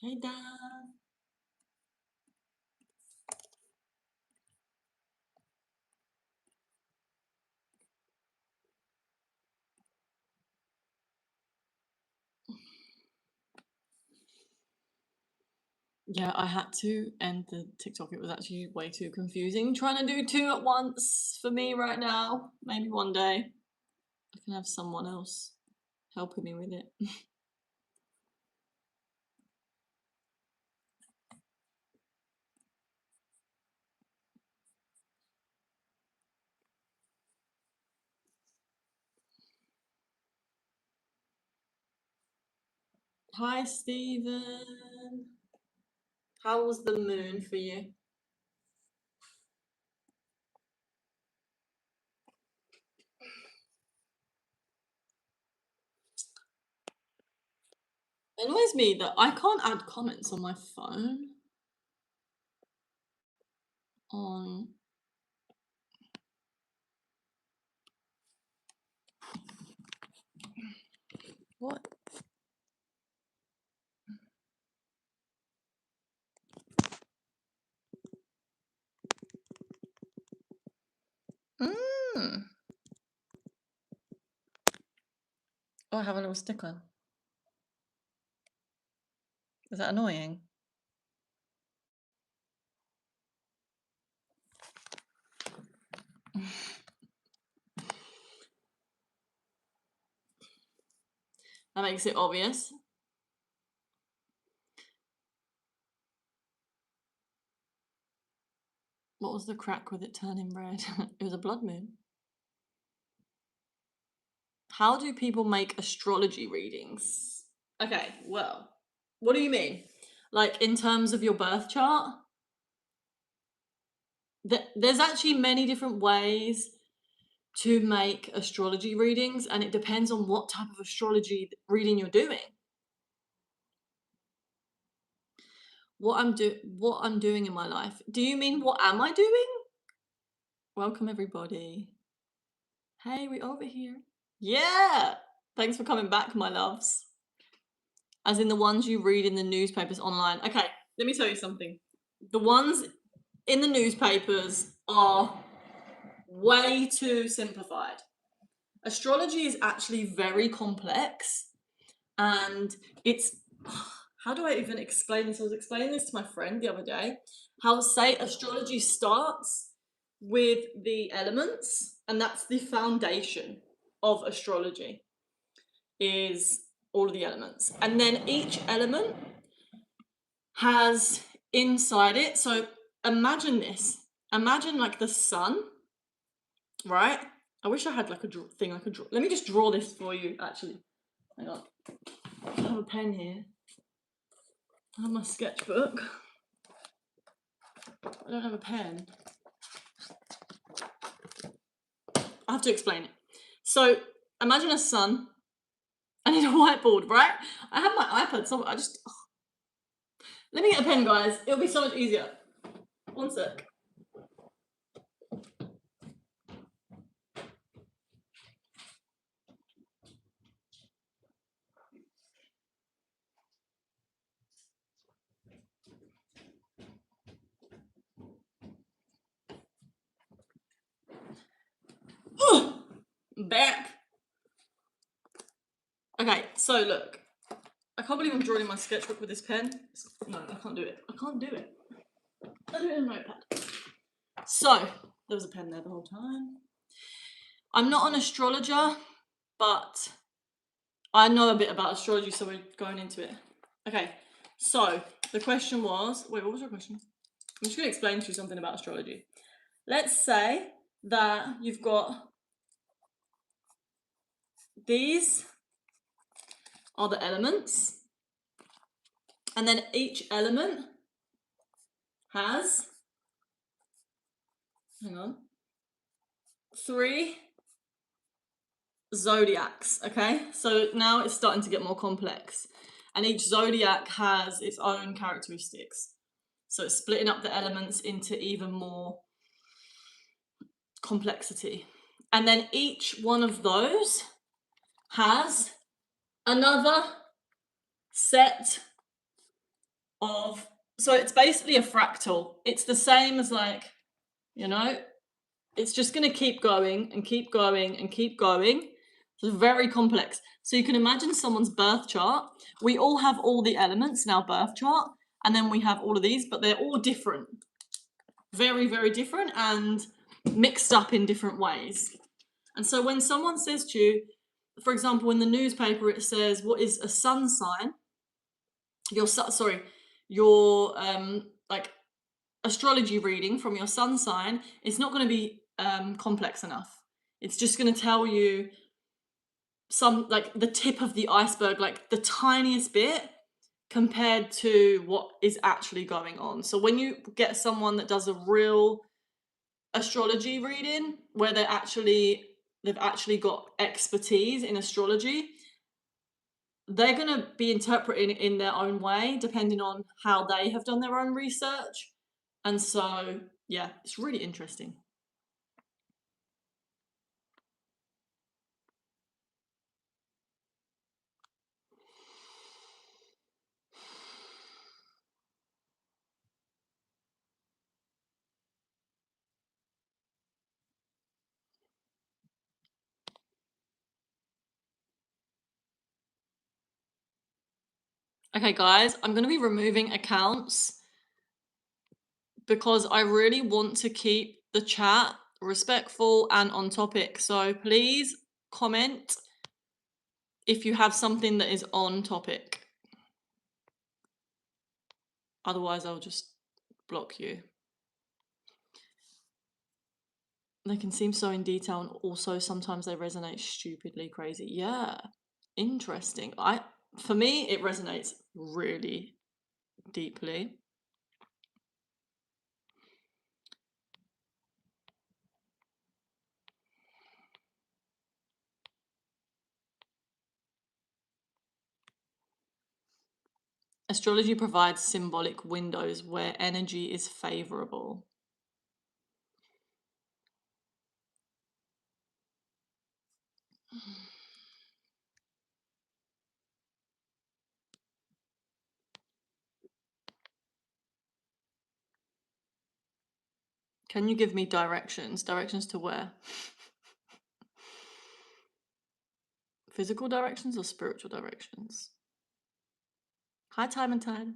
Hey, Dan. Yeah, I had to end the TikTok. It was actually way too confusing trying to do two at once for me right now. Maybe one day I can have someone else helping me with it. Hi, Stephen. How was the moon for you? It annoys me that I can't add comments on my phone. On what? Mm. Oh, I have a little sticker. Is that annoying? That makes it obvious. What was the crack with it turning red? It was a blood moon. How do people make astrology readings? Okay, well, what do you mean? Like in terms of your birth chart? There's actually many different ways to make astrology readings, and it depends on what type of astrology reading you're doing. What I'm doing in my life. Do you mean what am I doing? Welcome everybody. Hey, we over here. Yeah. Thanks for coming back, my loves. As in the ones you read in the newspapers online. Okay, let me tell you something. The ones in the newspapers are way too simplified. Astrology is actually very complex, and it's, how do I even explain this? I was explaining this to my friend the other day. How, say, astrology starts with the elements, and that's the foundation of astrology, is all of the elements. And then each element has inside it, so imagine this. Imagine like the sun, right? I wish I had like a thing I could draw. Let me just draw this for you, actually. Hang on. I have a pen here. I have my sketchbook. I don't have a pen. I have to explain it. So imagine a sun. I need a whiteboard, right? I have my iPad, so I just... Let me get a pen, guys. It'll be so much easier. One sec. Back. Okay, so look. I can't believe I'm drawing in my sketchbook with this pen. No, I can't do it. I can't do it. I'll do it in a notepad. So, there was a pen there the whole time. I'm not an astrologer, but I know a bit about astrology, so we're going into it. Okay, so the question was, wait, what was your question? I'm just going to explain to you something about astrology. Let's say that you've got these are the elements, and then each element has, hang on, 3 zodiacs, okay? So now it's starting to get more complex, and each zodiac has its own characteristics. So it's splitting up the elements into even more complexity. And then each one of those has another set of, so it's basically a fractal. It's the same as like, you know, it's just going to keep going and keep going and keep going. It's very complex. So you can imagine someone's birth chart. We all have all the elements in our birth chart, and then we have all of these, but they're all different. Very, very different and mixed up in different ways. And so when someone says to you, for example, in the newspaper, it says, what is a sun sign? Your like astrology reading from your sun sign, it's not going to be complex enough. It's just going to tell you some, like the tip of the iceberg, like the tiniest bit compared to what is actually going on. So when you get someone that does a real astrology reading where they've actually got expertise in astrology, they're going to be interpreting it in their own way depending on how they have done their own research. And so yeah, it's really interesting. Okay guys, I'm going to be removing accounts because I really want to keep the chat respectful and on topic. So please comment if you have something that is on topic. Otherwise, I'll just block you. They can seem so in detail and also sometimes they resonate stupidly crazy. Yeah, interesting. For me, it resonates really deeply. Astrology provides symbolic windows where energy is favorable. Can you give me directions? Directions to where? Physical directions or spiritual directions? Hi, Time and Tide.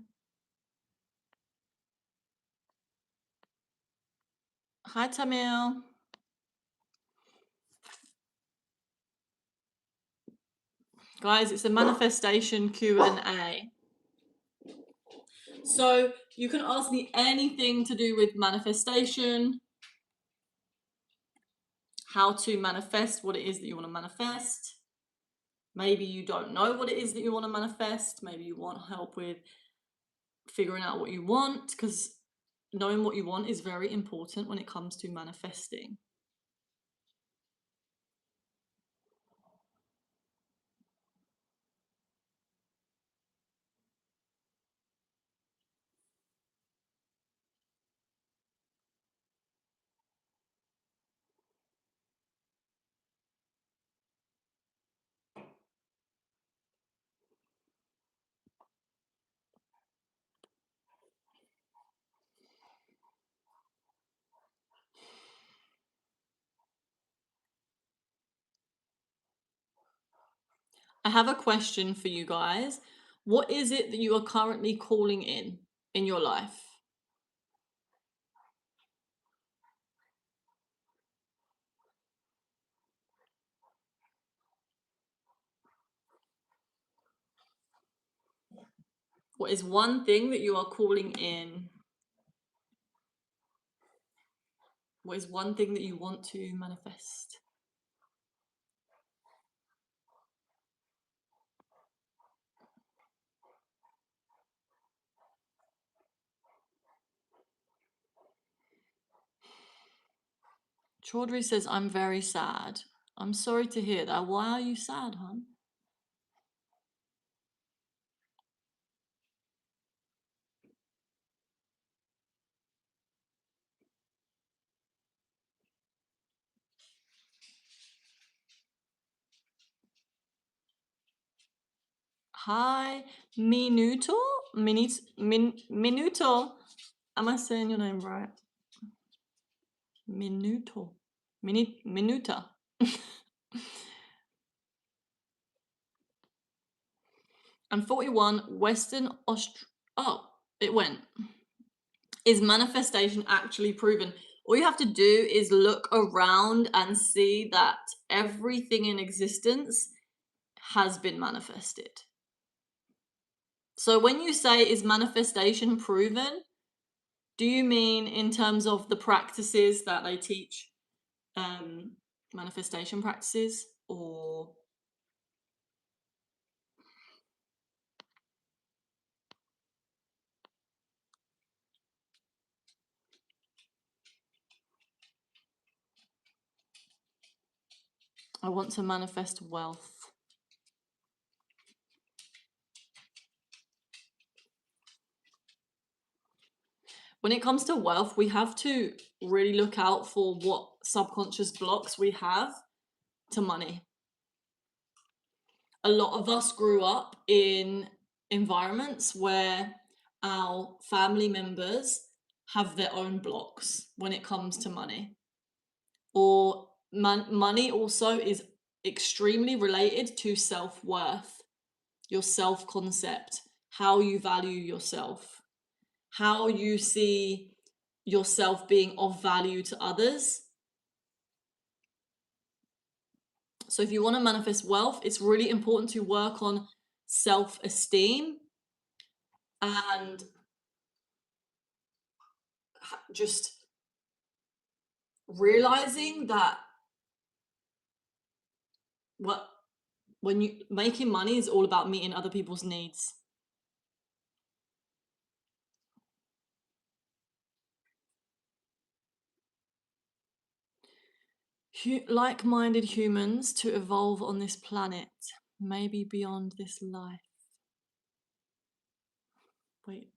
Hi, Tamil. Guys, it's a manifestation Q&A. So you can ask me anything to do with manifestation, how to manifest what it is that you want to manifest. Maybe you don't know what it is that you want to manifest. Maybe you want help with figuring out what you want, because knowing what you want is very important when it comes to manifesting. I have a question for you guys. What is it that you are currently calling in your life? What is one thing that you are calling in? What is one thing that you want to manifest? Chaudhry says, I'm very sad. I'm sorry to hear that. Why are you sad, hon? Hi, Minuto? Minuto. Am I saying your name right? Minuto. Minuta. I'm 41, Western Oh, it went. Is manifestation actually proven? All you have to do is look around and see that everything in existence has been manifested. So when you say, is manifestation proven? Do you mean in terms of the practices that they teach, manifestation practices, or? I want to manifest wealth. When it comes to wealth, we have to really look out for what subconscious blocks we have to money. A lot of us grew up in environments where our family members have their own blocks when it comes to money. Or money also is extremely related to self-worth, your self-concept, how you value yourself, how you see yourself being of value to others. So if you want to manifest wealth, it's really important to work on self-esteem and just realizing that when you making money is all about meeting other people's needs. Like-minded humans to evolve on this planet, maybe beyond this life. Wait.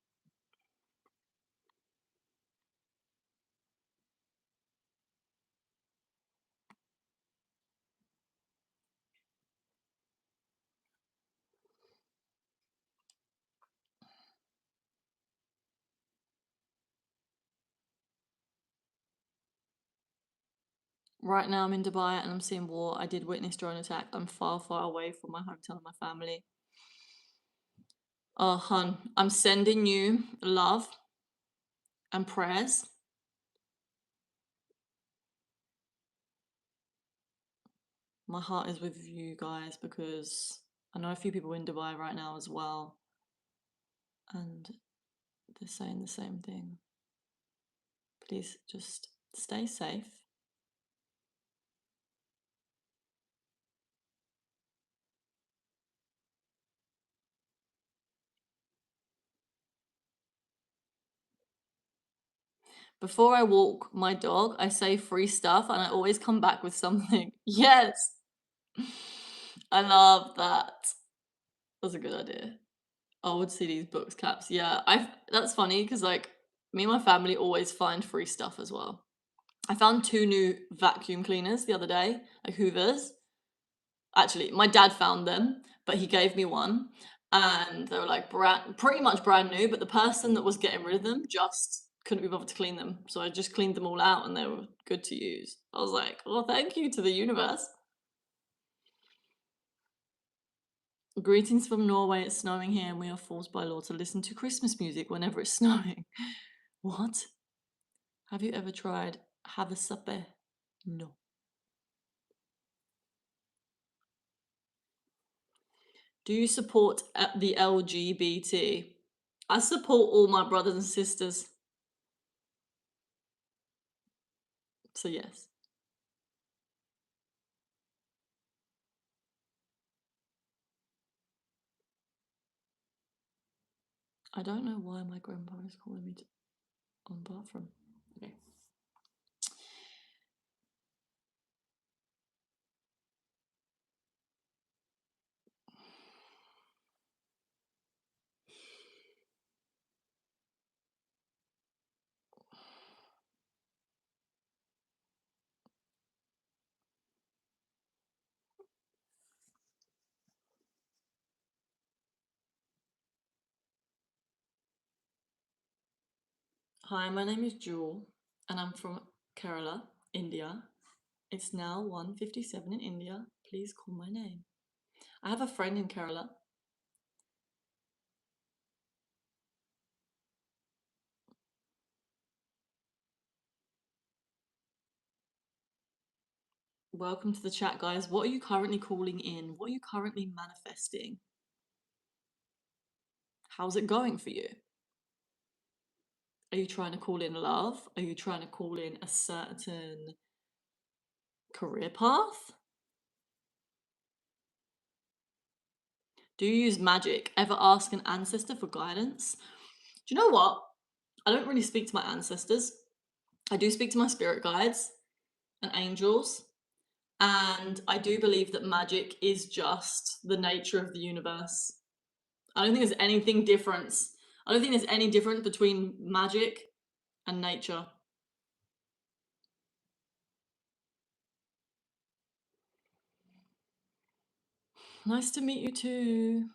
Right now I'm in Dubai and I'm seeing war. I did witness drone attack. I'm far, far away from my hometown and my family. Oh, hun, I'm sending you love and prayers. My heart is with you guys because I know a few people in Dubai right now as well. And they're saying the same thing. Please just stay safe. Before I walk my dog, I say free stuff and I always come back with something. Yes! I love that. That's a good idea. I would see these books caps. Yeah, that's funny because like me and my family always find free stuff as well. I found 2 new vacuum cleaners the other day, like Hoovers. Actually, my dad found them, but he gave me one, and they were like pretty much brand new, but the person that was getting rid of them just couldn't be bothered to clean them. So I just cleaned them all out and they were good to use. I was like, well, thank you to the universe. Greetings from Norway. It's snowing here and we are forced by law to listen to Christmas music whenever it's snowing. What? Have you ever tried have a supper? No. Do you support the LGBT? I support all my brothers and sisters. So yes. I don't know why my grandpa is calling me on the bathroom. Okay. Hi, my name is Jewel, and I'm from Kerala, India. It's now 1:57 in India. Please call my name. I have a friend in Kerala. Welcome to the chat, guys. What are you currently calling in? What are you currently manifesting? How's it going for you? Are you trying to call in love? Are you trying to call in a certain career path? Do you use magic? Ever ask an ancestor for guidance? Do you know what? I don't really speak to my ancestors. I do speak to my spirit guides and angels. And I do believe that magic is just the nature of the universe. I don't think there's anything different. I don't think there's any difference between magic and nature. Nice to meet you too.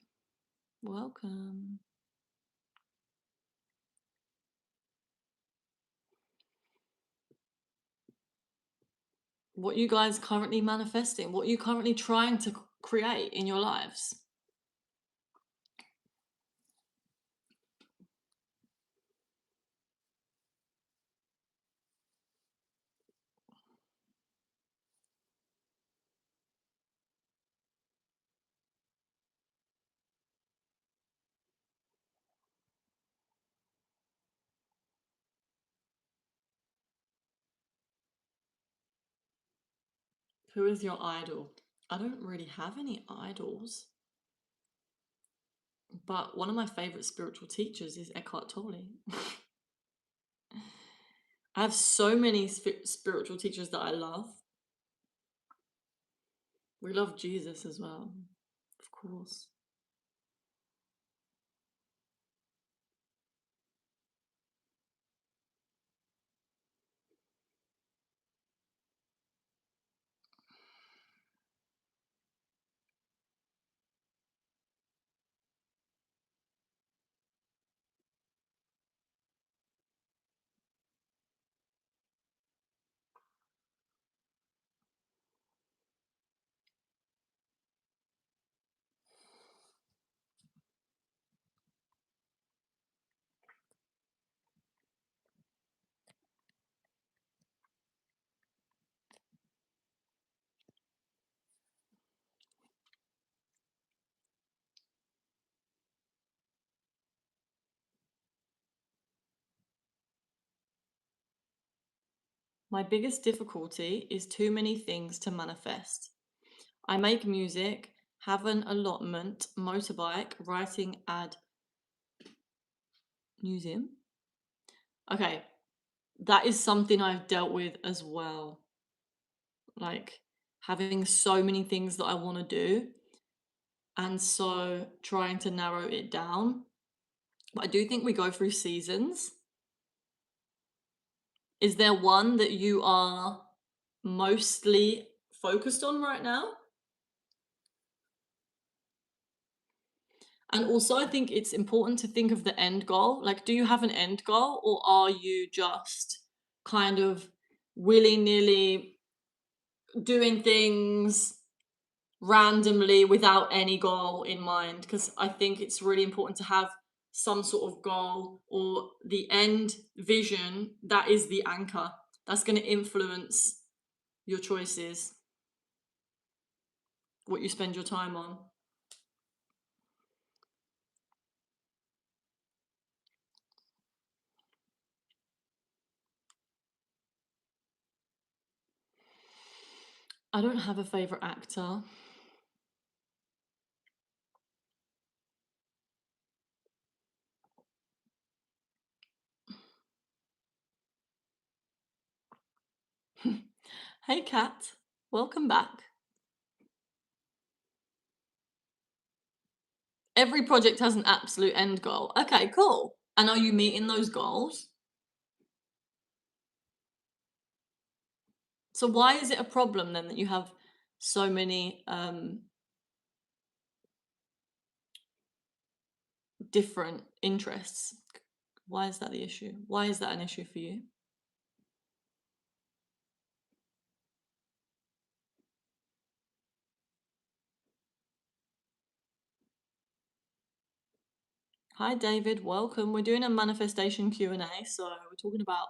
Welcome. What are you guys currently manifesting? What are you currently trying to create in your lives? Who is your idol? I don't really have any idols, but one of my favorite spiritual teachers is Eckhart Tolle. I have so many spiritual teachers that I love. We love Jesus as well, of course. My biggest difficulty is too many things to manifest. I make music, have an allotment, motorbike, writing ad museum. Okay, that is something I've dealt with as well. Like having so many things that I want to do, and so trying to narrow it down. But I do think we go through seasons. Is there one that you are mostly focused on right now? And also, I think it's important to think of the end goal. Like, do you have an end goal, or are you just kind of willy nilly doing things randomly without any goal in mind? Because I think it's really important to have some sort of goal or the end vision that is the anchor that's going to influence your choices, what you spend your time on. I don't have a favorite actor. Hey, Kat, welcome back. Every project has an absolute end goal. Okay, cool. And are you meeting those goals? So why is it a problem then that you have so many different interests? Why is that the issue? Why is that an issue for you? Hi David, welcome. We're doing a manifestation Q&A, so we're talking about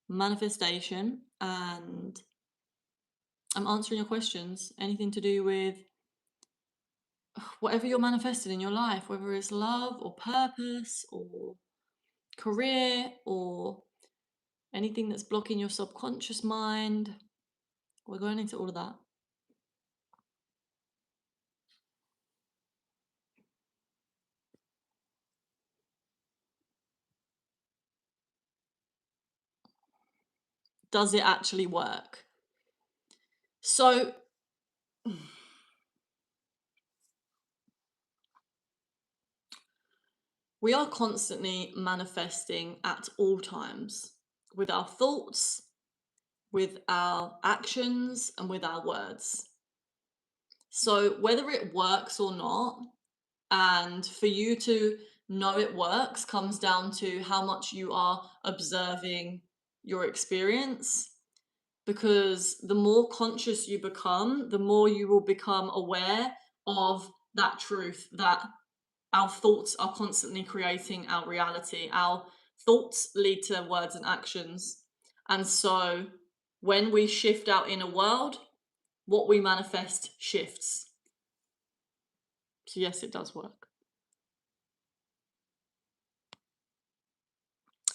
manifestation, and I'm answering your questions. Anything to do with whatever you're manifesting in your life, whether it's love or purpose or career or anything that's blocking your subconscious mind. We're going into all of that. Does it actually work? So we are constantly manifesting at all times with our thoughts, with our actions, and with our words. So whether it works or not, and for you to know it works, comes down to how much you are observing your experience. Because the more conscious you become, the more you will become aware of that truth, that our thoughts are constantly creating our reality. Our thoughts lead to words and actions. And so when we shift our inner world, what we manifest shifts. So yes, it does work.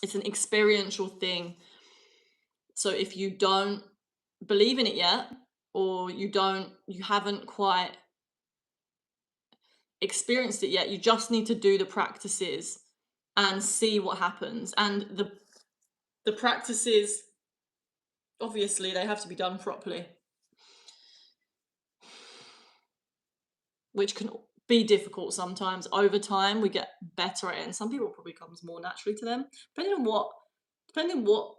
It's an experiential thing. So if you don't believe in it yet, or you haven't quite experienced it yet, you just need to do the practices and see what happens. And the practices, obviously, they have to be done properly, which can be difficult sometimes. Over time, we get better at it, and some people probably comes more naturally to them, depending on what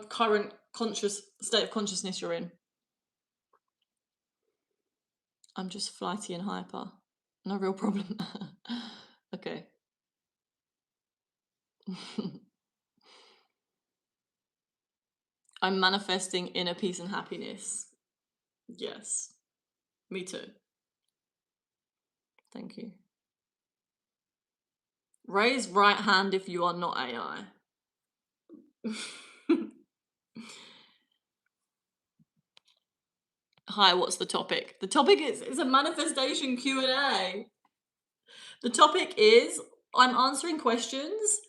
current conscious state of consciousness you're in. I'm just flighty and hyper. No real problem. Okay. I'm manifesting inner peace and happiness. Yes. Me too. Thank you. Raise right hand if you are not AI. Hi, what's the topic? The topic is a manifestation Q&A. The topic is I'm answering questions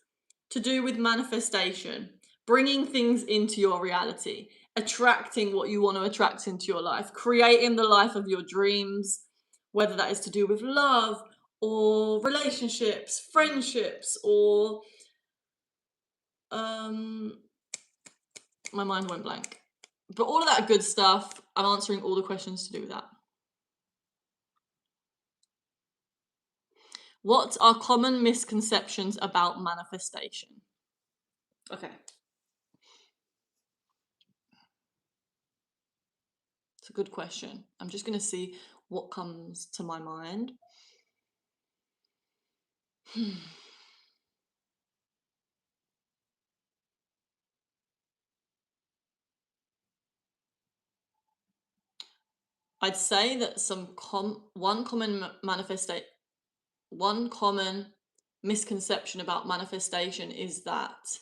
to do with manifestation, bringing things into your reality, attracting what you want to attract into your life, creating the life of your dreams, whether that is to do with love or relationships, friendships, or my mind went blank. But all of that good stuff, I'm answering all the questions to do with that. What are common misconceptions about manifestation? Okay. It's a good question. I'm just going to see what comes to my mind. I'd say that one common misconception about manifestation is that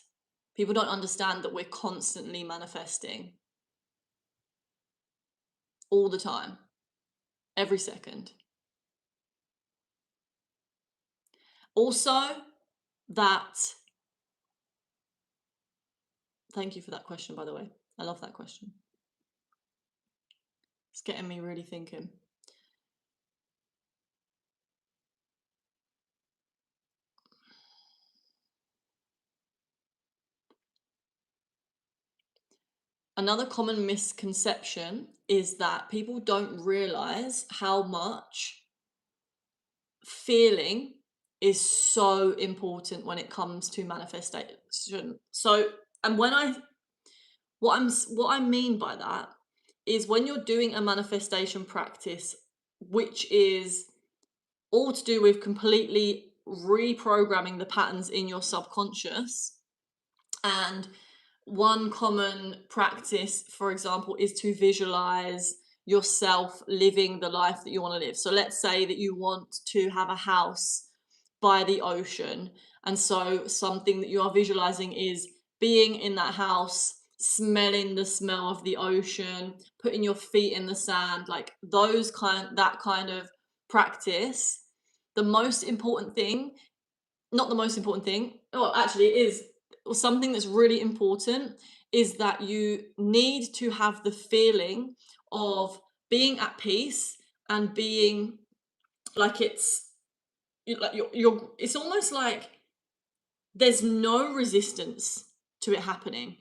people don't understand that we're constantly manifesting all the time, every second. Also, that, thank you for that question, by the way. I love that question. It's getting me really thinking. Another common misconception is that people don't realize how much feeling is so important when it comes to manifestation. So, and what I mean by that is when you're doing a manifestation practice, which is all to do with completely reprogramming the patterns in your subconscious. And one common practice, for example, is to visualize yourself living the life that you want to live. So let's say that you want to have a house by the ocean. And so something that you are visualizing is being in that house, smelling the smell of the ocean, putting your feet in the sand, like that kind of practice. The most important thing, not the most important thing, well, actually it is, or something that's really important is that you need to have the feeling of being at peace and being like it's almost like there's no resistance to it happening.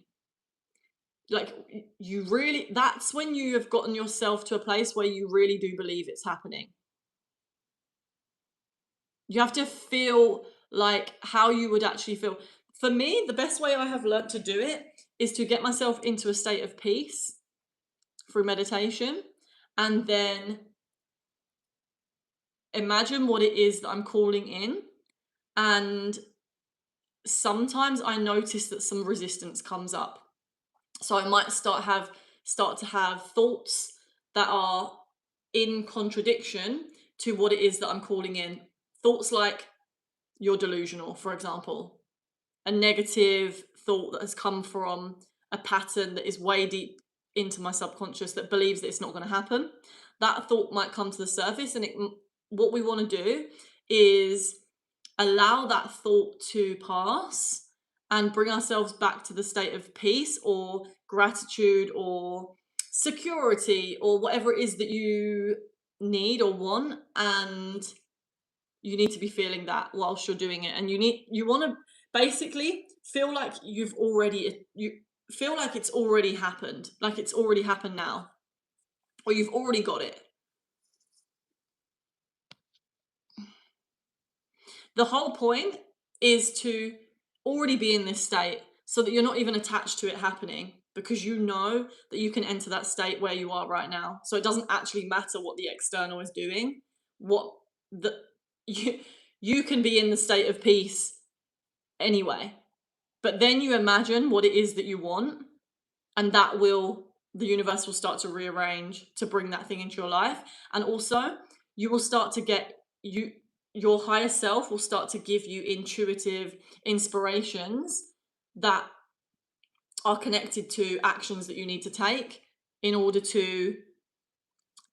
Like you really, that's when you have gotten yourself to a place where you really do believe it's happening. You have to feel like how you would actually feel. For me, the best way I have learnt to do it is to get myself into a state of peace through meditation, and then imagine what it is that I'm calling in. And sometimes I notice that some resistance comes up. So I might start to have thoughts that are in contradiction to what it is that I'm calling in. Thoughts like you're delusional, for example. A negative thought that has come from a pattern that is way deep into my subconscious that believes that it's not going to happen. That thought might come to the surface, and what we want to do is allow that thought to pass and bring ourselves back to the state of peace or gratitude or security or whatever it is that you need or want. And you need to be feeling that whilst you're doing it, and you want to basically feel like you feel like it's already happened, like it's already happened now, or you've already got it. The whole point is to already be in this state so that you're not even attached to it happening, because you know that you can enter that state where you are right now. So it doesn't actually matter what the external is doing. What the you you can be in the state of peace anyway. But then you imagine what it is that you want, and the universe will start to rearrange to bring that thing into your life. And also, you will start to get your higher self will start to give you intuitive inspirations that are connected to actions that you need to take in order to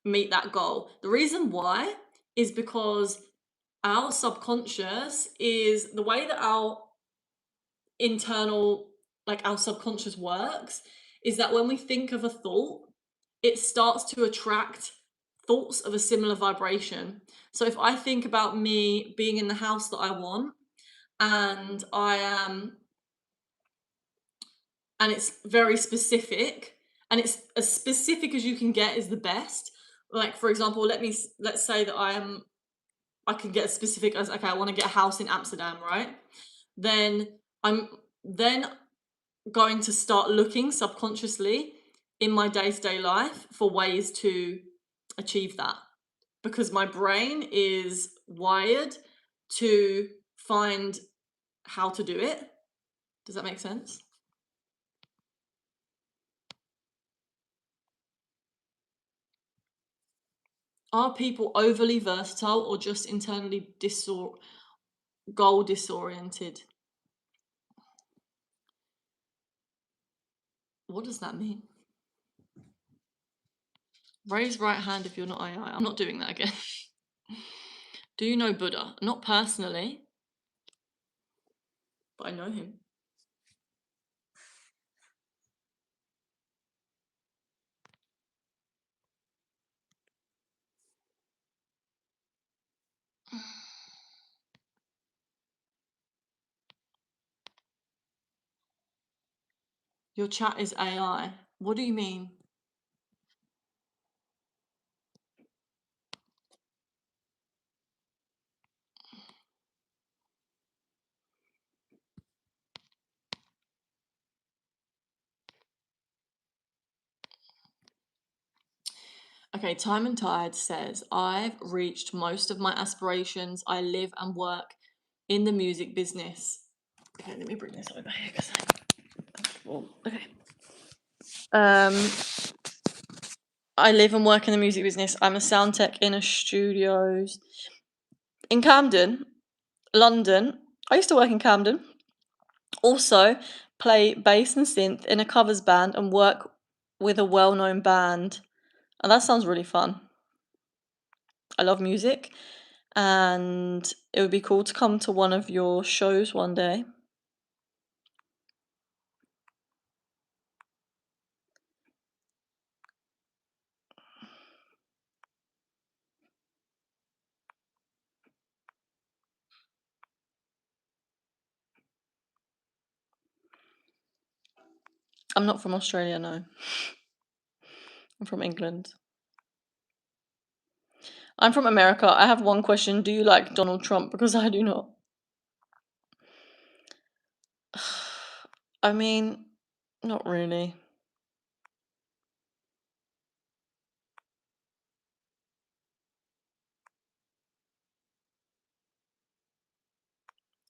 meet that goal. The reason why is because our subconscious is the way that internal our subconscious works is that when we think of a thought, it starts to attract thoughts of a similar vibration. So if I think about me being in the house that I want, and I am and it's very specific, and it's as specific as you can get is the best. Like, for example, let's say that I can get as specific as, okay, I want to get a house in Amsterdam, right? Then I'm then going to start looking subconsciously in my day-to-day life for ways to achieve that, because my brain is wired to find how to do it. Does that make sense? Are people overly versatile or just internally goal disoriented? What does that mean? Raise right hand if you're not AI. I'm not doing that again. Do you know Buddha? Not personally, but I know him. Your chat is AI. What do you mean? Okay, Time and Tide says, I've reached most of my aspirations. I live and work in the music business. Okay, let me bring this over here because okay. I live and work in the music business. I'm a sound tech in a studios in Camden, London. I used to work in Camden. Also, play bass and synth in a covers band and work with a well-known band. And that sounds really fun. I love music, and it would be cool to come to one of your shows one day. I'm not from Australia, no. I'm from England. I'm from America. I have one question. Do you like Donald Trump? Because I do not. I mean, not really.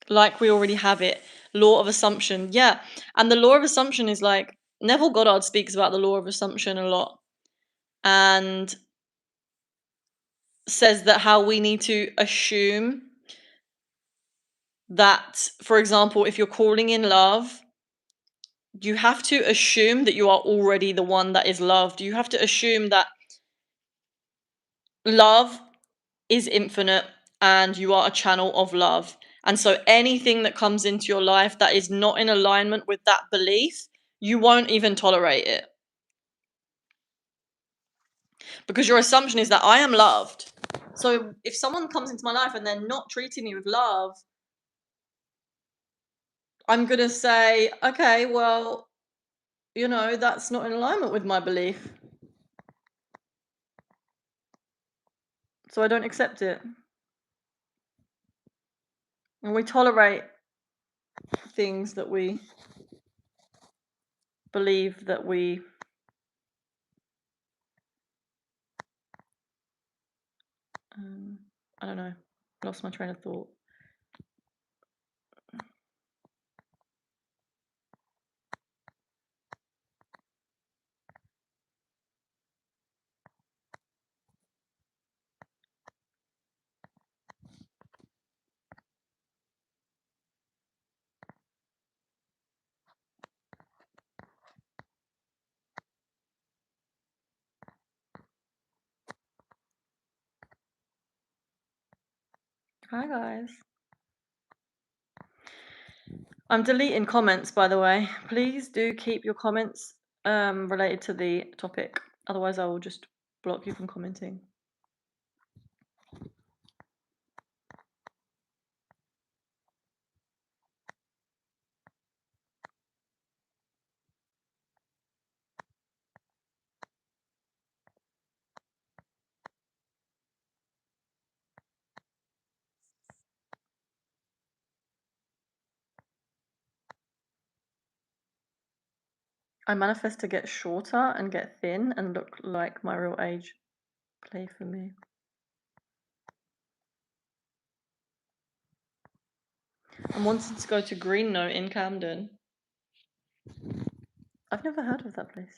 Like we already have it. Law of assumption. Yeah. And the law of assumption is like Neville Goddard speaks about the law of assumption a lot and says that how we need to assume that, for example, if you're calling in love, you have to assume that you are already the one that is loved. You have to assume that love is infinite and you are a channel of love. And so anything that comes into your life that is not in alignment with that belief, you won't even tolerate it. Because your assumption is that I am loved. So if someone comes into my life and they're not treating me with love, I'm going to say, okay, well, that's not in alignment with my belief. So I don't accept it. And we tolerate things that we believe that we I don't know. Lost my train of thought. Hi guys. I'm deleting comments, by the way. Please do keep your comments related to the topic. Otherwise I will just block you from commenting. I manifest to get shorter and get thin and look like my real age. Play for me. I'm wanting to go to Green Note in Camden. I've never heard of that place.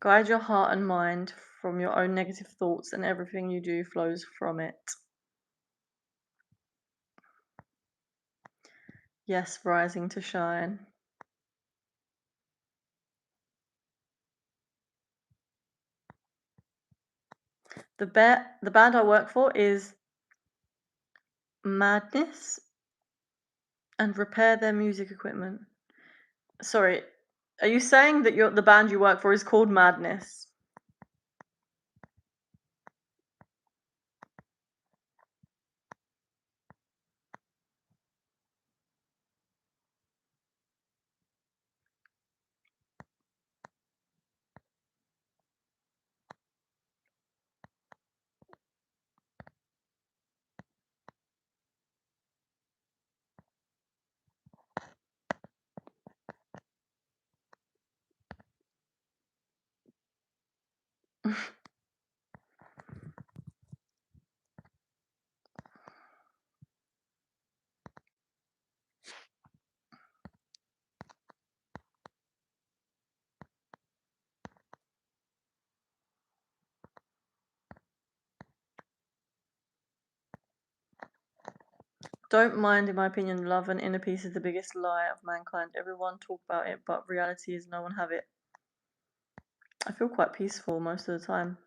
Guide your heart and mind from your own negative thoughts, and everything you do flows from it. Yes, rising to shine. The band I work for is Madness and repair their music equipment. Sorry, are you saying that the band you work for is called Madness? Don't mind, in my opinion, love and inner peace is the biggest lie of mankind. Everyone talk about it, but reality is no one have it. I feel quite peaceful most of the time.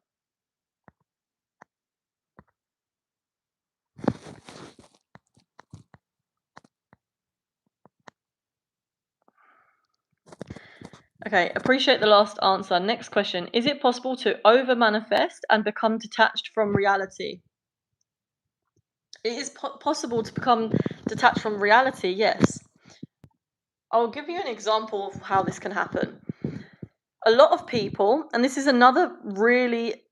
Okay, appreciate the last answer. Next question. Is it possible to over-manifest and become detached from reality? It is possible to become detached from reality, yes. I'll give you an example of how this can happen. A lot of people, and this is another really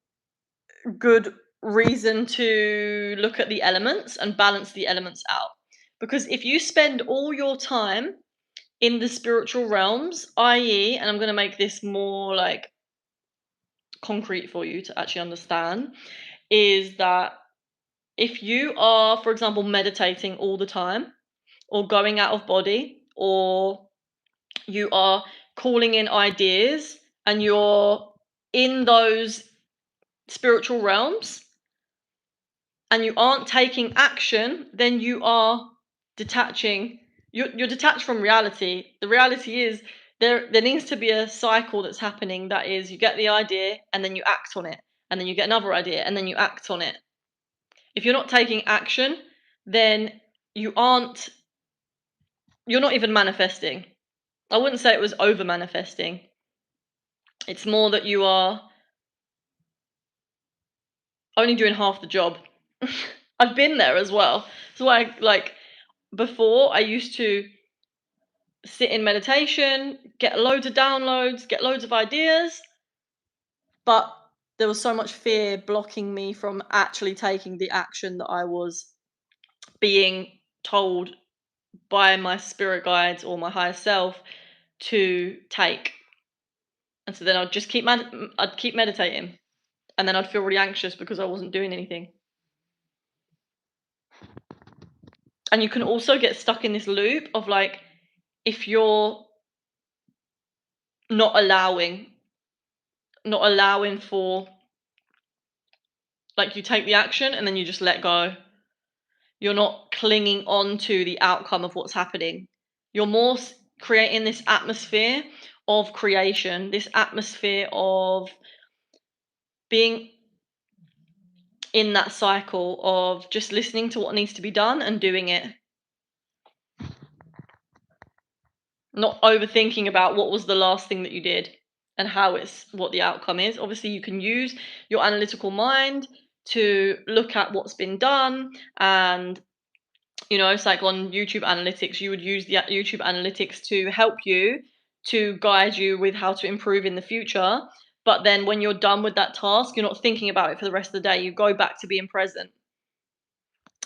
good reason to look at the elements and balance the elements out. Because if you spend all your time in the spiritual realms, i.e., and I'm going to make this more like concrete for you to actually understand, is that if you are, for example, meditating all the time, or going out of body, or you are calling in ideas and you're in those spiritual realms and you aren't taking action, then you are detaching. You're detached from reality. The reality is there needs to be a cycle that's happening. That is, you get the idea and then you act on it, and then you get another idea and then you act on it. If you're not taking action, then you're not even manifesting. I wouldn't say it was over manifesting. It's more that you are only doing half the job. I've been there as well. So before I used to sit in meditation, get loads of downloads, get loads of ideas, but there was so much fear blocking me from actually taking the action that I was being told by my spirit guides or my higher self to take. And so then I'd just keep meditating, and then I'd feel really anxious because I wasn't doing anything. And you can also get stuck in this loop of like, if you're not allowing for, like, you take the action and then you just let go. You're not clinging on to the outcome of what's happening. You're more creating this atmosphere of creation, this atmosphere of being in that cycle of just listening to what needs to be done and doing it. Not overthinking about what was the last thing that you did and what the outcome is. Obviously, you can use your analytical mind to look at what's been done, and it's like on YouTube analytics, you would use the YouTube analytics to help you, to guide you with how to improve in the future. But then when you're done with that task, you're not thinking about it for the rest of the day. You go back to being present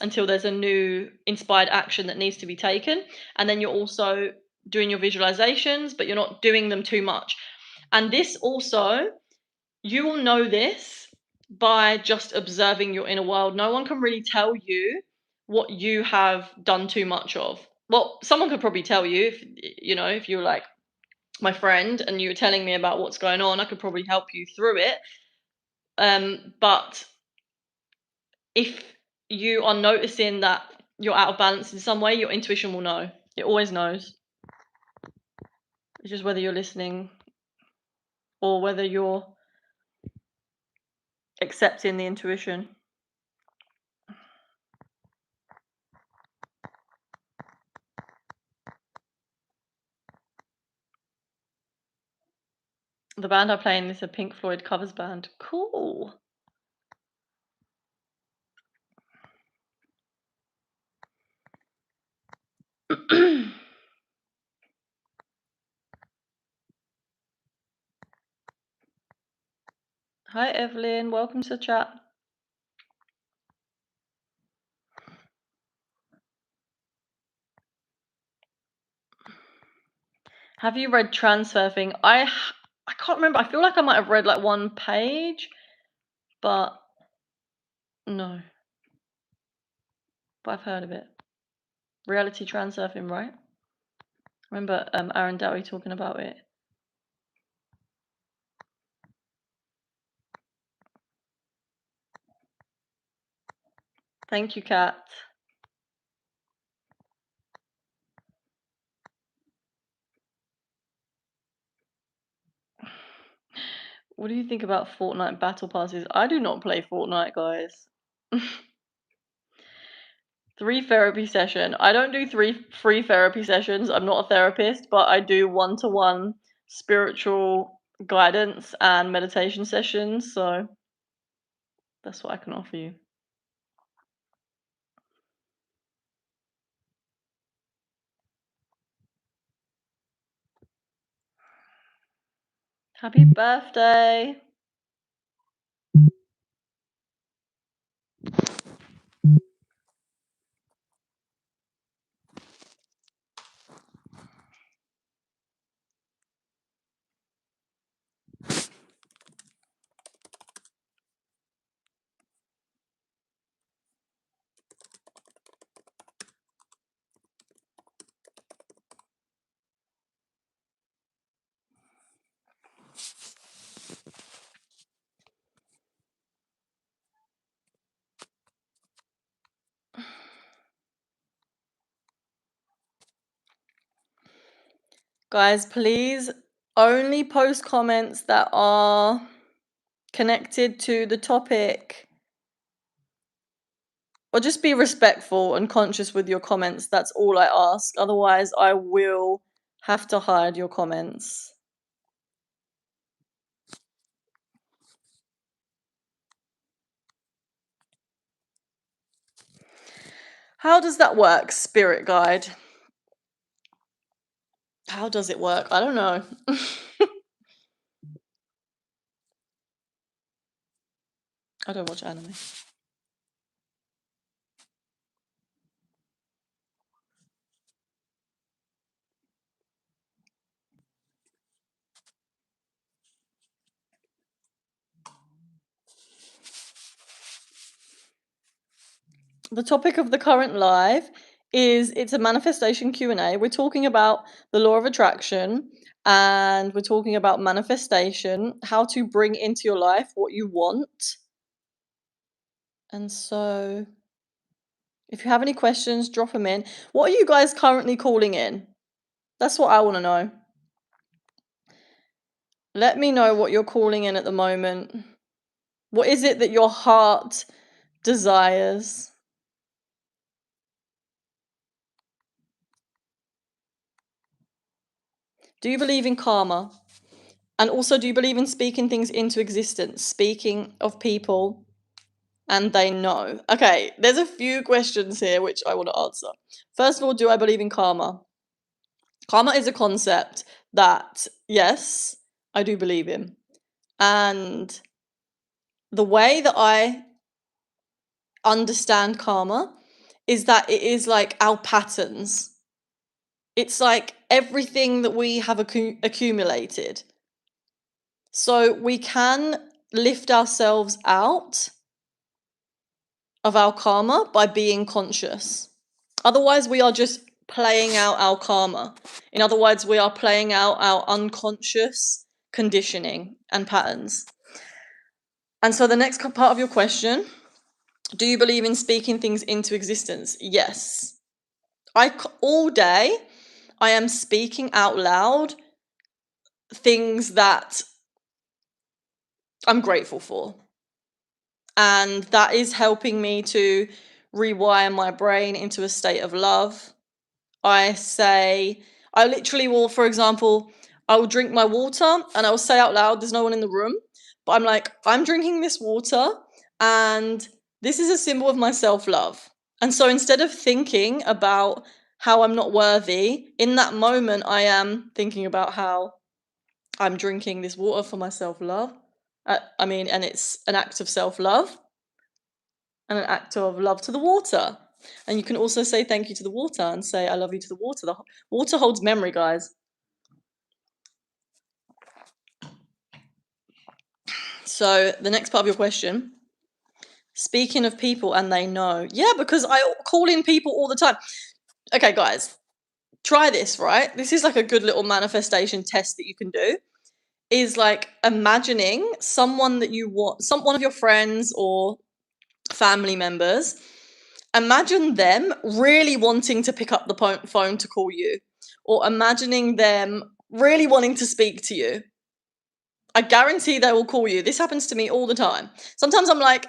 until there's a new inspired action that needs to be taken. And then you're also doing your visualizations, but you're not doing them too much. And this also, you will know this by just observing your inner world. No one can really tell you what you have done too much of. Well, someone could probably tell you, if you're like my friend and you were telling me about what's going on, I could probably help you through it. But if you are noticing that you're out of balance in some way, your intuition will know. It always knows. It's just whether you're listening or whether you're accepting the intuition. The band I play in is a Pink Floyd covers band. Cool. Hi, Evelyn. Welcome to the chat. Have you read Transurfing? I I can't remember. I feel like I might have read like one page, but no. But I've heard of it. Reality transurfing, right? Remember Aaron Dowie talking about it. Thank you, Kat. What do you think about Fortnite battle passes? I do not play Fortnite, guys. 3 therapy session. I don't do 3 free therapy sessions. I'm not a therapist, but I do one-to-one spiritual guidance and meditation sessions, so that's what I can offer you. Happy birthday. Guys, please only post comments that are connected to the topic. Or just be respectful and conscious with your comments. That's all I ask. Otherwise, I will have to hide your comments. How does that work, spirit guide? How does it work? I don't know. I don't watch anime. The topic of the current live is it's a manifestation Q&A. We're talking about the law of attraction and we're talking about manifestation, how to bring into your life what you want. And so if you have any questions, drop them in. What are you guys currently calling in? That's what I want to know. Let me know what you're calling in at the moment. What is it that your heart desires? Do you believe in karma? And also, do you believe in speaking things into existence? Speaking of people and they know. Okay, there's a few questions here which I want to answer. First of all, do I believe in karma? Karma is a concept that, yes, I do believe in. And the way that I understand karma is that it is like our patterns. It's like everything that we have accumulated. So we can lift ourselves out of our karma by being conscious. Otherwise, we are just playing out our karma. In other words, we are playing out our unconscious conditioning and patterns. And so the next part of your question, do you believe in speaking things into existence? Yes. All day, I am speaking out loud things that I'm grateful for. And that is helping me to rewire my brain into a state of love. I literally will, for example, I will drink my water and I will say out loud, there's no one in the room, but I'm like, I'm drinking this water and this is a symbol of my self-love. And so instead of thinking about how I'm not worthy, in that moment, I am thinking about how I'm drinking this water for my self-love. And it's an act of self-love and an act of love to the water. And you can also say thank you to the water and say I love you to the water. The water holds memory, guys. So the next part of your question, speaking of people and they know. Yeah, because I call in people all the time. Okay, guys, try this, right? This is like a good little manifestation test that you can do. Is like imagining someone that you want, one of your friends or family members. Imagine them really wanting to pick up the phone to call you, or imagining them really wanting to speak to you. I guarantee they will call you. This happens to me all the time. Sometimes I'm like,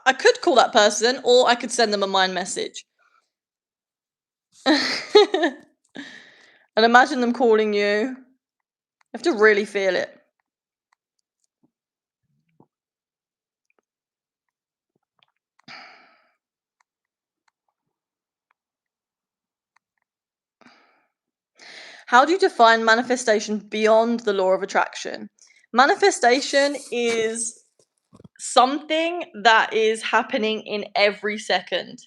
I could call that person, or I could send them a mind message. And imagine them calling you. You have to really feel it. How do you define manifestation beyond the law of attraction? Manifestation is something that is happening in every second.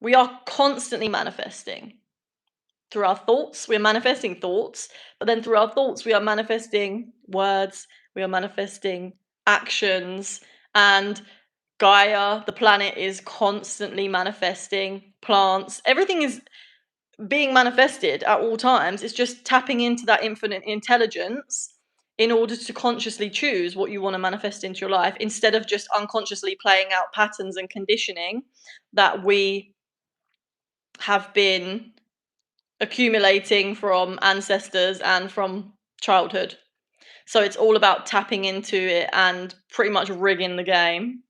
We are constantly manifesting. Through our thoughts, we're manifesting thoughts, but then through our thoughts, we are manifesting words, we are manifesting actions, and Gaia, the planet, is constantly manifesting plants. Everything is being manifested at all times. It's just tapping into that infinite intelligence in order to consciously choose what you want to manifest into your life, instead of just unconsciously playing out patterns and conditioning that we have been accumulating from ancestors and from childhood. So it's all about tapping into it and pretty much rigging the game.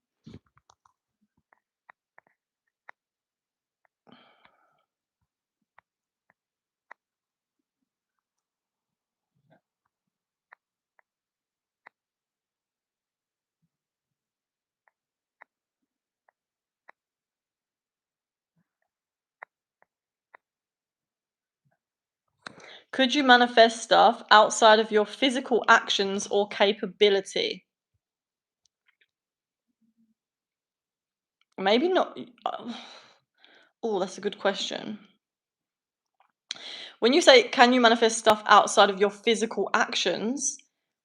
Could you manifest stuff outside of your physical actions or capability? Maybe not. Oh, that's a good question. When you say, can you manifest stuff outside of your physical actions,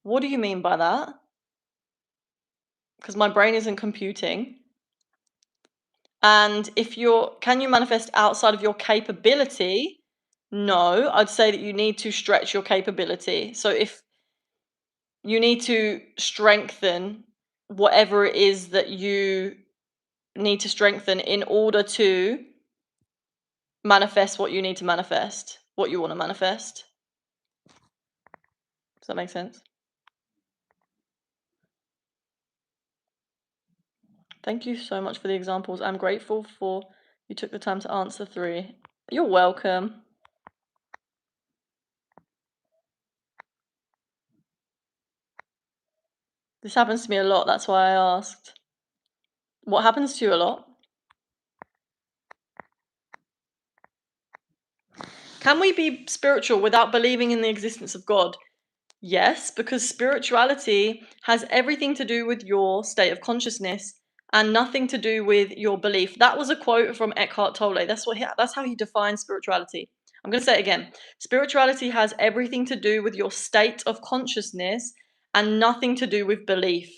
what do you mean by that? Because my brain isn't computing. And if can you manifest outside of your capability? No, I'd say that you need to stretch your capability. So if you need to strengthen whatever it is that you need to strengthen in order to manifest what you need to manifest, what you want to manifest. Does that make sense? Thank you so much for the examples. I'm grateful for you took the time to answer 3. You're welcome. This happens to me a lot, that's why I asked. What happens to you a lot? Can we be spiritual without believing in the existence of God? Yes, because spirituality has everything to do with your state of consciousness and nothing to do with your belief. That was a quote from Eckhart Tolle. That's how he defines spirituality. I'm going to say it again. Spirituality has everything to do with your state of consciousness and nothing to do with belief.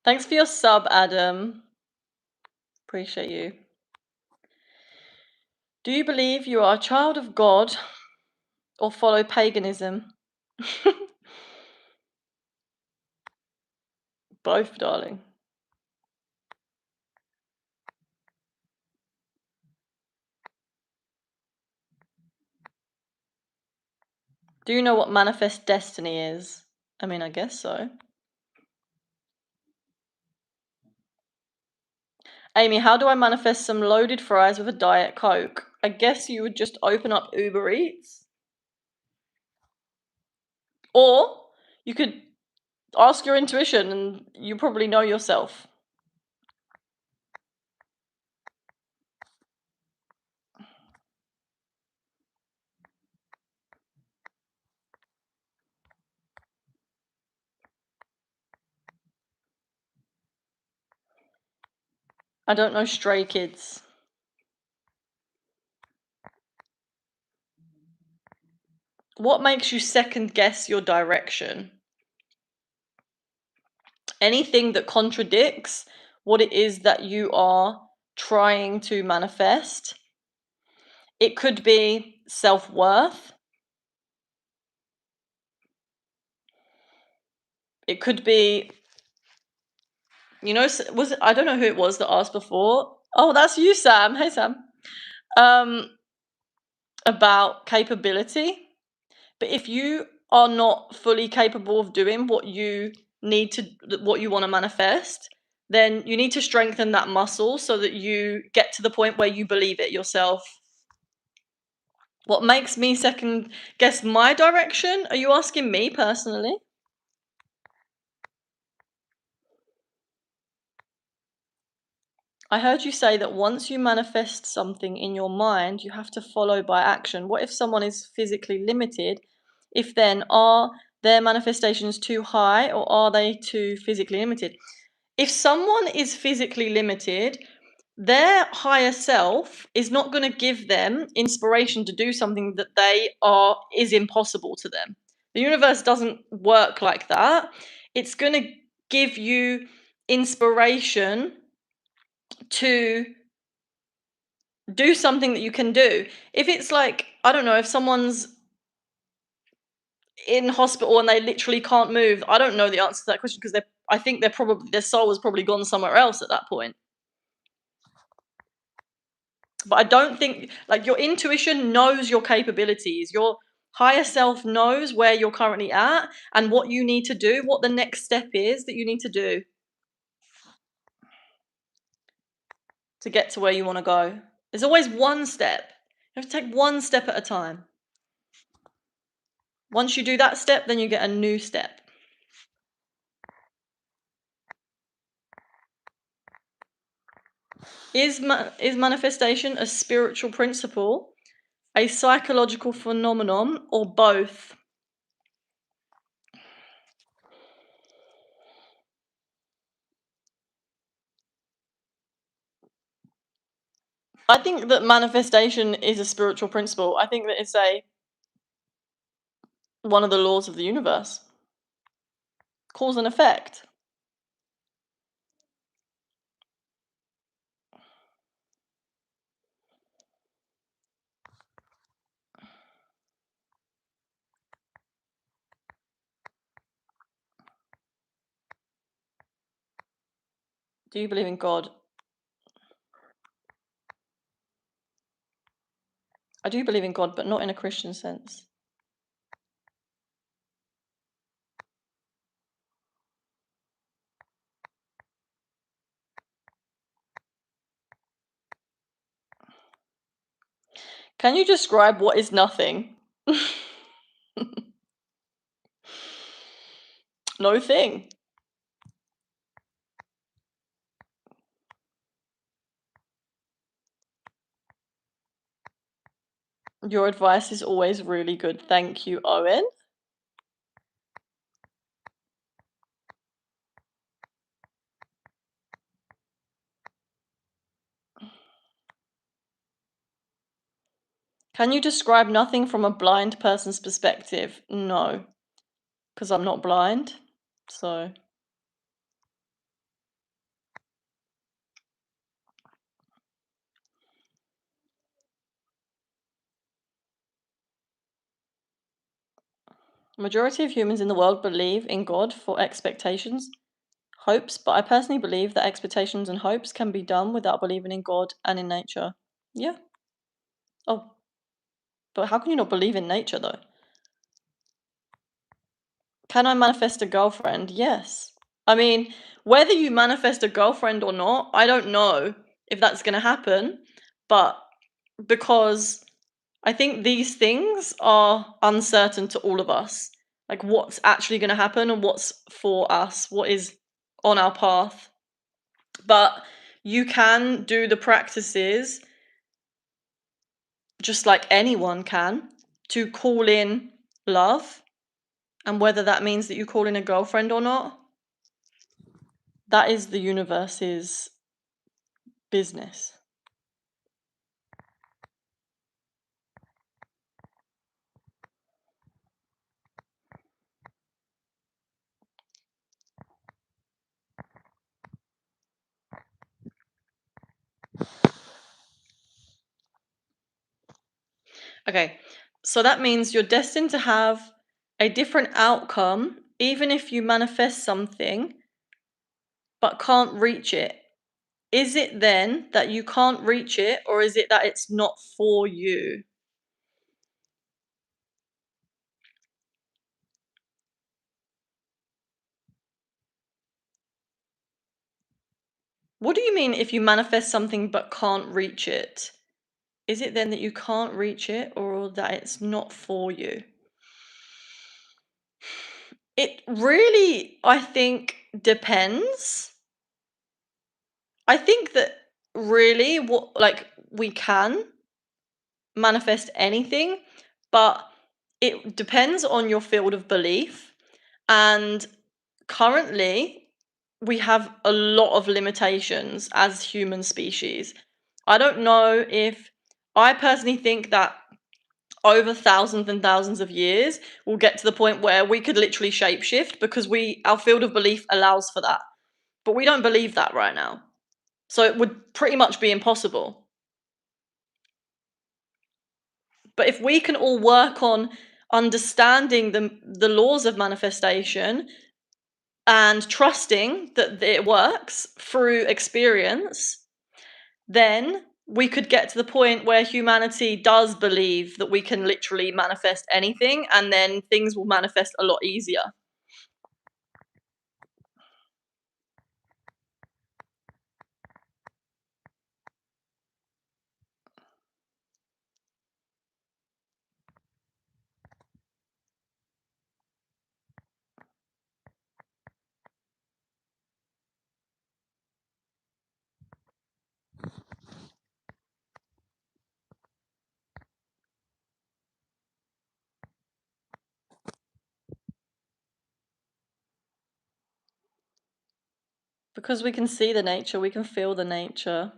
Thanks for your sub, Adam. Appreciate you. Do you believe you are a child of God or follow paganism? Both, darling. Do you know what manifest destiny is? I mean, I guess so. Amy, how do I manifest some loaded fries with a Diet Coke? I guess you would just open up Uber Eats. Or you could ask your intuition and you probably know yourself. I don't know Stray Kids. What makes you second guess your direction? Anything that contradicts what it is that you are trying to manifest. It could be self-worth. It could be, was it, I don't know who it was that asked before. Oh, that's you, Sam. Hey, Sam. Um, about capability. But if you are not fully capable of doing what you what you want to manifest, then you need to strengthen that muscle so that you get to the point where you believe it yourself. What makes me second guess my direction? Are you asking me personally? I heard you say that once you manifest something in your mind, you have to follow by action. What if someone is physically limited? If then, are their manifestations too high or are they too physically limited? If someone is physically limited, their higher self is not going to give them inspiration to do something that is impossible to them. The universe doesn't work like that. It's going to give you inspiration to do something that you can do. If it's like, I don't know, if someone's in hospital and they literally can't move, I don't know the answer to that question because I think their soul has probably gone somewhere else at that point. But I don't think, like, your intuition knows your capabilities. Your higher self knows where you're currently at and what you need to do, what the next step is that you need to do to get to where you want to go. There's always one step. You have to take one step at a time. Once you do that step, then you get a new step. Is manifestation a spiritual principle, a psychological phenomenon, or both? I think that manifestation is a spiritual principle. I think that it's one of the laws of the universe. Cause and effect. Do you believe in God? I do believe in God, but not in a Christian sense. Can you describe what is nothing? No thing. Your advice is always really good. Thank you, Owen. Can you describe nothing from a blind person's perspective? No, because I'm not blind. So, majority of humans in the world believe in God for expectations, hopes, but I personally believe that expectations and hopes can be done without believing in God and in nature. Yeah. Oh, but how can you not believe in nature though? Can I manifest a girlfriend? Yes. I mean, whether you manifest a girlfriend or not, I don't know if that's going to happen, but because I think these things are uncertain to all of us. Like what's actually going to happen and what's for us, what is on our path. But you can do the practices just like anyone can to call in love. And whether that means that you call in a girlfriend or not, that is the universe's business. Okay, so that means you're destined to have a different outcome, even if you manifest something but can't reach it. Is it then that you can't reach it, or is it that it's not for you? What do you mean if you manifest something but can't reach it? Is it then that you can't reach it, or that it's not for you? It really, I think, depends. I think that really what like we can manifest anything, but it depends on your field of belief. And currently, we have a lot of limitations as human species. I don't know if I personally think that over thousands and thousands of years, we'll get to the point where we could literally shapeshift because our field of belief allows for that. But we don't believe that right now. So it would pretty much be impossible. But if we can all work on understanding the laws of manifestation and trusting that it works through experience, then we could get to the point where humanity does believe that we can literally manifest anything, and then things will manifest a lot easier. Because we can see the nature, we can feel the nature.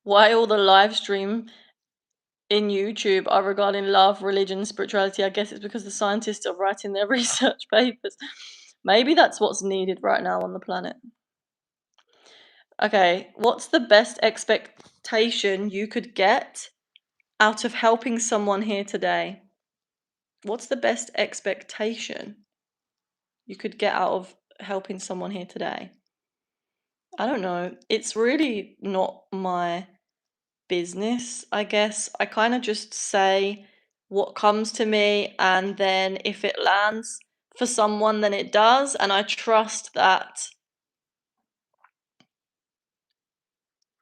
Why all the live stream in YouTube are regarding love, religion, spirituality? I guess it's because the scientists are writing their research papers. Maybe that's what's needed right now on the planet. Okay, what's the best expectation you could get out of helping someone here today? What's the best expectation you could get out of helping someone here today? I don't know. It's really not my business, I guess. I kind of just say what comes to me, and then if it lands for someone, then it does. And I trust that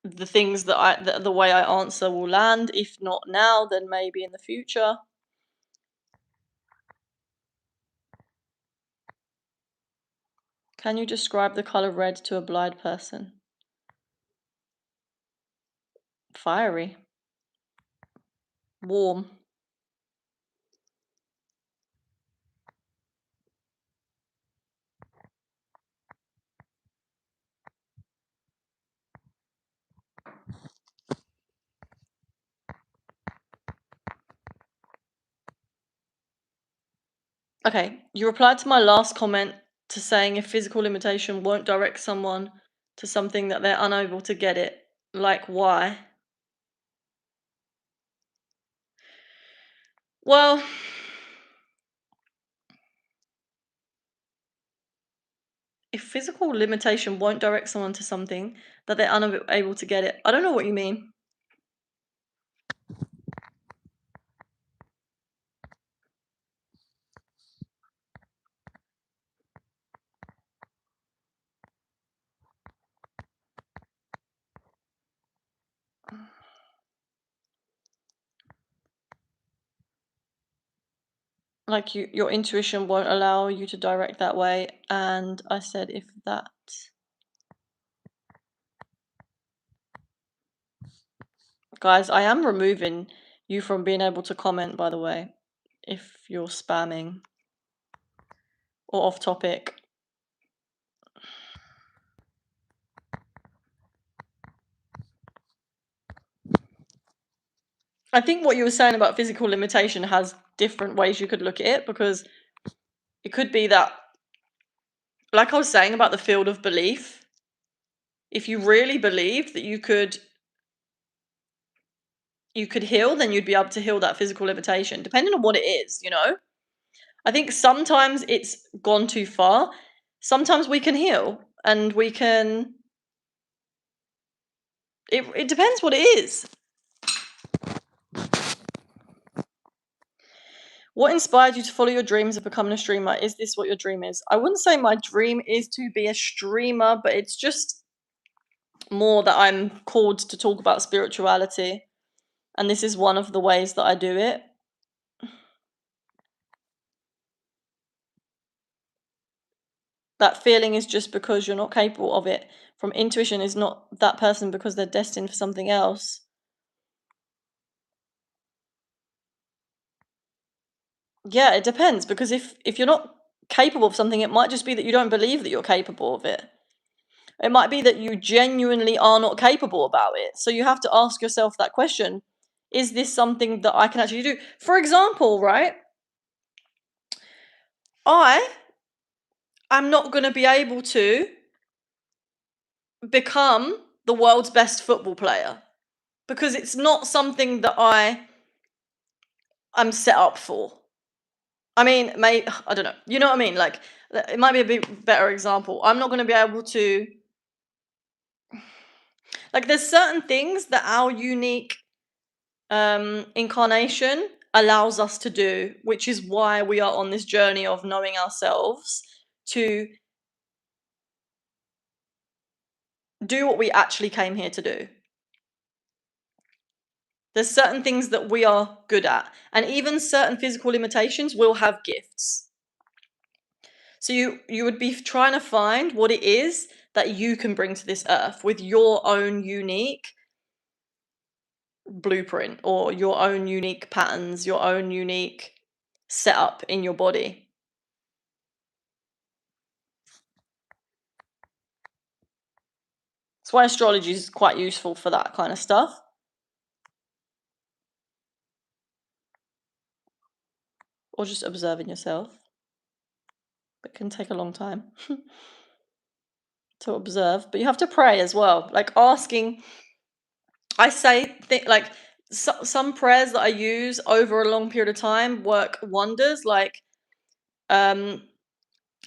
the things that the way I answer will land. If not now, then maybe in the future. Can you describe the color red to a blind person? Fiery. Warm. Okay, you replied to my last comment to saying if physical limitation won't direct someone to something that they're unable to get it. Like, why? Well, if physical limitation won't direct someone to something that they're unable to get it, I don't know what you mean. Like your intuition won't allow you to direct that way, and I said if that. Guys, I am removing you from being able to comment, by the way, if you're spamming or off topic. I think what you were saying about physical limitation has different ways you could look at it, because it could be that, like I was saying about the field of belief, if you really believed that you could heal, then you'd be able to heal that physical limitation, depending on what it is, you know? I think sometimes it's gone too far. Sometimes we can heal, and we can... It depends what it is. What inspired you to follow your dreams of becoming a streamer? Is this what your dream is? I wouldn't say my dream is to be a streamer, but it's just more that I'm called to talk about spirituality, and this is one of the ways that I do it. That feeling is just because you're not capable of it. From intuition is not that person because they're destined for something else. Yeah, it depends, because if you're not capable of something, it might just be that you don't believe that you're capable of it. It might be that you genuinely are not capable about it. So you have to ask yourself that question. Is this something that I can actually do? For example, right? I am not going to be able to become the world's best football player, because it's not something that I'm set up for. I mean, I don't know. You know what I mean? Like, it might be a bit better example. I'm not going to be able to... Like, there's certain things that our unique incarnation allows us to do, which is why we are on this journey of knowing ourselves, to do what we actually came here to do. There's certain things that we are good at, and even certain physical limitations will have gifts. So you would be trying to find what it is that you can bring to this earth with your own unique blueprint, or your own unique patterns, your own unique setup in your body. That's why astrology is quite useful for that kind of stuff. Or just observing yourself. It can take a long time to observe, but you have to pray as well. Like, asking... I say, like, some prayers that I use over a long period of time work wonders. Like,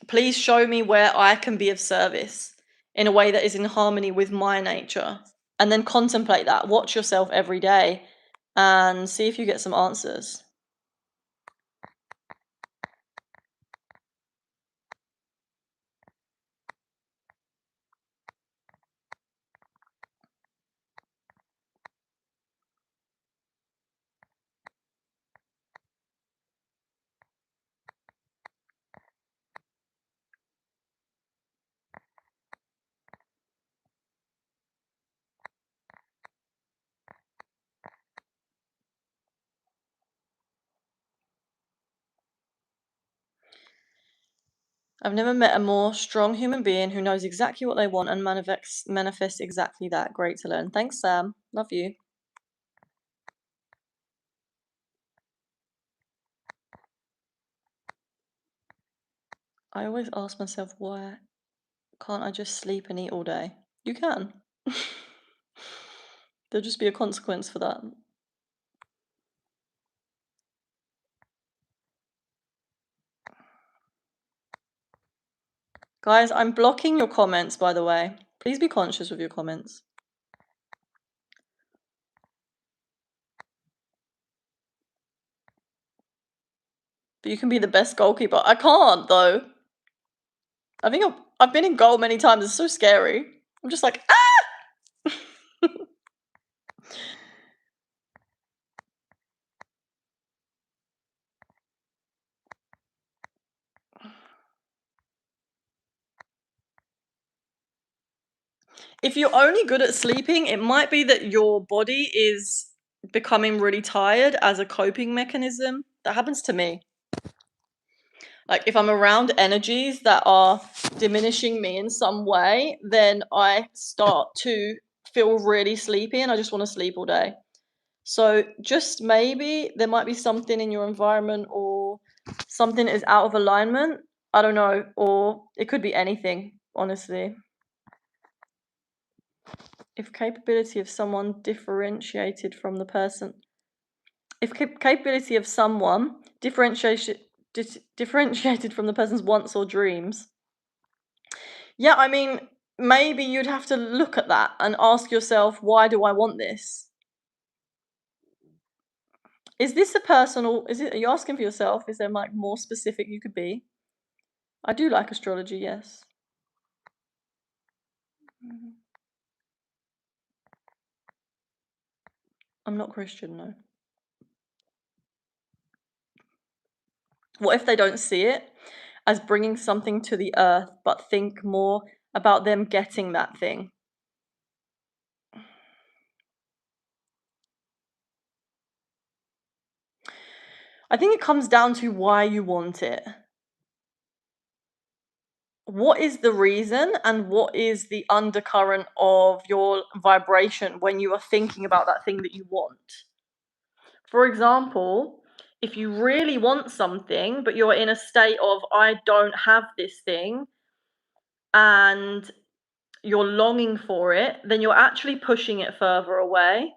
please show me where I can be of service in a way that is in harmony with my nature. And then contemplate that. Watch yourself every day and see if you get some answers. I've never met a more strong human being who knows exactly what they want and manifests exactly that. Great to learn. Thanks, Sam. Love you. I always ask myself, why can't I just sleep and eat all day? You can. There'll just be a consequence for that. Guys, I'm blocking your comments, by the way. Please be conscious with your comments. But you can be the best goalkeeper. I can't, though. I think I've been in goal many times. It's so scary. I'm just like, ah! If you're only good at sleeping, it might be that your body is becoming really tired as a coping mechanism. That happens to me. Like, if I'm around energies that are diminishing me in some way, then I start to feel really sleepy and I just want to sleep all day. So just maybe there might be something in your environment or something is out of alignment. I don't know, or it could be anything, honestly. If capability of someone differentiated from the person, if capability of someone differentiated from the person's wants or dreams. Yeah, I mean, maybe you'd have to look at that and ask yourself, why do I want this? Is this a personal, are you asking for yourself? Is there like more specific you could be? I do like astrology, yes. Mhm. I'm not Christian, no. What if they don't see it as bringing something to the earth, but think more about them getting that thing? I think it comes down to why you want it. What is the reason and what is the undercurrent of your vibration when you are thinking about that thing that you want? For example, if you really want something, but you're in a state of, I don't have this thing, and you're longing for it, then you're actually pushing it further away.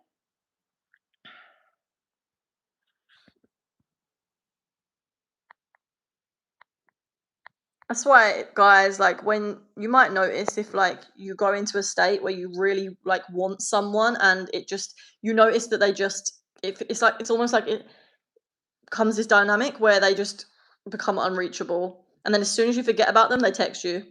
That's why, guys, like when you might notice if like you go into a state where you really like want someone and it just, you notice that they just, it's like, it's almost like it comes this dynamic where they just become unreachable. And then as soon as you forget about them, they text you.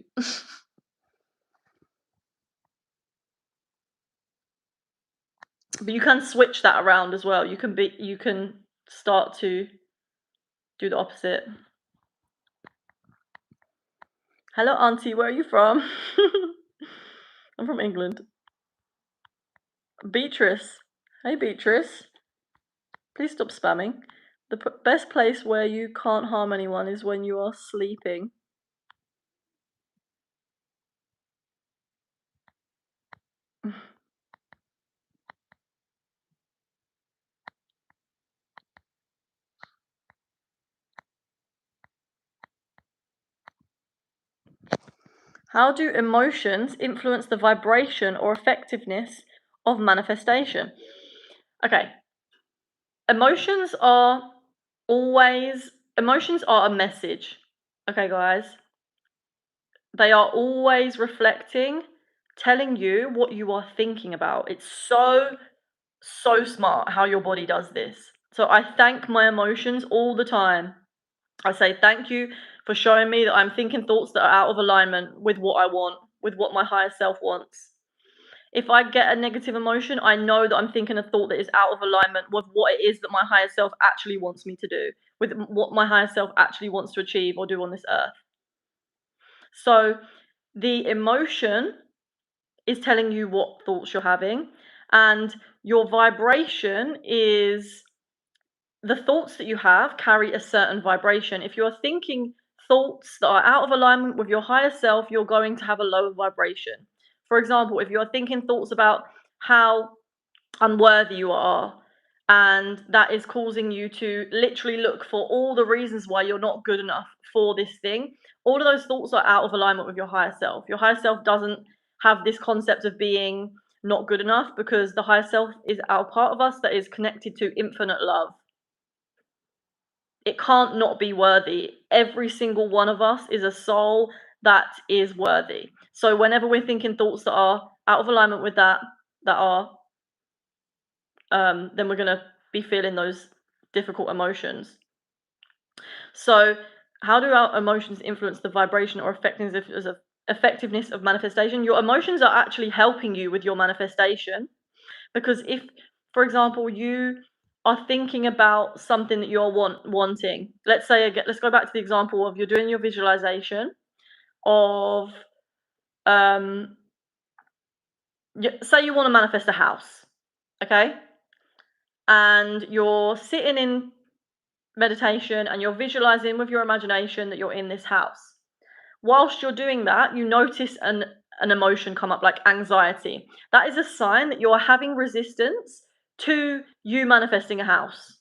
But you can switch that around as well. You can start to do the opposite. Hello, auntie, where are you from? I'm from England. Beatrice. Hey, Beatrice. Please stop spamming. The best place where you can't harm anyone is when you are sleeping. How do emotions influence the vibration or effectiveness of manifestation? Okay. Emotions are emotions are a message. Okay, guys. They are always reflecting, telling you what you are thinking about. It's so smart how your body does this. So I thank my emotions all the time. I say thank you for showing me that I'm thinking thoughts that are out of alignment with what I want, with what my higher self wants. If I get a negative emotion, I know that I'm thinking a thought that is out of alignment with what it is that my higher self actually wants me to do, with what my higher self actually wants to achieve or do on this earth. So the emotion is telling you what thoughts you're having, and your vibration is the thoughts that you have carry a certain vibration. If you're thinking thoughts that are out of alignment with your higher self, you're going to have a lower vibration. For example, if you're thinking thoughts about how unworthy you are, and that is causing you to literally look for all the reasons why you're not good enough for this thing, all of those thoughts are out of alignment with your higher self. Your higher self doesn't have this concept of being not good enough, because the higher self is our part of us that is connected to infinite love. It can't not be worthy. Every single one of us is a soul that is worthy. So whenever we're thinking thoughts that are out of alignment with that are then we're going to be feeling those difficult emotions. So how do our emotions influence the vibration or effectiveness of manifestation? Your emotions are actually helping you with your manifestation, because if, for example, you are thinking about something that you're wanting, let's go back to the example of you're doing your visualization of say you want to manifest a house, okay? and you're sitting in meditation and you're visualizing with your imagination that you're in this house. Whilst you're doing that, you notice an emotion come up, like anxiety. That is a sign that you're having resistance to you manifesting a house.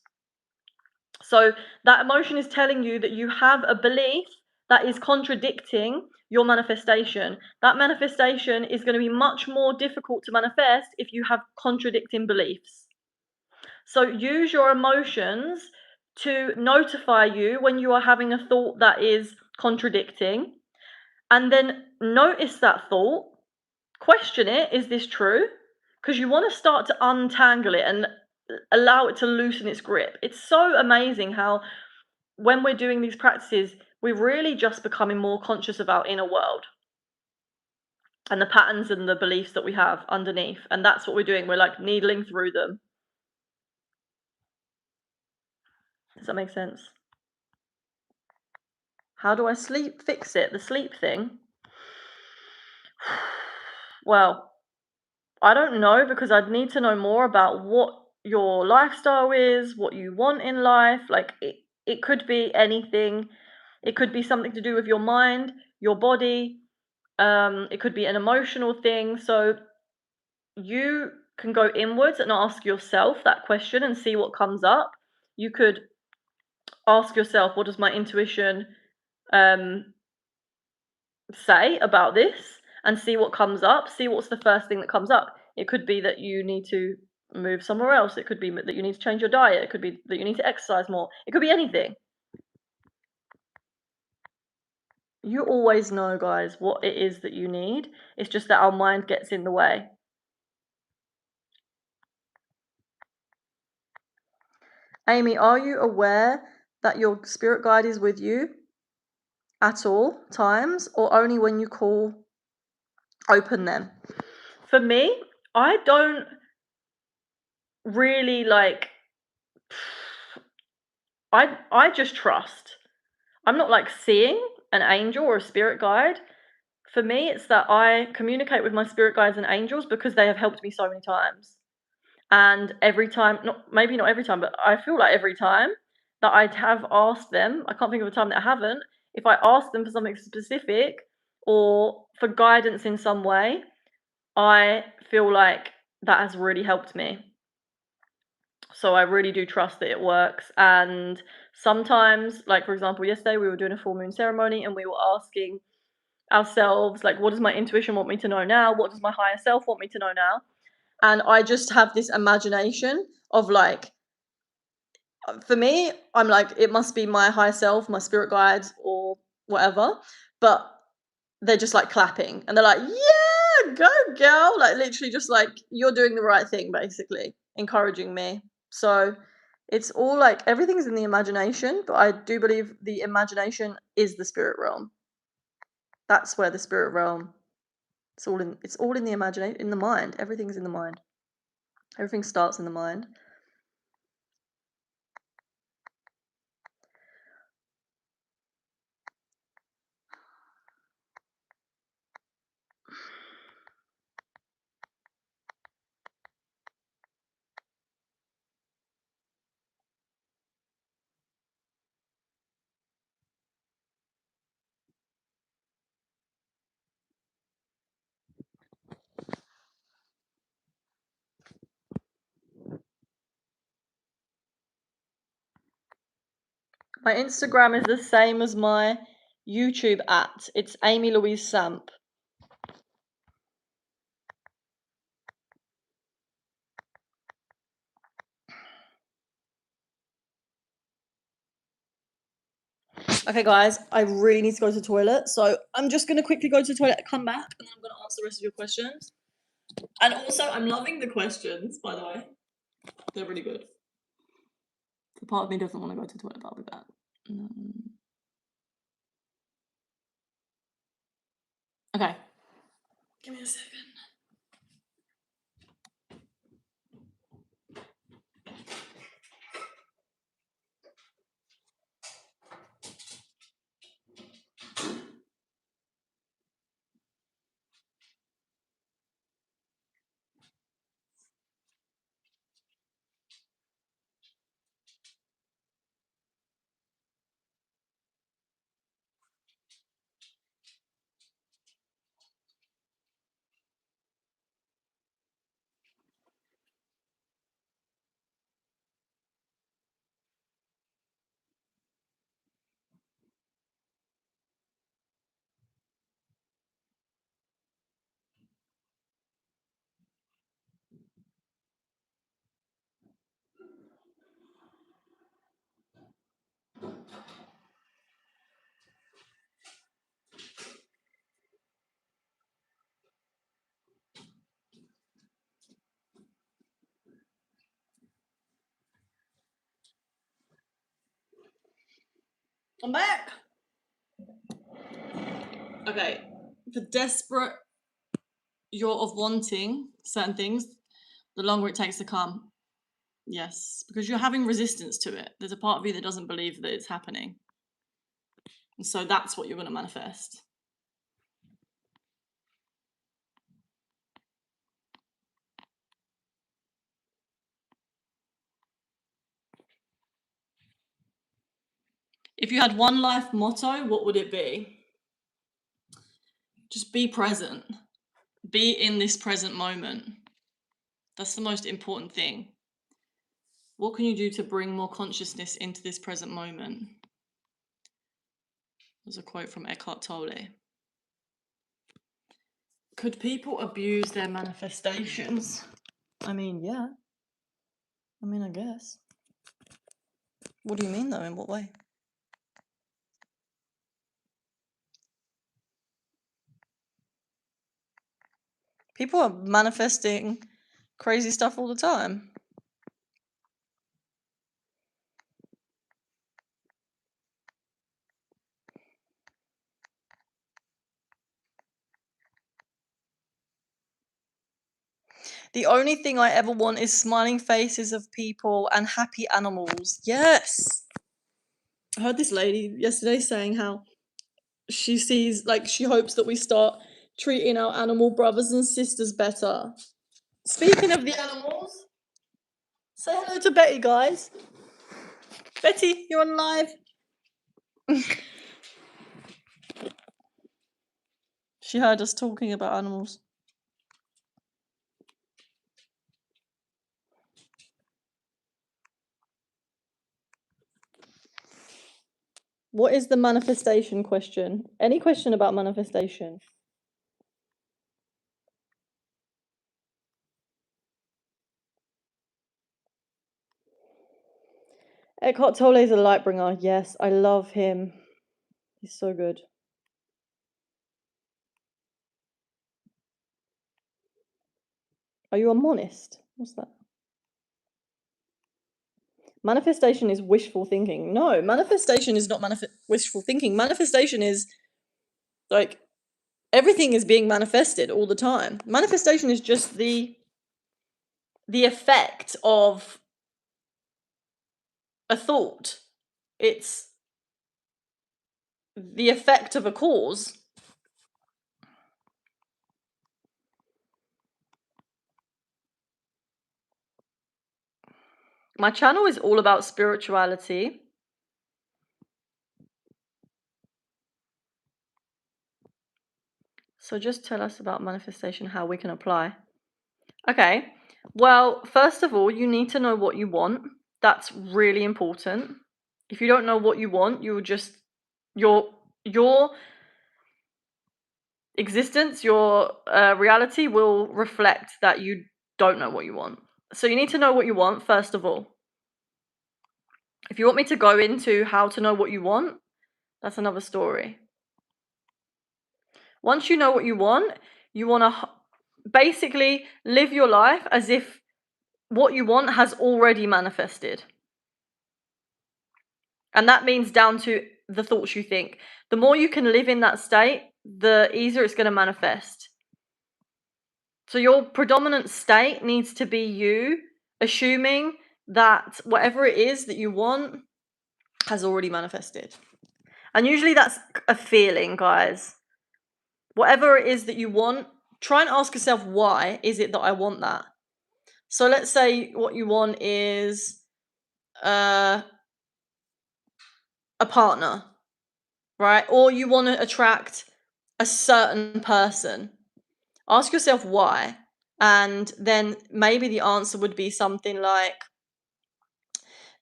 So that emotion is telling you that you have a belief that is contradicting your manifestation. That manifestation is going to be much more difficult to manifest if you have contradicting beliefs. So use your emotions to notify you when you are having a thought that is contradicting, and then notice that thought, question it, is this true? Because you want to start to untangle it and allow it to loosen its grip. It's so amazing how when we're doing these practices, we're really just becoming more conscious of our inner world and the patterns and the beliefs that we have underneath. And that's what we're doing. We're like needling through them. Does that make sense? How do I fix it? The sleep thing? Well, I don't know, because I'd need to know more about what your lifestyle is, what you want in life. Like it could be anything. It could be something to do with your mind, your body. It could be an emotional thing. So you can go inwards and ask yourself that question and see what comes up. You could ask yourself, what does my intuition say about this, and see what comes up. See what's the first thing that comes up. It could be that you need to move somewhere else. It could be that you need to change your diet. It could be that you need to exercise more. It could be anything. You always know, guys, what it is that you need. It's just that our mind gets in the way. Amy, are you aware that your spirit guide is with you at all times, or only when you call, open them? For me, I don't really like, I just trust. I'm not like seeing an angel or a spirit guide. For me, it's that I communicate with my spirit guides and angels because they have helped me so many times. And every time, maybe not every time, but I feel like every time that I have asked them, I can't think of a time that I haven't, if I ask them for something specific or for guidance in some way, I feel like that has really helped me. So I really do trust that it works. And sometimes, like for example, yesterday we were doing a full moon ceremony and we were asking ourselves, like, what does my intuition want me to know now? What does my higher self want me to know now? And I just have this imagination of like, for me, I'm like, it must be my higher self, my spirit guides, or whatever. But they're just like clapping and they're like, yeah, go girl. Like literally just like, you're doing the right thing, basically, encouraging me. So it's all like, everything's in the imagination, but I do believe the imagination is the spirit realm. That's where the spirit realm, it's all in the imagination, in the mind. Everything's in the mind. Everything starts in the mind. My Instagram is the same as my YouTube at. It's Amy Louise Samp. Okay, guys, I really need to go to the toilet, so I'm just going to quickly go to the toilet and come back, and then I'm going to answer the rest of your questions. And also, I'm loving the questions, by the way. They're really good. The part of me doesn't want to go to the toilet, but I'll be back. Okay. Give me a second. I'm back. Okay. The desperate you're of wanting certain things, the longer it takes to come. Yes, because you're having resistance to it. There's a part of you that doesn't believe that it's happening. And so that's what you're going to manifest. If you had one life motto, what would it be? Just be present. Be in this present moment. That's the most important thing. What can you do to bring more consciousness into this present moment? There's a quote from Eckhart Tolle. Could people abuse their manifestations? I mean, yeah. I mean, I guess. What do you mean, though? In what way? People are manifesting crazy stuff all the time. The only thing I ever want is smiling faces of people and happy animals. Yes! I heard this lady yesterday saying how she sees, like, she hopes that we start treating our animal brothers and sisters better. Speaking of the animals, say hello to Betty, guys. Betty, you're on live. She heard us talking about animals. What is the manifestation question? Any question about manifestation? Eckhart Tolle is a light bringer. Yes, I love him. He's so good. Are you a monist? What's that? Manifestation is wishful thinking. No, manifestation is not wishful thinking. Manifestation is like everything is being manifested all the time. Manifestation is just the effect of a thought. It's the effect of a cause. My channel is all about spirituality. So just tell us about manifestation, how we can apply. Okay. Well, first of all, you need to know what you want. That's really important. If you don't know what you want, you will just your existence, your reality will reflect that you don't know what you want. So you need to know what you want first of all. If you want me to go into how to know what you want, that's another story. Once you know what you want to basically live your life as if what you want has already manifested. And that means down to the thoughts you think. The more you can live in that state, the easier it's going to manifest. So your predominant state needs to be you assuming that whatever it is that you want has already manifested. And usually that's a feeling, guys. Whatever it is that you want, try and ask yourself, why is it that I want that? So let's say what you want is a partner, right? Or you want to attract a certain person. Ask yourself why. And then maybe the answer would be something like,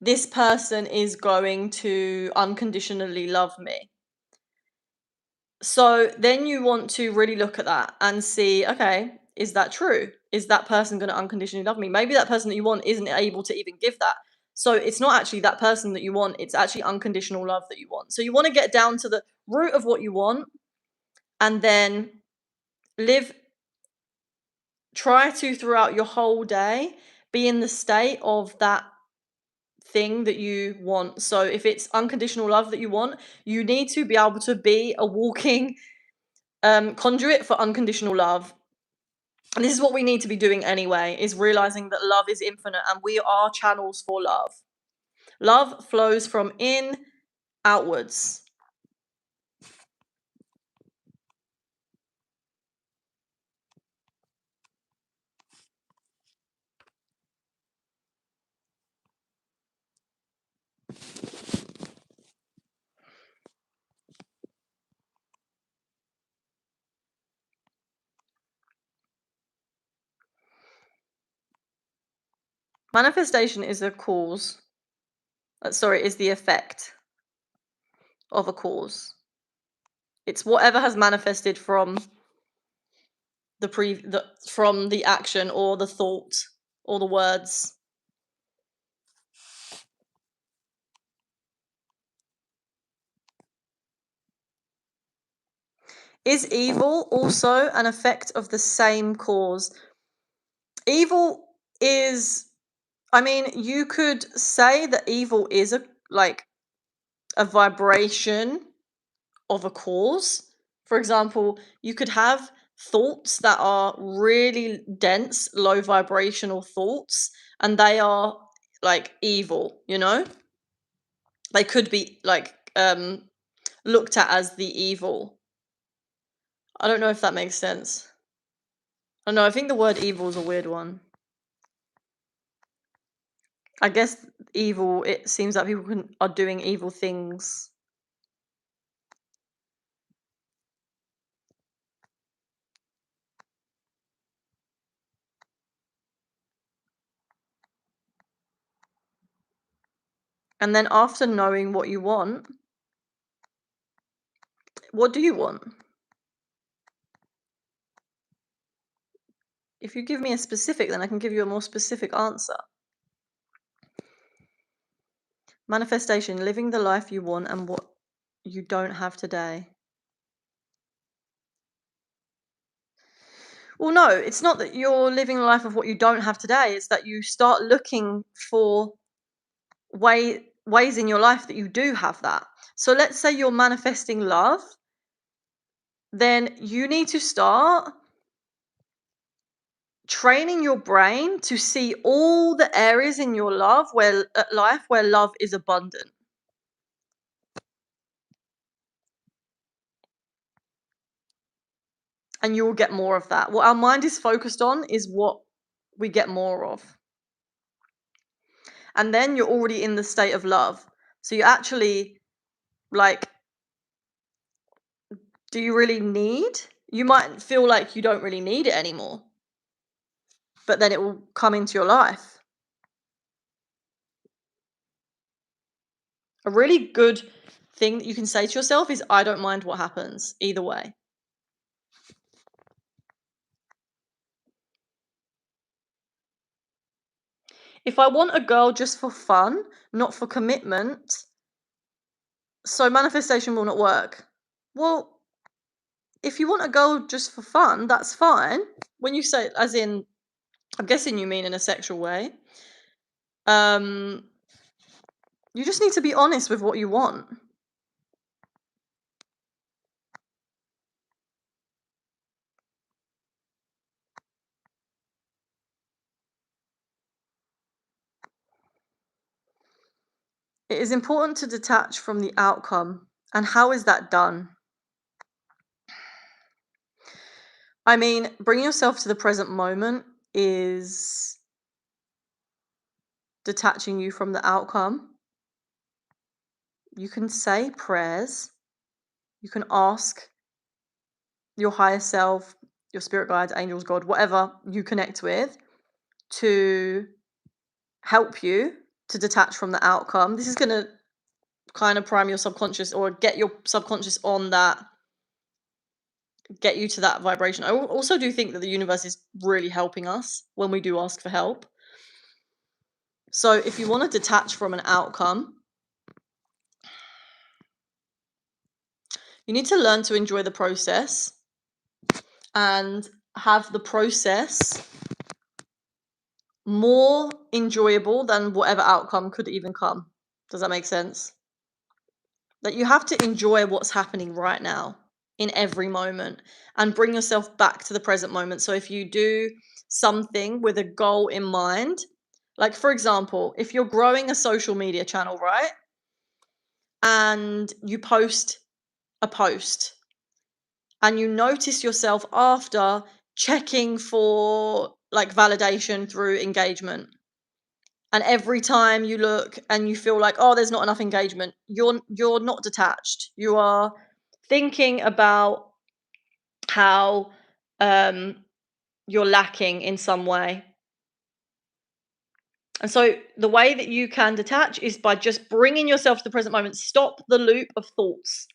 this person is going to unconditionally love me. So then you want to really look at that and see, okay, is that true? Is that person going to unconditionally love me? Maybe that person that you want isn't able to even give that. So it's not actually that person that you want, it's actually unconditional love that you want. So you want to get down to the root of what you want and then try to throughout your whole day be in the state of that thing that you want. So if it's unconditional love that you want, you need to be able to be a walking conduit for unconditional love. And this is what we need to be doing anyway, is realizing that love is infinite and we are channels for love. Love flows from in outwards. Manifestation is a cause. Sorry, is the effect of a cause. It's whatever has manifested from from the action or the thought or the words. Is evil also an effect of the same cause? Evil is, I mean, you could say that evil is a vibration of a cause. For example, you could have thoughts that are really dense, low vibrational thoughts, and they are like evil, you know? They could be looked at as the evil. I don't know if that makes sense. I don't know, I think the word evil is a weird one. I guess evil, it seems that people are doing evil things. And then after knowing what you want, what do you want? If you give me a specific, then I can give you a more specific answer. Manifestation, living the life you want and what you don't have today. Well, no, it's not that you're living a life of what you don't have today. It's that you start looking for ways in your life that you do have that. So let's say you're manifesting love, then you need to start training your brain to see all the areas in your life where love is abundant. And you will get more of that. What our mind is focused on is what we get more of. And then you're already in the state of love. So you actually, like, do you really need? You might feel like you don't really need it anymore, but then it will come into your life. A really good thing that you can say to yourself is, I don't mind what happens either way. If I want a girl just for fun, not for commitment, so manifestation will not work. Well, if you want a girl just for fun, that's fine. When you say, as in, I'm guessing you mean in a sexual way. You just need to be honest with what you want. It is important to detach from the outcome. And how is that done? I mean, bringing yourself to the present moment is detaching you from the outcome. You can say prayers. You can ask your higher self, your spirit guides, angels, God, whatever you connect with, to help you to detach from the outcome. This is going to kind of prime your subconscious or get your subconscious on that, get you to that vibration. I also do think that the universe is really helping us when we do ask for help. So if you want to detach from an outcome, you need to learn to enjoy the process and have the process more enjoyable than whatever outcome could even come. Does that make sense? That you have to enjoy what's happening right now in every moment and bring yourself back to the present moment. So if you do something with a goal in mind, like for example, if you're growing a social media channel, right? And you post a post and you notice yourself after checking for like validation through engagement. And every time you look and you feel like, oh, there's not enough engagement, you're not detached. You are thinking about how you're lacking in some way. And so the way that you can detach is by just bringing yourself to the present moment. Stop the loop of thoughts.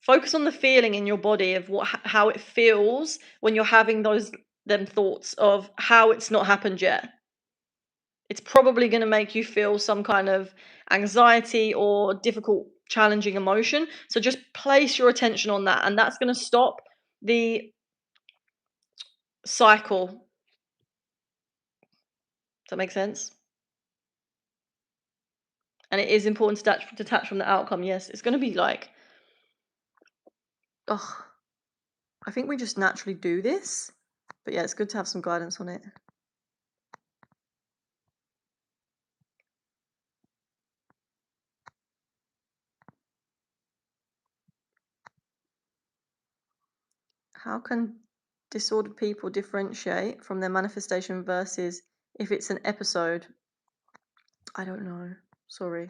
Focus on the feeling in your body of how it feels when you're having them thoughts of how it's not happened yet. It's probably going to make you feel some kind of anxiety or difficult, challenging emotion. So just place your attention on that, and that's going to stop the cycle. Does that make sense? And it is important to detach from the outcome. Yes, it's going to be like, oh, I think we just naturally do this. But yeah, it's good to have some guidance on it. How can disordered people differentiate from their manifestation versus if it's an episode? I don't know. Sorry.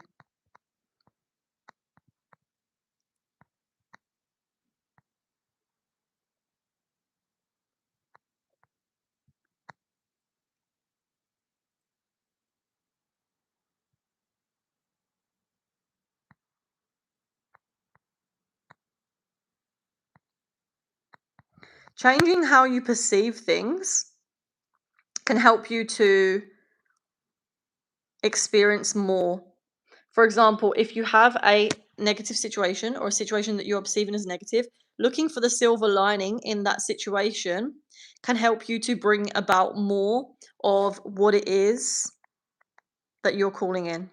Changing how you perceive things can help you to experience more. For example, if you have a negative situation or a situation that you're perceiving as negative, looking for the silver lining in that situation can help you to bring about more of what it is that you're calling in.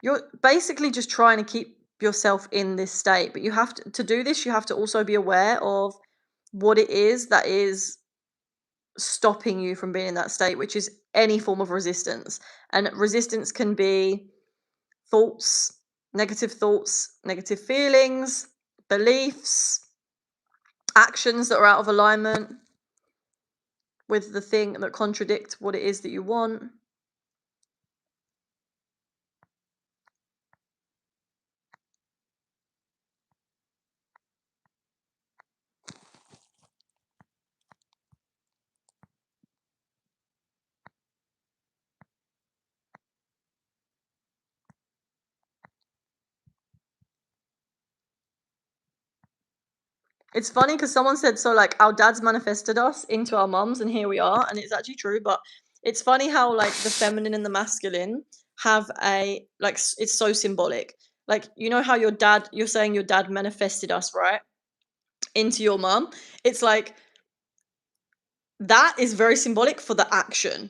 You're basically just trying to keep yourself in this state, but you have to do this, you have to also be aware of what it is that is stopping you from being in that state, which is any form of resistance. And resistance can be thoughts, negative feelings, beliefs, actions that are out of alignment with the thing that contradict what it is that you want. It's funny because someone said, so like our dads manifested us into our mums and here we are, and it's actually true. But it's funny how like the feminine and the masculine have a like it's so symbolic. Like, you know how you're saying your dad manifested us, right, into your mum. It's like that is very symbolic for the action.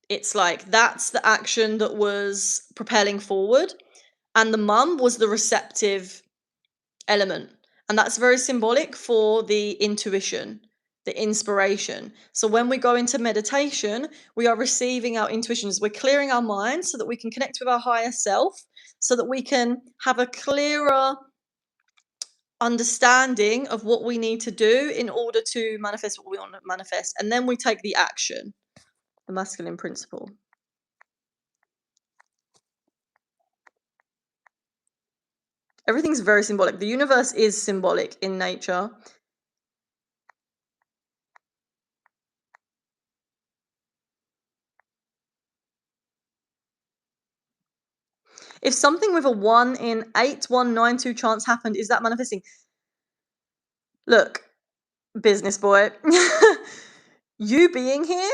It's like that's the action that was propelling forward, and the mum was the receptive element. And that's very symbolic for the intuition, the inspiration. So when we go into meditation, we are receiving our intuitions. We're clearing our mind so that we can connect with our higher self, so that we can have a clearer understanding of what we need to do in order to manifest what we want to manifest. And then we take the action, the masculine principle. Everything's very symbolic. The universe is symbolic in nature. If something with a 1 in 8192 chance happened, is that manifesting? Look, business boy, you being here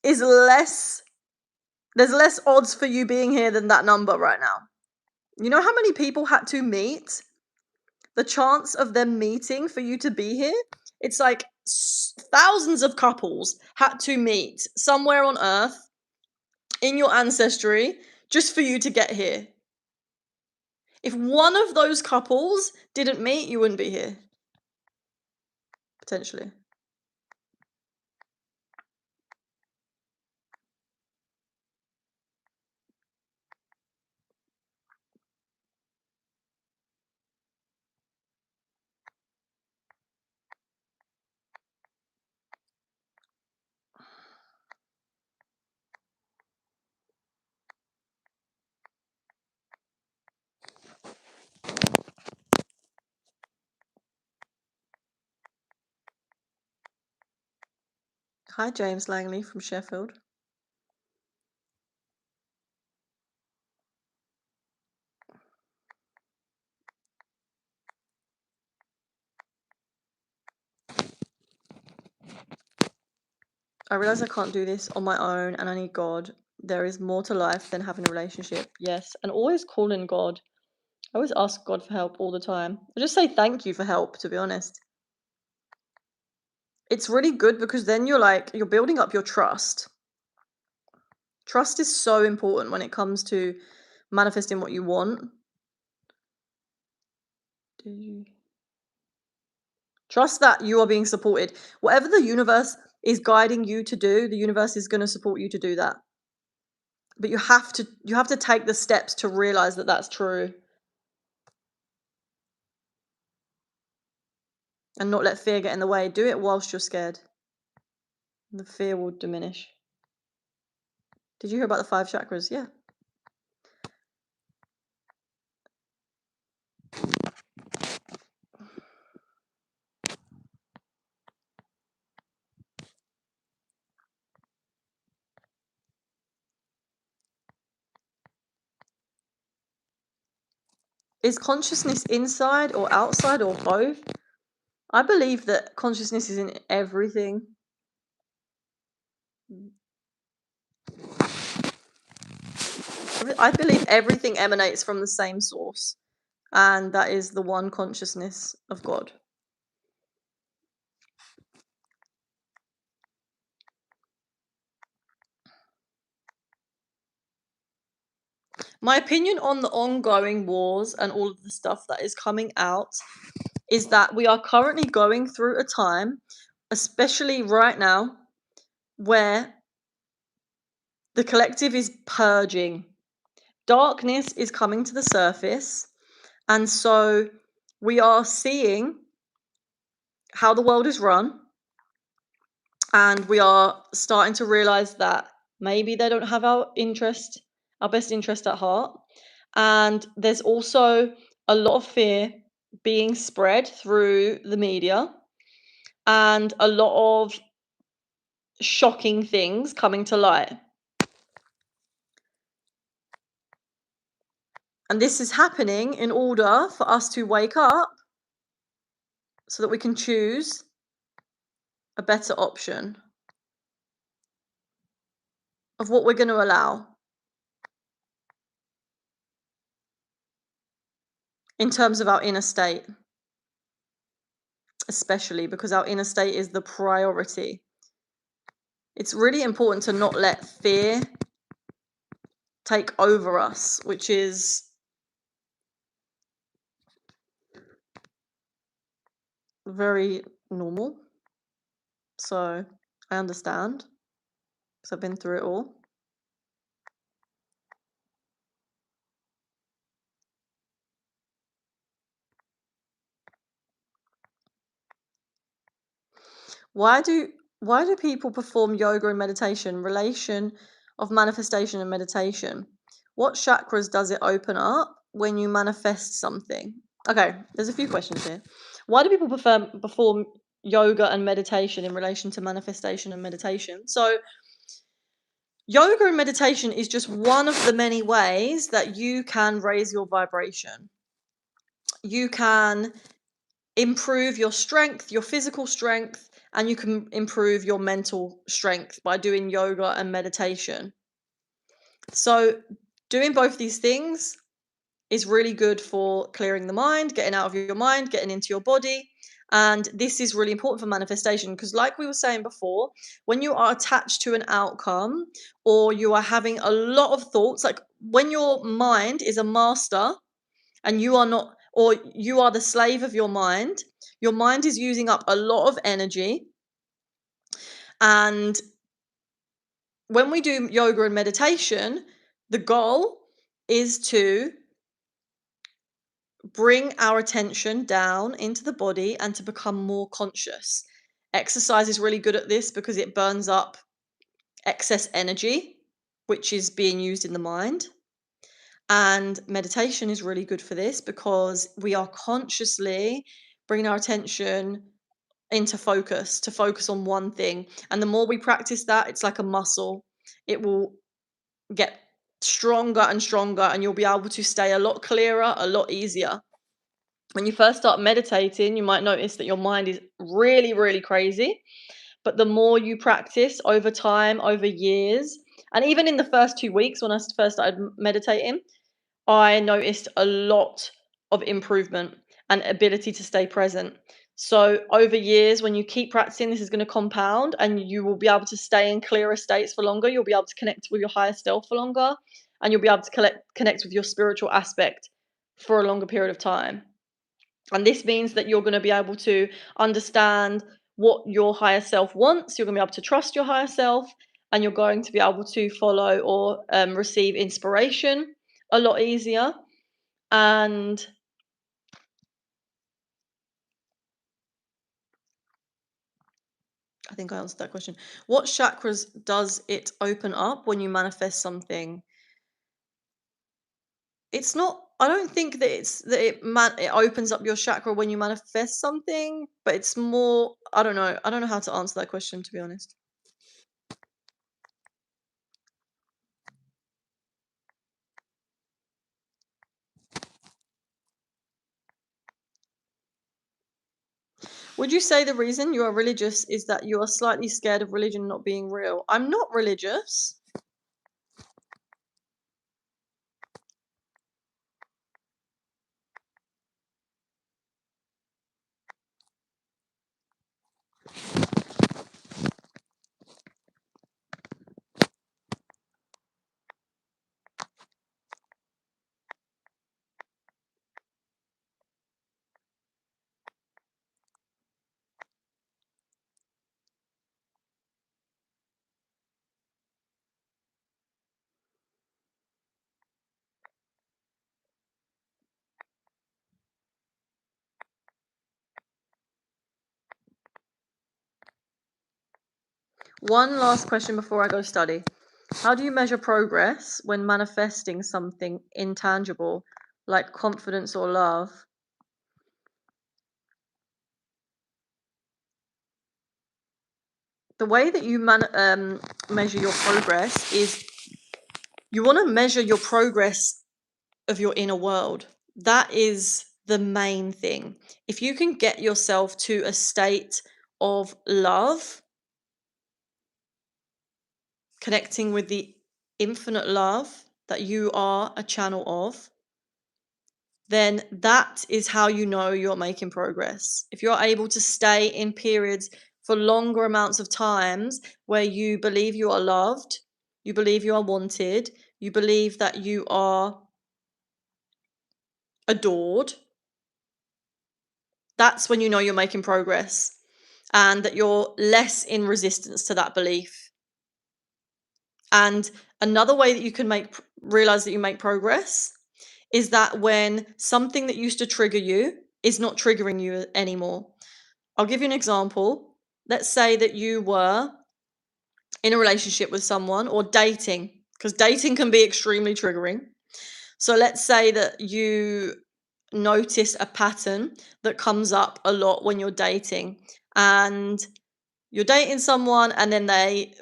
is there's less odds for you being here than that number right now. You know how many people had to meet? The chance of them meeting for you to be here, it's like thousands of couples had to meet somewhere on earth in your ancestry just for you to get here. If one of those couples didn't meet, you wouldn't be here. Potentially. Hi, James Langley from Sheffield. I realize I can't do this on my own and I need God. There is more to life than having a relationship. Yes. And always call in God. I always ask God for help all the time. I just say thank you for help, to be honest. It's really good because then you're building up your trust. Trust is so important when it comes to manifesting what you want. Trust that you are being supported. Whatever the universe is guiding you to do, the universe is going to support you to do that. But you have to take the steps to realize that that's true and not let fear get in the way. Do it whilst you're scared. The fear will diminish. Did you hear about the 5 chakras? Yeah. Is consciousness inside or outside or both? I believe that consciousness is in everything. I believe everything emanates from the same source, and that is the one consciousness of God. My opinion on the ongoing wars and all of the stuff that is coming out is that we are currently going through a time, especially right now, where the collective is purging. Darkness is coming to the surface, and so we are seeing how the world is run, and we are starting to realize that maybe they don't have our best interest at heart. And there's also a lot of fear being spread through the media and a lot of shocking things coming to light. And this is happening in order for us to wake up so that we can choose a better option of what we're going to allow in terms of our inner state, especially because our inner state is the priority. It's really important to not let fear take over us, which is very normal. So I understand because I've been through it all. Why do people perform yoga and meditation? Relation of manifestation and meditation. What chakras does it open up when you manifest something? Okay, there's a few questions here. Why do people perform yoga and meditation in relation to manifestation and meditation? So yoga and meditation is just one of the many ways that you can raise your vibration. You can improve your strength, your physical strength, and you can improve your mental strength by doing yoga and meditation. So doing both these things is really good for clearing the mind, getting out of your mind, getting into your body, And this is really important for manifestation because, like we were saying before, when you are attached to an outcome or you are having a lot of thoughts, like when your mind is a master and you are not, or you are the slave of your mind is using up a lot of energy. And when we do yoga and meditation, the goal is to bring our attention down into the body and to become more conscious. Exercise is really good at this because it burns up excess energy, which is being used in the mind. And meditation is really good for this because we are consciously bringing our attention into focus, to focus on one thing. And the more we practice that, it's like a muscle. It will get stronger and stronger, and you'll be able to stay a lot clearer, a lot easier. When you first start meditating, you might notice that your mind is really, really crazy. But the more you practice over time, over years, and even in the first 2 weeks when I first started meditating, I noticed a lot of improvement and ability to stay present. So over years, when you keep practicing, this is going to compound and you will be able to stay in clearer states for longer. You'll be able to connect with your higher self for longer, and you'll be able to connect with your spiritual aspect for a longer period of time. And this means that you're going to be able to understand what your higher self wants. You're going to be able to trust your higher self, and you're going to be able to follow or receive inspiration a lot easier. And I think I answered that question. What chakras does it open up when you manifest something? It's not. I don't think that it opens up your chakra when you manifest something, but it's more. I don't know. I don't know how to answer that question, to be honest. Would you say the reason you are religious is that you are slightly scared of religion not being real? I'm not religious. One last question before I go study. How do you measure progress when manifesting something intangible like confidence or love? The way that you measure your progress is you want to measure your progress of your inner world. That is the main thing. If you can get yourself to a state of love, connecting with the infinite love that you are a channel of, then that is how you know you're making progress. If you're able to stay in periods for longer amounts of times where you believe you are loved, you believe you are wanted, you believe that you are adored, that's when you know you're making progress and that you're less in resistance to that belief. And another way that you can realize that you make progress is that when something that used to trigger you is not triggering you anymore. I'll give you an example. Let's say that you were in a relationship with someone or dating, because dating can be extremely triggering. So let's say that you notice a pattern that comes up a lot when you're dating, and you're dating someone and then they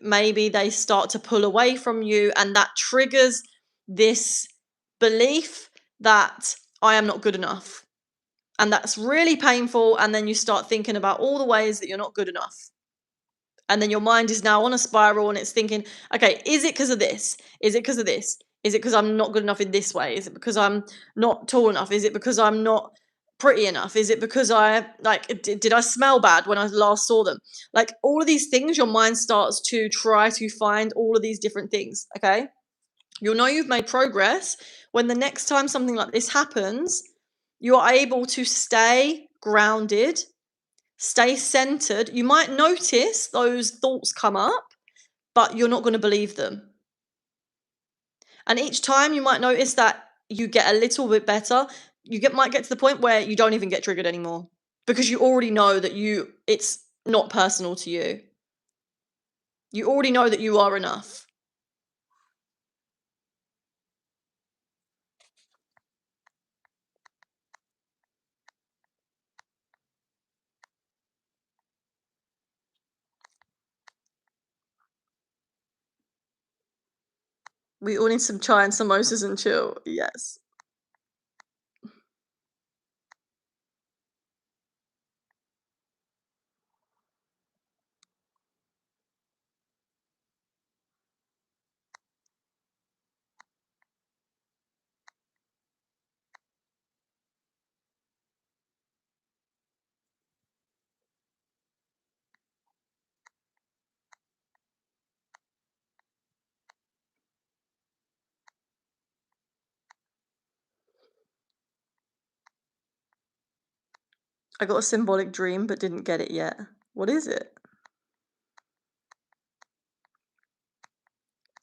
start to pull away from you, and that triggers this belief that I am not good enough. And that's really painful, and then you start thinking about all the ways that you're not good enough. And then your mind is now on a spiral and it's thinking, okay, is it because of this? Is it because of this? Is it because I'm not good enough in this way? Is it because I'm not tall enough? Is it because I'm not pretty enough? Is it because I like did I smell bad when I last saw them? Like all of these things, your mind starts to try to find all of these different things. Okay, you'll know you've made progress when the next time something like this happens, you are able to stay grounded, stay centered. You might notice those thoughts come up, but you're not going to believe them. And each time you might notice that you get a little bit better. Might get to the point where you don't even get triggered anymore because you already know that it's not personal to you. You already know that you are enough. We all need some chai and samosas and chill. Yes. I got a symbolic dream but didn't get it yet. What is it?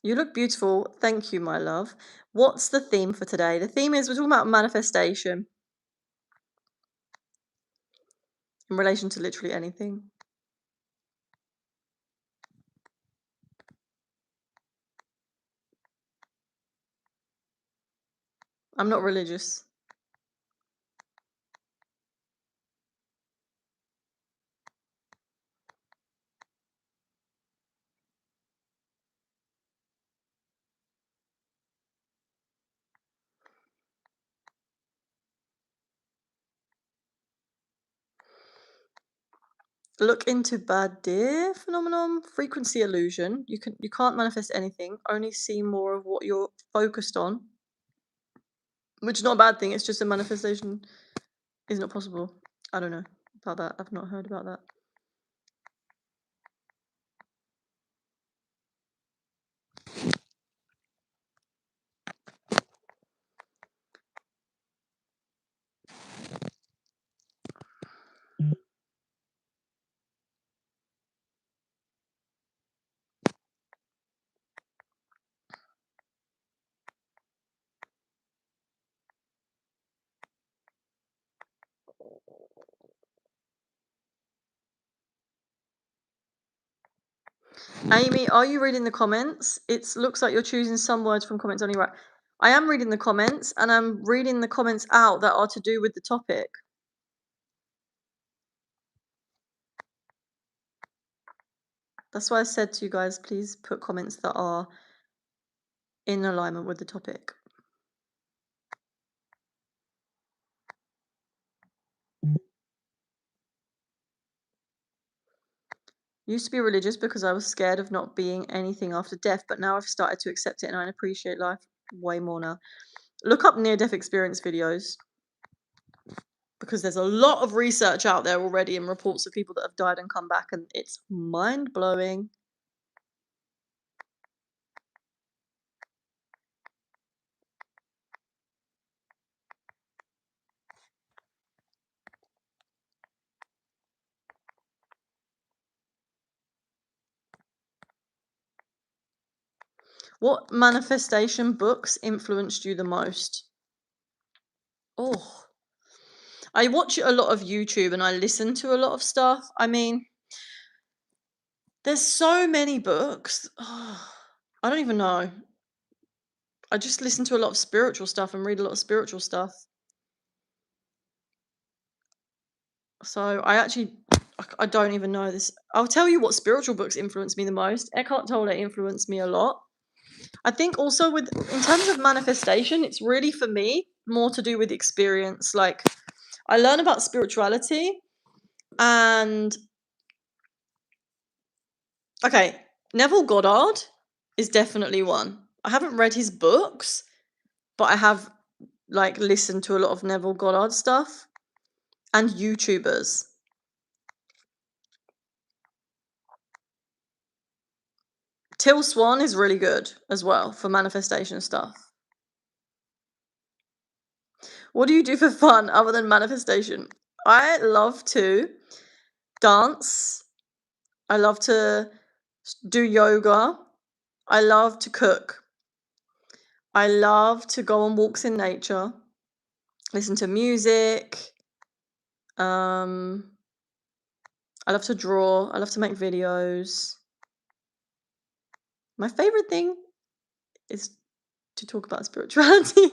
You look beautiful. Thank you, my love. What's the theme for today? The theme is we're talking about manifestation in relation to literally anything. I'm not religious. Look into bad deer phenomenon, frequency illusion. You can't manifest anything, only see more of what you're focused on. Which is not a bad thing, it's just a manifestation is not possible. I don't know about that. I've not heard about that. Amy, are you reading the comments? It looks like you're choosing some words from comments only, right? I am reading the comments, and I'm reading the comments out that are to do with the topic. That's why I said to you guys, please put comments that are in alignment with the topic. Used to be religious because I was scared of not being anything after death, but now I've started to accept it and I appreciate life way more now. Look up near-death experience videos because there's a lot of research out there already and reports of people that have died and come back, and it's mind-blowing. What manifestation books influenced you the most? Oh, I watch a lot of YouTube and I listen to a lot of stuff. I mean, there's so many books. Oh, I don't even know. I just listen to a lot of spiritual stuff and read a lot of spiritual stuff. So I don't even know this. I'll tell you what spiritual books influenced me the most. Eckhart Tolle influenced me a lot. I think also in terms of manifestation, it's really for me more to do with experience. Like I learn about spirituality and okay, Neville Goddard is definitely one. I haven't read his books, but I have like listened to a lot of Neville Goddard stuff. and YouTubers. Till Swan is really good as well for manifestation stuff. What do you do for fun other than manifestation? I love to dance. I love to do yoga. I love to cook. I love to go on walks in nature, listen to music. Um, I love to draw. I love to make videos. My favorite thing is to talk about spirituality.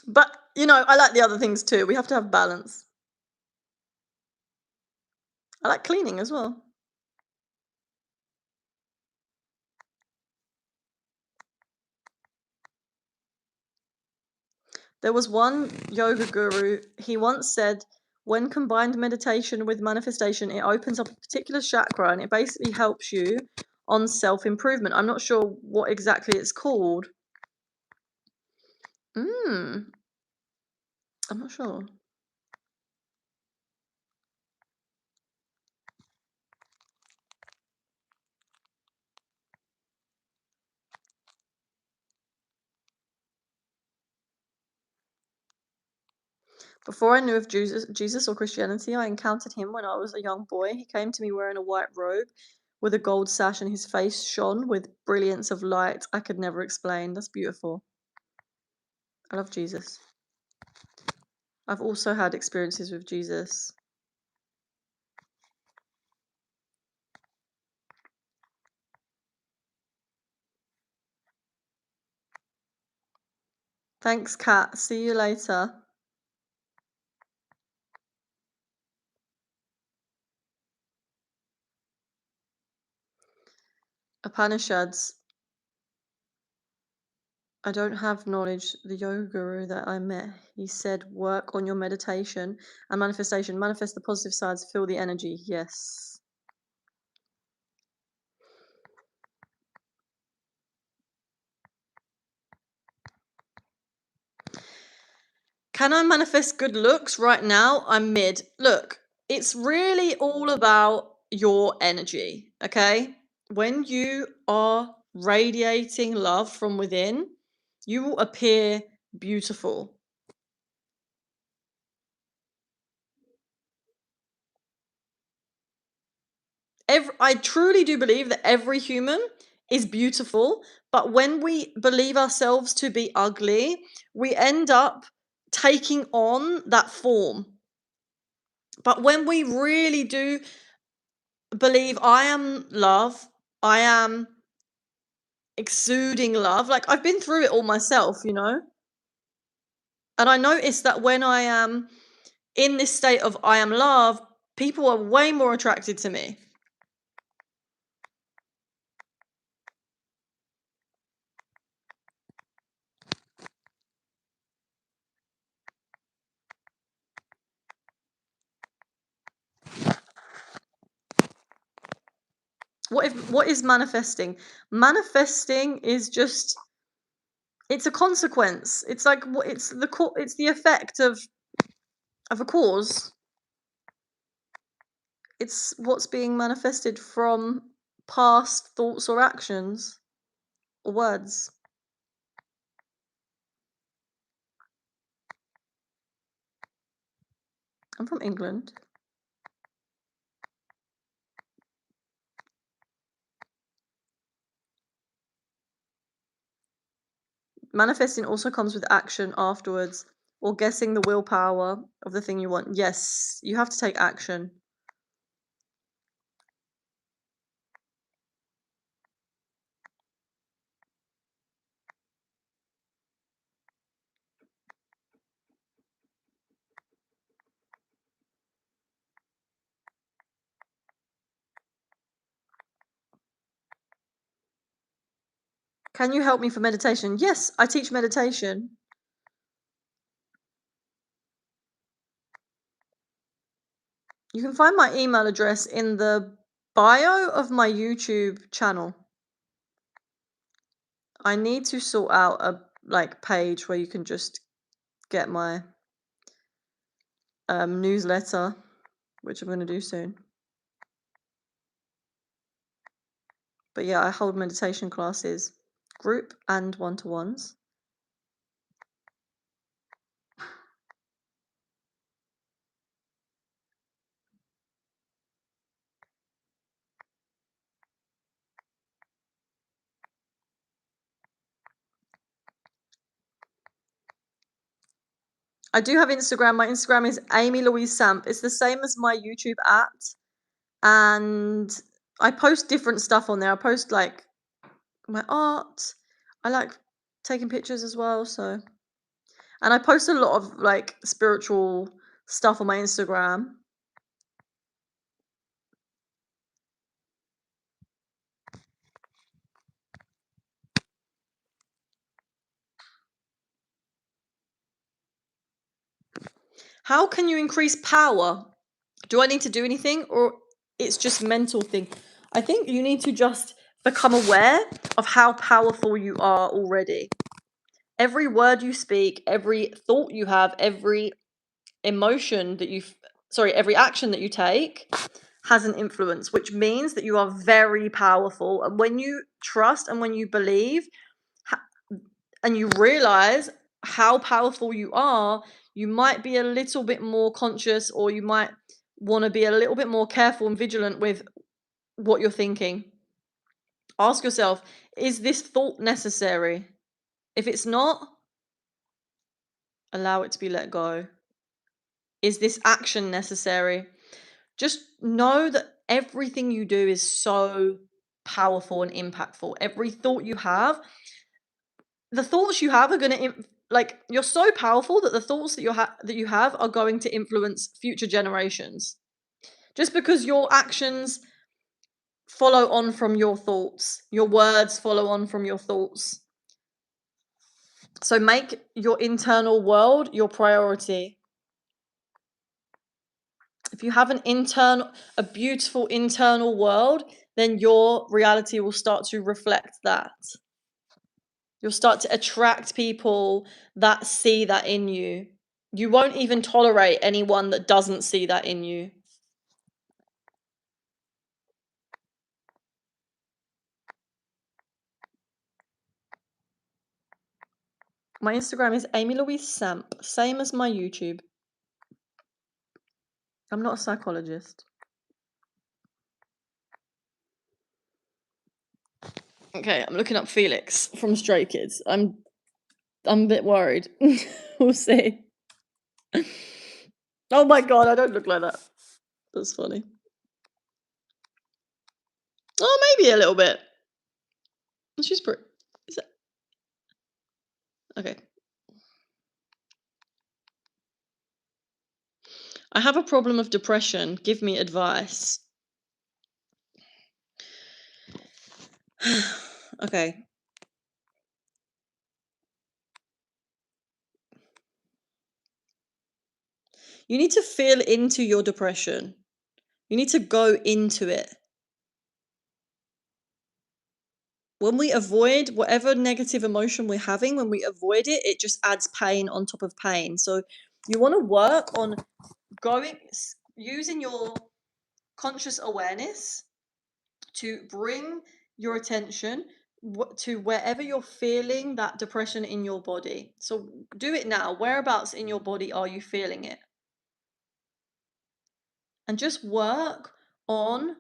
But, I like the other things too. We have to have balance. I like cleaning as well. There was one yoga guru, he once said, when combined meditation with manifestation, it opens up a particular chakra and it basically helps you on self-improvement. I'm not sure what exactly it's called. I'm not sure. Before I knew of Jesus or Christianity, I encountered him when I was a young boy. He came to me wearing a white robe with a gold sash, and his face shone with brilliance of light I could never explain. That's beautiful. I love Jesus. I've also had experiences with Jesus. Thanks, Kat. See you later. Upanishads. I don't have knowledge. The yoga guru that I met, he said, work on your meditation and manifestation. Manifest the positive sides, feel the energy. Yes. Can I manifest good looks right now? I'm mid. Look, it's really all about your energy, okay? When you are radiating love from within, you will appear beautiful. I truly do believe that every human is beautiful, but when we believe ourselves to be ugly, we end up taking on that form. But when we really do believe I am love, I am exuding love, like I've been through it all myself, and I notice that when I am in this state of I am love, people are way more attracted to me. What is manifesting? Manifesting is just, it's a consequence. It's like it's the effect of a cause. It's what's being manifested from past thoughts or actions or words. I'm from England. Manifesting also comes with action afterwards, or guessing the willpower of the thing you want. Yes, you have to take action. Can you help me for meditation? Yes, I teach meditation. You can find my email address in the bio of my YouTube channel. I need to sort out a page where you can just get my newsletter, which I'm going to do soon. But yeah, I hold meditation classes, group and one-to-ones. I do have Instagram. My Instagram is Amy Louise Samp. It's the same as my YouTube at, and I post different stuff on there. I post like my art. I like taking pictures as well, so, and I post a lot of like spiritual stuff on my Instagram. How can you increase power? Do I need to do anything, or it's just mental thing? I think you need to just become aware of how powerful you are already. Every word you speak, every thought you have, every emotion that every action that you take has an influence, which means that you are very powerful. And when you trust and when you believe and you realize how powerful you are, you might be a little bit more conscious, or you might want to be a little bit more careful and vigilant with what you're thinking. Ask yourself, is this thought necessary? If it's not, allow it to be let go. Is this action necessary? Just know that everything you do is so powerful and impactful. Every thought you have, the thoughts you have are going to like, you're so powerful that the thoughts that you have are going to influence future generations. Just because your actions follow on from your thoughts, your words follow on from your thoughts. So make your internal world your priority. If you have a beautiful internal world, then your reality will start to reflect that. You'll start to attract people that see that in you. You won't even tolerate anyone that doesn't see that in you. My Instagram is Amy Louise Samp, same as my YouTube. I'm not a psychologist. Okay, I'm looking up Felix from Stray Kids. I'm a bit worried. We'll see. Oh my god, I don't look like that. That's funny. Oh, maybe a little bit. She's pretty. Is that okay? I have a problem of depression. Give me advice. Okay. You need to feel into your depression. You need to go into it. When we avoid whatever negative emotion we're having, when we avoid it, it just adds pain on top of pain. So you want to work on using your conscious awareness to bring your attention to wherever you're feeling that depression in your body. So do it now. Whereabouts in your body are you feeling it? And just work on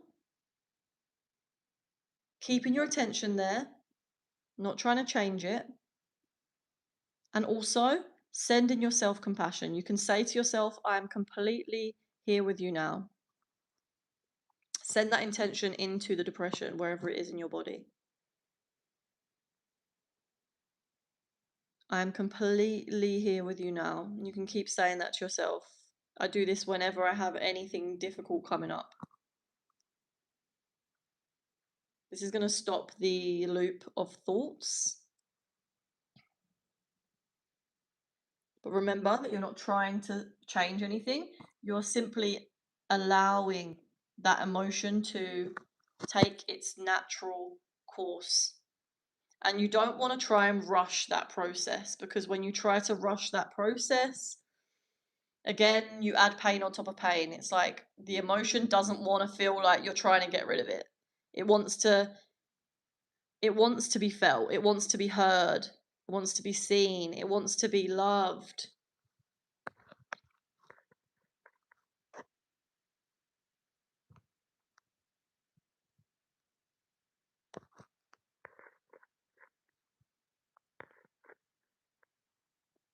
keeping your attention there, not trying to change it. And also sending yourself compassion. You can say to yourself, I am completely here with you now. Send that intention into the depression, wherever it is in your body. I am completely here with you now. You can keep saying that to yourself. I do this whenever I have anything difficult coming up. This is going to stop the loop of thoughts. But remember that you're not trying to change anything. You're simply allowing that emotion to take its natural course. And you don't want to try and rush that process, because when you try to rush that process, Again, you add pain on top of pain. It's like the emotion doesn't want to feel like you're trying to get rid of it. It wants to it wants to be felt. It wants to be heard. It wants to be seen. It wants to be loved.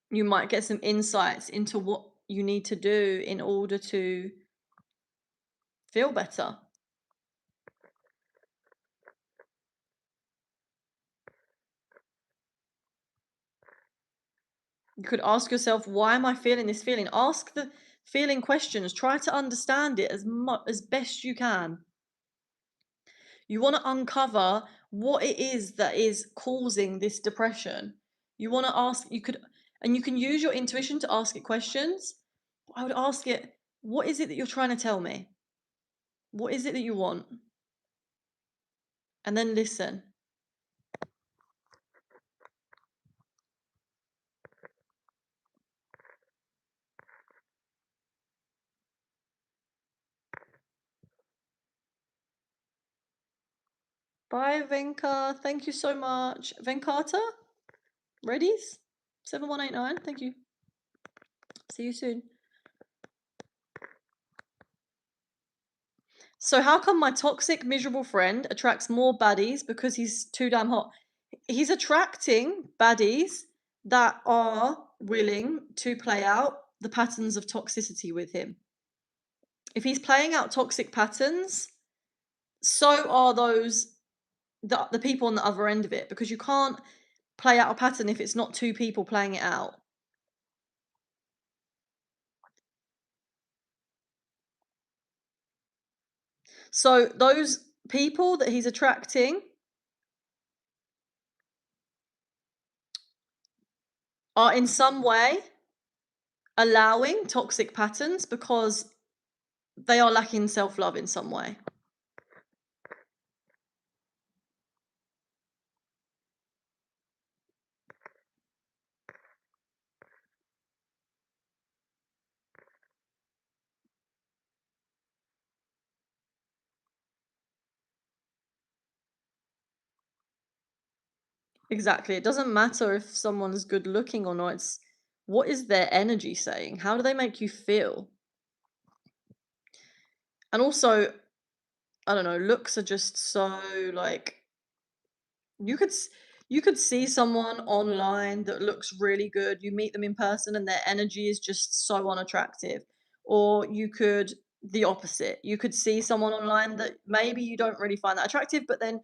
You might get some insights into what you need to do in order to feel better. You could ask yourself, why am I feeling this feeling? Ask the feeling questions. Try to understand it as best you can. You want to uncover what it is that is causing this depression. You want to ask, and you can use your intuition to ask it questions. I would ask it, what is it that you're trying to tell me? What is it that you want? And then listen. Bye, Venka. Thank you so much. Venkata? Readies? 7189. Thank you. See you soon. So how come my toxic, miserable friend attracts more baddies because he's too damn hot? He's attracting baddies that are willing to play out the patterns of toxicity with him. If he's playing out toxic patterns, so are the people on the other end of it, because you can't play out a pattern if it's not two people playing it out. So those people that he's attracting are in some way allowing toxic patterns because they are lacking self-love in some way. Exactly. It doesn't matter if someone's good looking or not. It's what is their energy saying? How do they make you feel? And also, I don't know, looks are just so like you could you could see someone online that looks really good. You meet them in person and their energy is just so unattractive. Or you could the opposite. You could see someone online that maybe you don't really find that attractive, but then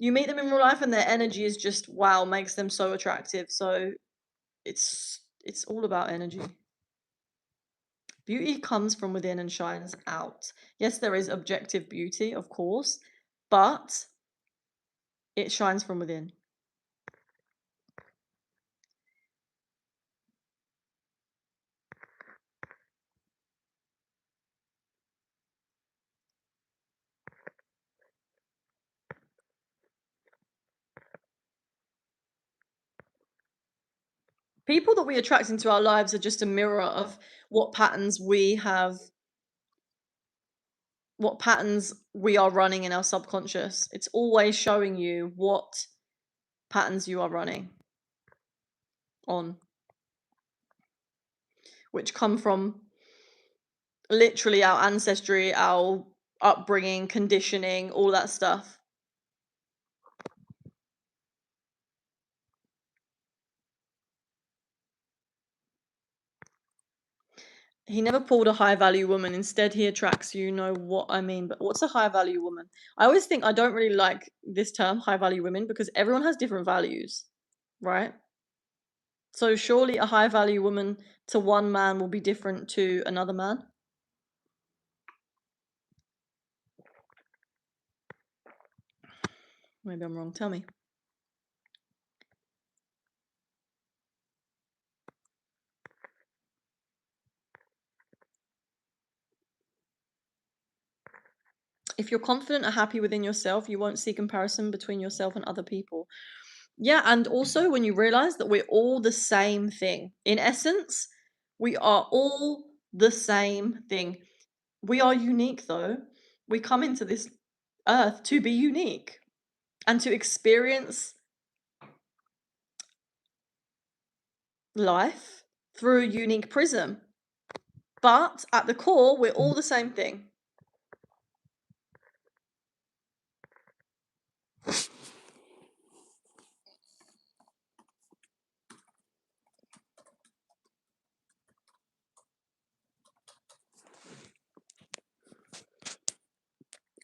you meet them in real life and their energy is just wow, makes them so attractive. So it's all about energy. Beauty comes from within and shines out. Yes, there is objective beauty, of course, but it shines from within. People that we attract into our lives are just a mirror of what patterns we have, what patterns we are running in our subconscious. It's always showing you what patterns you are running on, which come from literally our ancestry, our upbringing, conditioning, all that stuff. He never pulled a high value woman. Instead, he attracts you. You know what I mean? But what's a high value woman? I always think I don't really like this term, high value women, because everyone has different values, right? So surely a high value woman to one man will be different to another man. Maybe I'm wrong. Tell me. If you're confident and happy within yourself, you won't see comparison between yourself and other people. Yeah, and also when you realize that we're all the same thing. In essence, we are all the same thing. We are unique though. We come into this earth to be unique and to experience life through a unique prism. But at the core, we're all the same thing.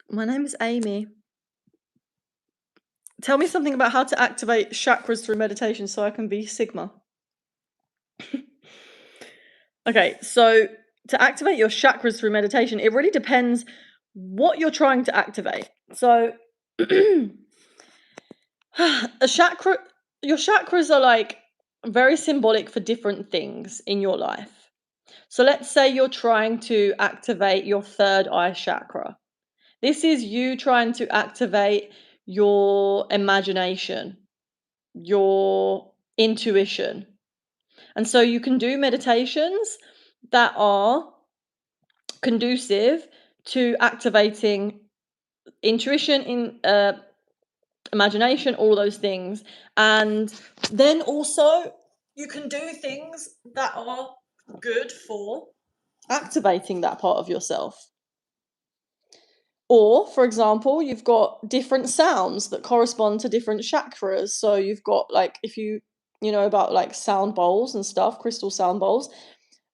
My name is Amy. Tell me something about how to activate chakras through meditation so I can be Sigma. Okay, so to activate your chakras through meditation, it really depends what you're trying to activate. So a chakra, your chakras are like very symbolic for different things in your life. So let's say you're trying to activate your third eye chakra. This is you trying to activate your imagination, your intuition. And so you can do meditations that are conducive to activating intuition, imagination, all those things. And then also you can do things that are good for activating that part of yourself. Or, for example, you've got different sounds that correspond to different chakras. So you've got like, if you know about like sound bowls and stuff, crystal sound bowls,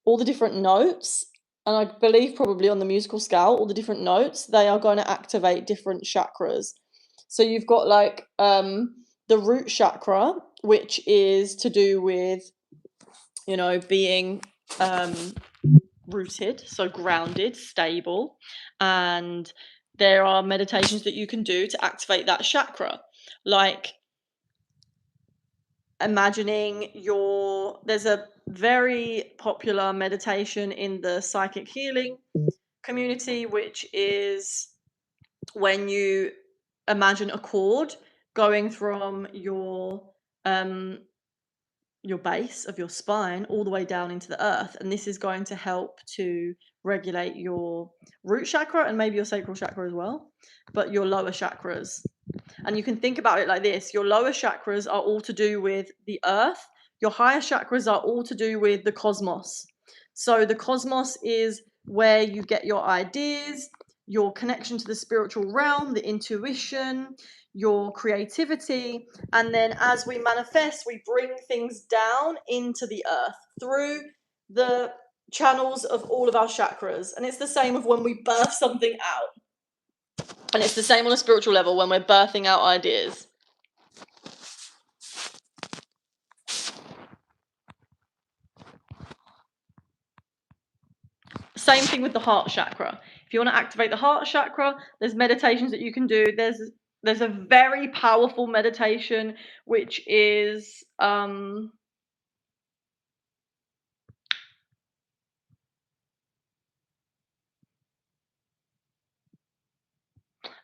all the different notes, and I believe probably on the musical scale, all the different notes, they are going to activate different chakras. So you've got like the root chakra, which is to do with, being rooted, so grounded, stable. And there are meditations that you can do to activate that chakra, like imagining there's a very popular meditation in the psychic healing community, which is when you imagine a cord going from your base of your spine all the way down into the earth, and this is going to help to regulate your root chakra and maybe your sacral chakra as well, but your lower chakras. And you can think about it like this: your lower chakras are all to do with the earth, your higher chakras are all to do with the cosmos. So the cosmos is where you get your ideas, your connection to the spiritual realm, the intuition, your creativity. And then as we manifest, we bring things down into the earth through the channels of all of our chakras. And it's the same of when we birth something out. And it's the same on a spiritual level when we're birthing out ideas. Same thing with the heart chakra. If you want to activate the heart chakra, there's meditations that you can do. There's a very powerful meditation which is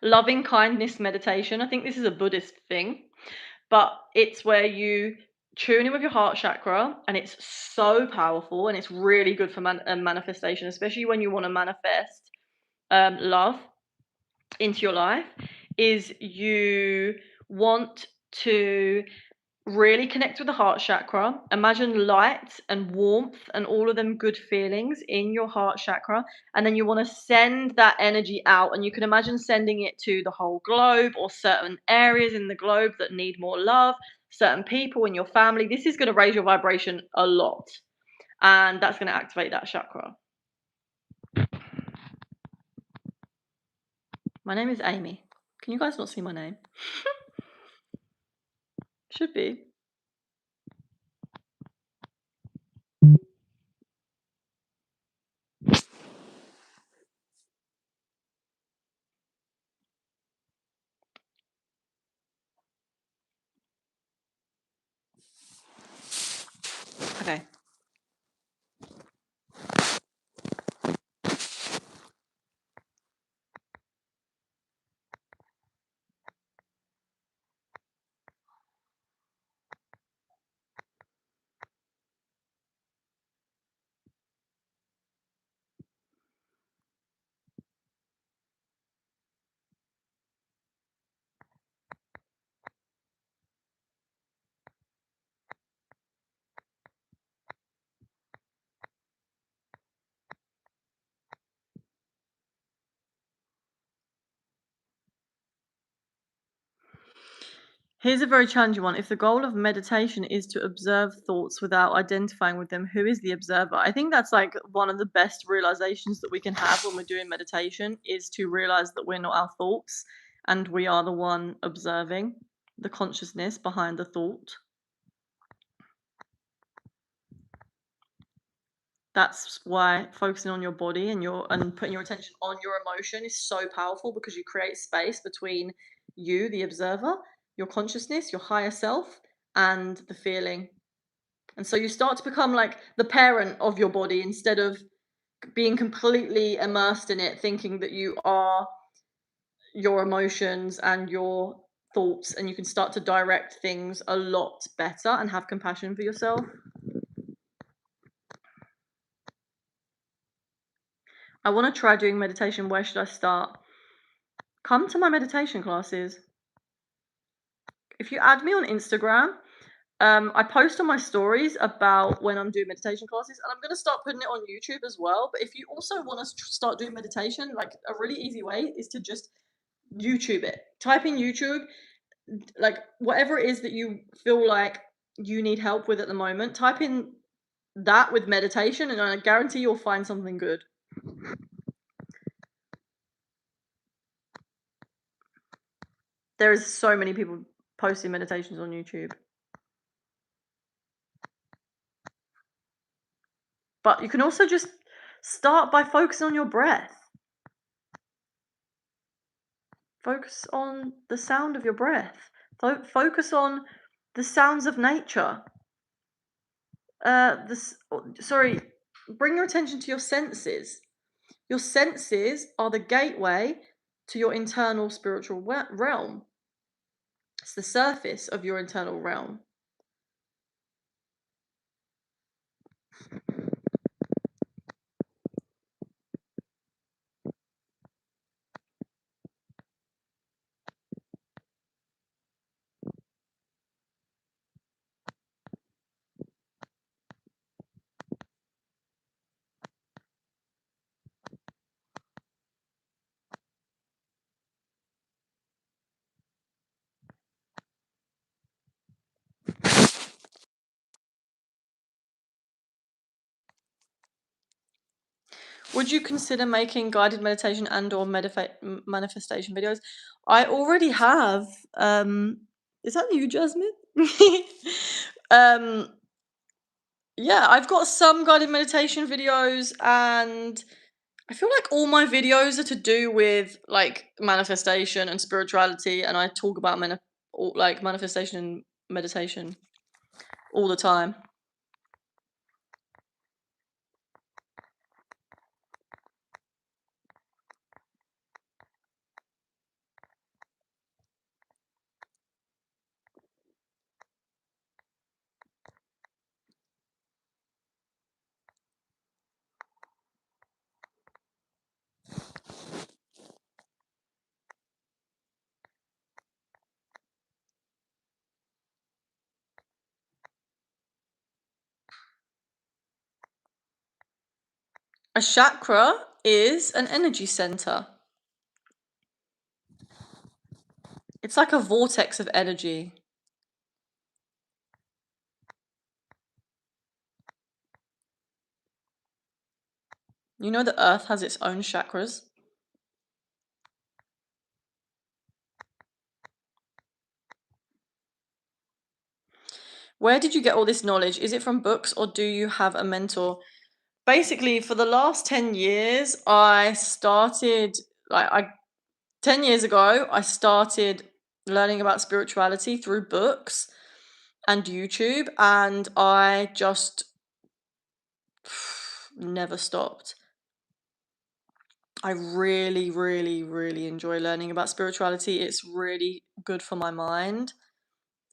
loving kindness meditation. I think this is a Buddhist thing, but it's where you tune in with your heart chakra, and it's so powerful, and it's really good for manifestation, especially when you want to manifest love into your life. Is you want to really connect with the heart chakra. Imagine light and warmth and all of them good feelings in your heart chakra. And then you want to send that energy out. And you can imagine sending it to the whole globe or certain areas in the globe that need more love, certain people in your family. This is going to raise your vibration a lot. And that's going to activate that chakra. My name is Amy. Can you guys not see my name? Should be. Okay. Here's a very challenging one. If the goal of meditation is to observe thoughts without identifying with them, who is the observer? I think that's like one of the best realizations that we can have when we're doing meditation, is to realize that we're not our thoughts and we are the one observing the consciousness behind the thought. That's why focusing on your body and putting your attention on your emotion is so powerful, because you create space between you, the observer, your consciousness, your higher self, and the feeling. And so you start to become like the parent of your body, instead of being completely immersed in it, thinking that you are your emotions and your thoughts, and you can start to direct things a lot better and have compassion for yourself. I want to try doing meditation. Where should I start? Come to my meditation classes. If you add me on Instagram, I post on my stories about when I'm doing meditation classes, and I'm going to start putting it on YouTube as well. But if you also want to start doing meditation, like a really easy way is to just YouTube it. Type in YouTube, like whatever it is that you feel like you need help with at the moment. Type in that with meditation, and I guarantee you'll find something good. There is so many people posting meditations on YouTube. But you can also just start by focusing on your breath. Focus on the sound of your breath. Focus on the sounds of nature. Bring your attention to your senses. Your senses are the gateway to your internal spiritual realm. It's the surface of your internal realm. Would you consider making guided meditation and or manifestation videos? I already have. Is that you, Jasmine? um, yeah, I've got some guided meditation videos, and I feel like all my videos are to do with like manifestation and spirituality, and I talk about like manifestation and meditation all the time. A chakra is an energy center. It's like a vortex of energy. You know the earth has its own chakras. Where did you get all this knowledge? Is it from books, or do you have a mentor? Basically, for the last 10 years, I started, 10 years ago, I started learning about spirituality through books and YouTube, and I just never stopped. I really, really, really enjoy learning about spirituality. It's really good for my mind.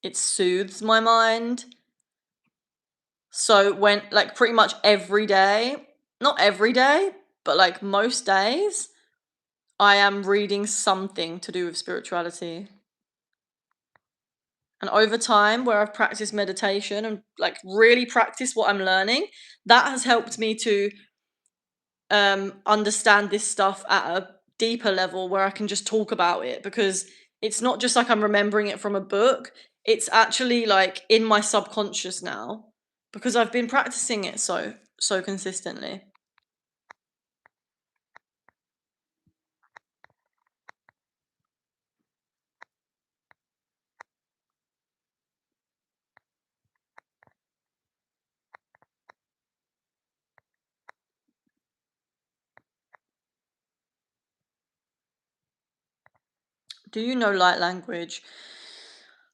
It soothes my mind. So when, like, pretty much every day, not every day, but like most days, I am reading something to do with spirituality. And over time, where I've practiced meditation and like really practiced what I'm learning, that has helped me to understand this stuff at a deeper level, where I can just talk about it, because It's not just like I'm remembering it from a book. It's actually like in my subconscious now because I've been practicing it so consistently. Do you know light language?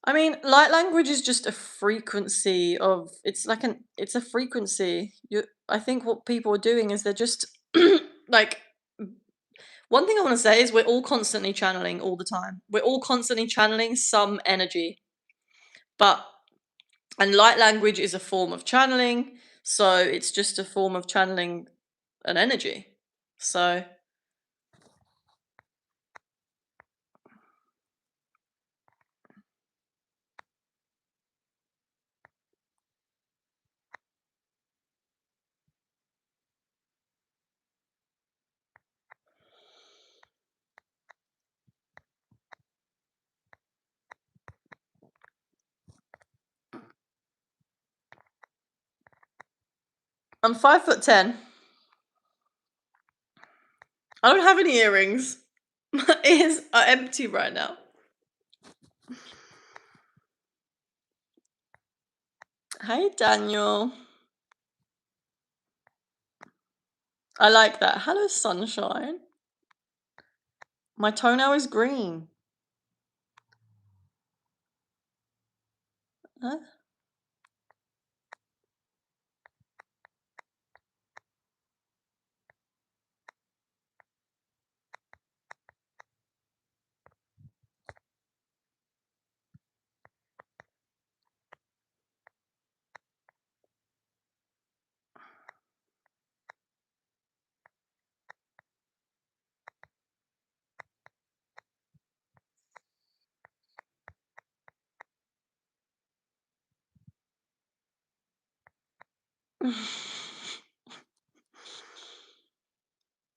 I mean, light language is just a frequency of it's a frequency. I think what people are doing is they're just like one thing I want to say is we're all constantly channeling all the time. We're all constantly channeling some energy. But and light language is a form of channeling, so it's just a form of channeling an energy. So I'm 5'10". I don't have any earrings. My ears are empty right now. Hey Daniel. I like that. Hello sunshine. My toenail is green. Huh?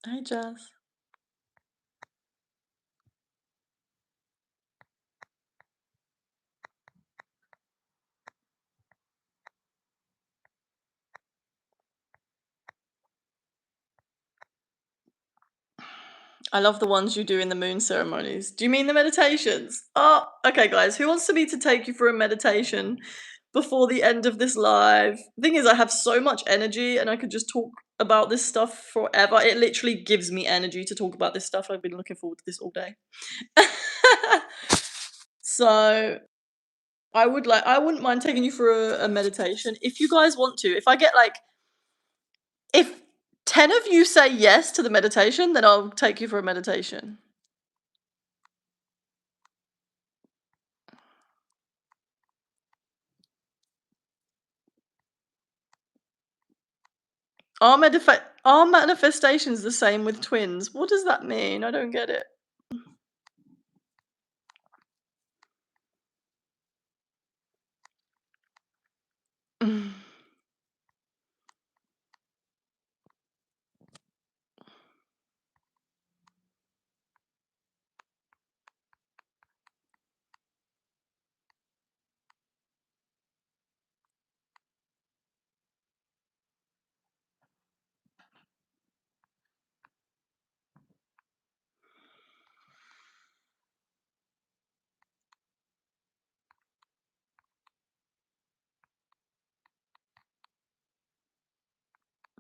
Hey Jazz. I love the ones you do in the moon ceremonies. Do you mean the meditations? Oh, okay, guys. Who wants me to take you through a meditation before the end of this live? Thing is, I have so much energy and I could just talk about this stuff forever. It literally gives me energy to talk about this stuff. I've been looking forward to this all day. So I wouldn't mind taking you through a meditation if you guys want to. If I get like, if 10 of you say yes to the meditation, then I'll take you for a meditation. Are manifestations the same with twins? What does that mean? I don't get it.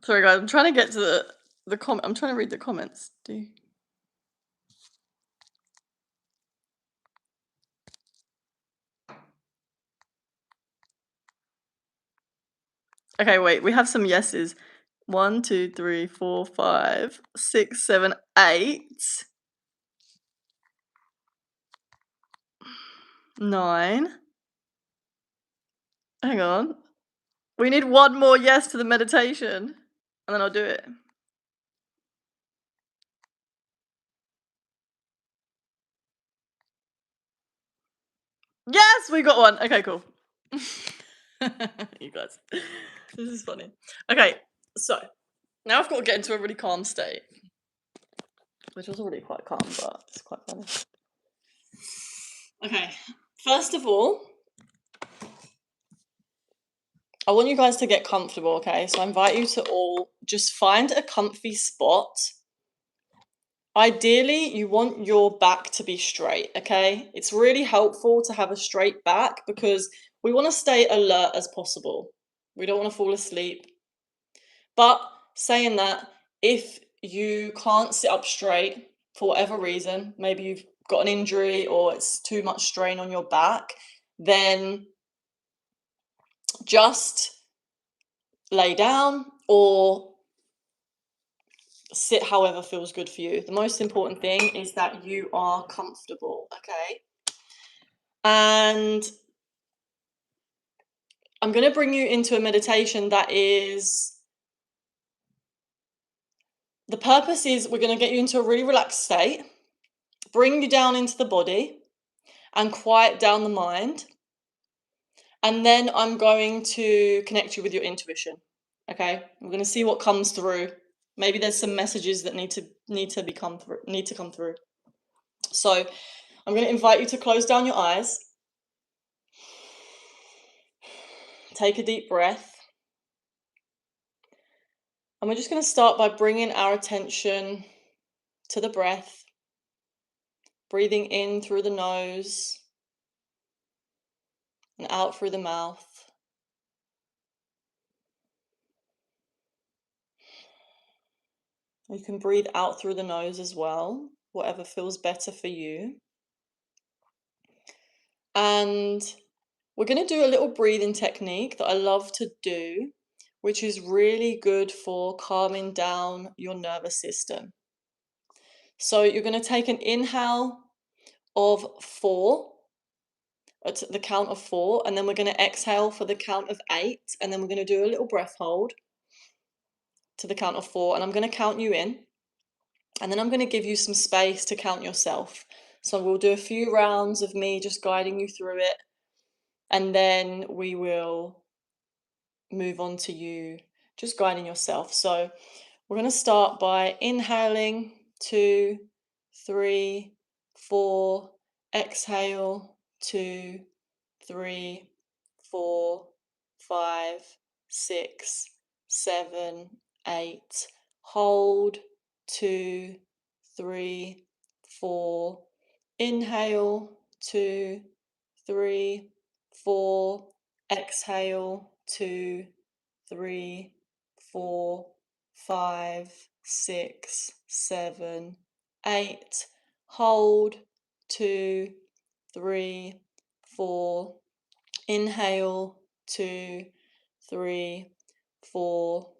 Sorry guys, I'm trying to get to the comment. I'm trying to read the comments. Okay, wait, we have some yeses. 1, 2, 3, 4, 5, 6, 7, 8, 9. Hang on. We need one more yes to the meditation, and then I'll do it. Yes, we got one. Okay, cool. You guys, this is funny. Okay, so now I've got to get into a really calm state, which was already quite calm, but it's quite funny. Okay, first of all, I want you guys to get comfortable, okay? So I invite you to all just find a comfy spot. Ideally, you want your back to be straight, okay? It's really helpful to have a straight back because we want to stay alert as possible. We don't want to fall asleep. But saying that, if you can't sit up straight for whatever reason, maybe you've got an injury or it's too much strain on your back, then just lay down or sit however feels good for you. The most important thing is that you are comfortable, okay? And I'm going to bring you into a meditation that is, the purpose is we're going to get you into a really relaxed state, bring you down into the body and quiet down the mind. And then I'm going to connect you with your intuition. Okay? We're going to see what comes through. Maybe there's some messages that need to come through. So, I'm going to invite you to close down your eyes. Take a deep breath. And we're just going to start by bringing our attention to the breath, breathing in through the nose and out through the mouth. You can breathe out through the nose as well, whatever feels better for you. And we're going to do a little breathing technique that I love to do, which is really good for calming down your nervous system. So you're going to take an inhale of 4 at the count of 4, and then we're going to exhale for the count of 8, and then we're going to do a little breath hold to the count of 4, and I'm going to count you in, and then I'm going to give you some space to count yourself. So we'll do a few rounds of me just guiding you through it, and then we will move on to you just guiding yourself. So we're going to start by inhaling 2, 3, 4, exhale 2, 3, 4, 5, 6, 7, 8. Hold 2, 3, 4. Inhale 2, 3, 4. Exhale 2, 3, 4, 5, 6, 7, 8. Hold 2, 3, 4. Inhale 2, 3, 4.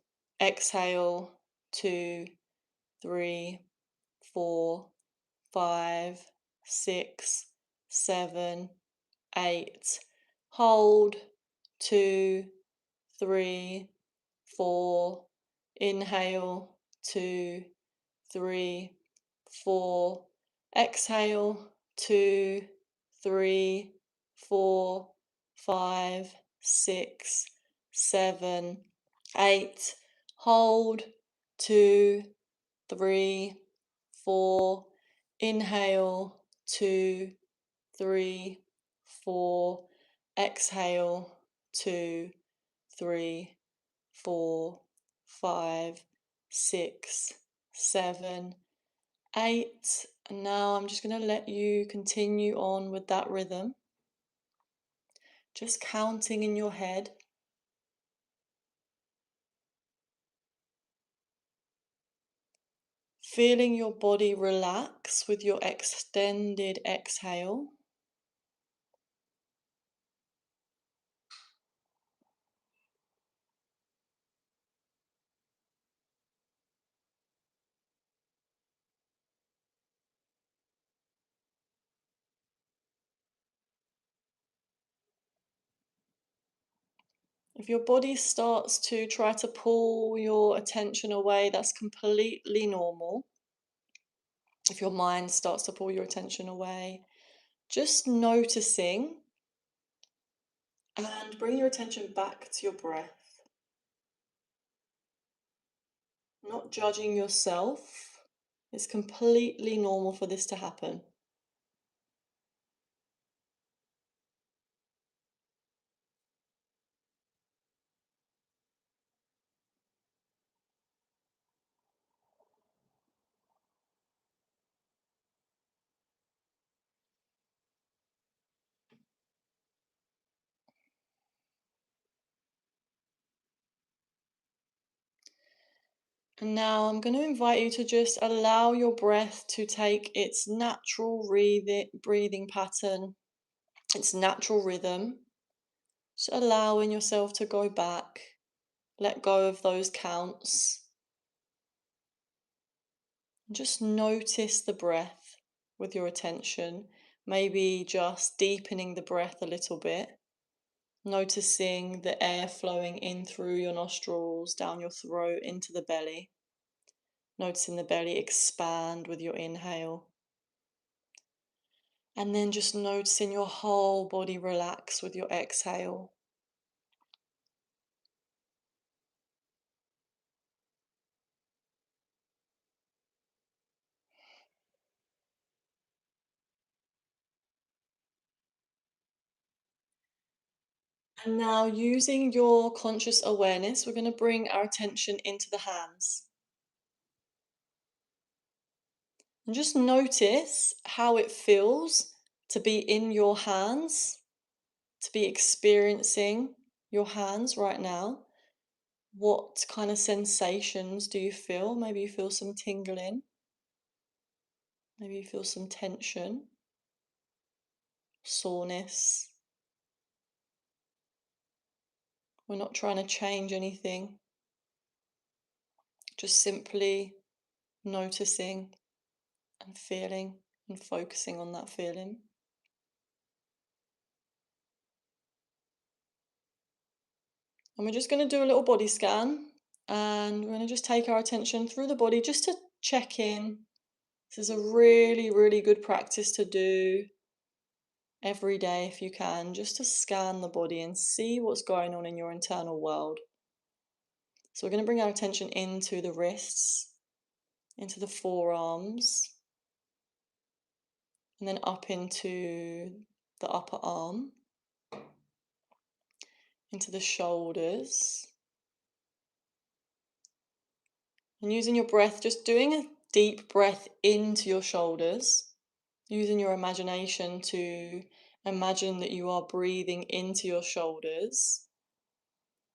Exhale 2, 3, 4, 5, 6, 7, 8. Hold 2, 3, 4. Inhale 2, 3, 4. Exhale 2, 3, 4, 5, 6, 7, 8. Hold 2, 3, 4. Inhale 2, 3, 4. Exhale 2, 3, 4, 5, 6, 7, 8. And now I'm just going to let you continue on with that rhythm. Just counting in your head. Feeling your body relax with your extended exhale. If your body starts to try to pull your attention away, that's completely normal. If your mind starts to pull your attention away, just noticing and bring your attention back to your breath. Not judging yourself. It's completely normal for this to happen. And now I'm going to invite you to just allow your breath to take its natural breathing pattern, its natural rhythm. Just allowing yourself to go back, let go of those counts. Just notice the breath with your attention, maybe just deepening the breath a little bit, noticing the air flowing in through your nostrils, down your throat, into the belly, noticing the belly expand with your inhale, and then just noticing your whole body relax with your exhale. And now, using your conscious awareness, we're going to bring our attention into the hands. And just notice how it feels to be in your hands, to be experiencing your hands right now. What kind of sensations do you feel? Maybe you feel some tingling, maybe you feel some tension, soreness. We're not trying to change anything, just simply noticing and feeling and focusing on that feeling. And we're just going to do a little body scan, and we're going to just take our attention through the body just to check in. This is a really, really good practice to do every day if you can, just to scan the body and see what's going on in your internal world. So we're going to bring our attention into the wrists, into the forearms, and then up into the upper arm, into the shoulders. And using your breath, just doing a deep breath into your shoulders, using your imagination to imagine that you are breathing into your shoulders.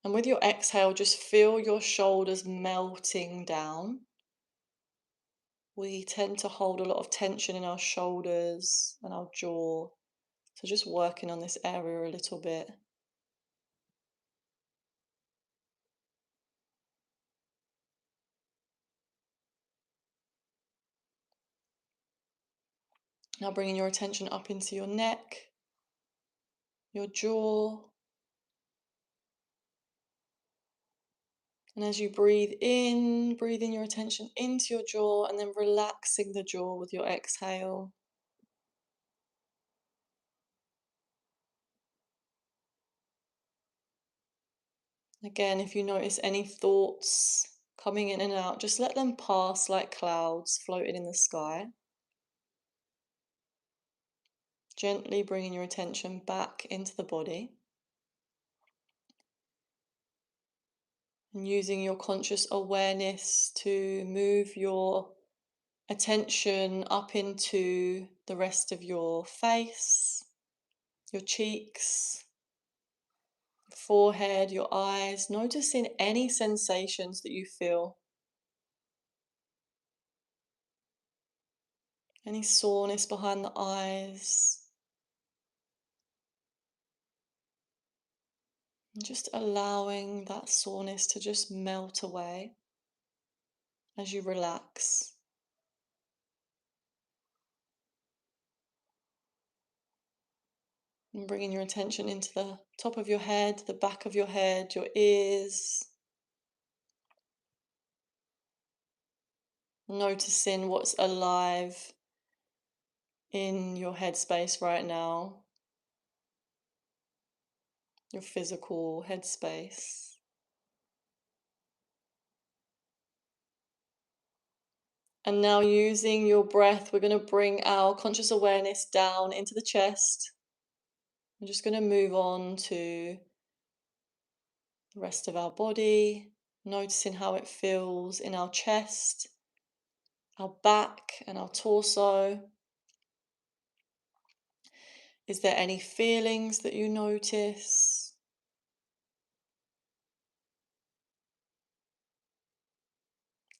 And with your exhale, just feel your shoulders melting down. We tend to hold a lot of tension in our shoulders and our jaw. So just working on this area a little bit. Now bringing your attention up into your neck, your jaw. And as you breathe in, breathing your attention into your jaw and then relaxing the jaw with your exhale. Again, if you notice any thoughts coming in and out, just let them pass like clouds floating in the sky. Gently bringing your attention back into the body. And using your conscious awareness to move your attention up into the rest of your face, your cheeks, forehead, your eyes, noticing any sensations that you feel. Any soreness behind the eyes. And just allowing that soreness to just melt away as you relax. And bringing your attention into the top of your head, the back of your head, your ears. Noticing what's alive in your headspace right now, your physical headspace. And now, using your breath, we're going to bring our conscious awareness down into the chest. We're just going to move on to the rest of our body, noticing how it feels in our chest, our back, and our torso. Is there any feelings that you notice?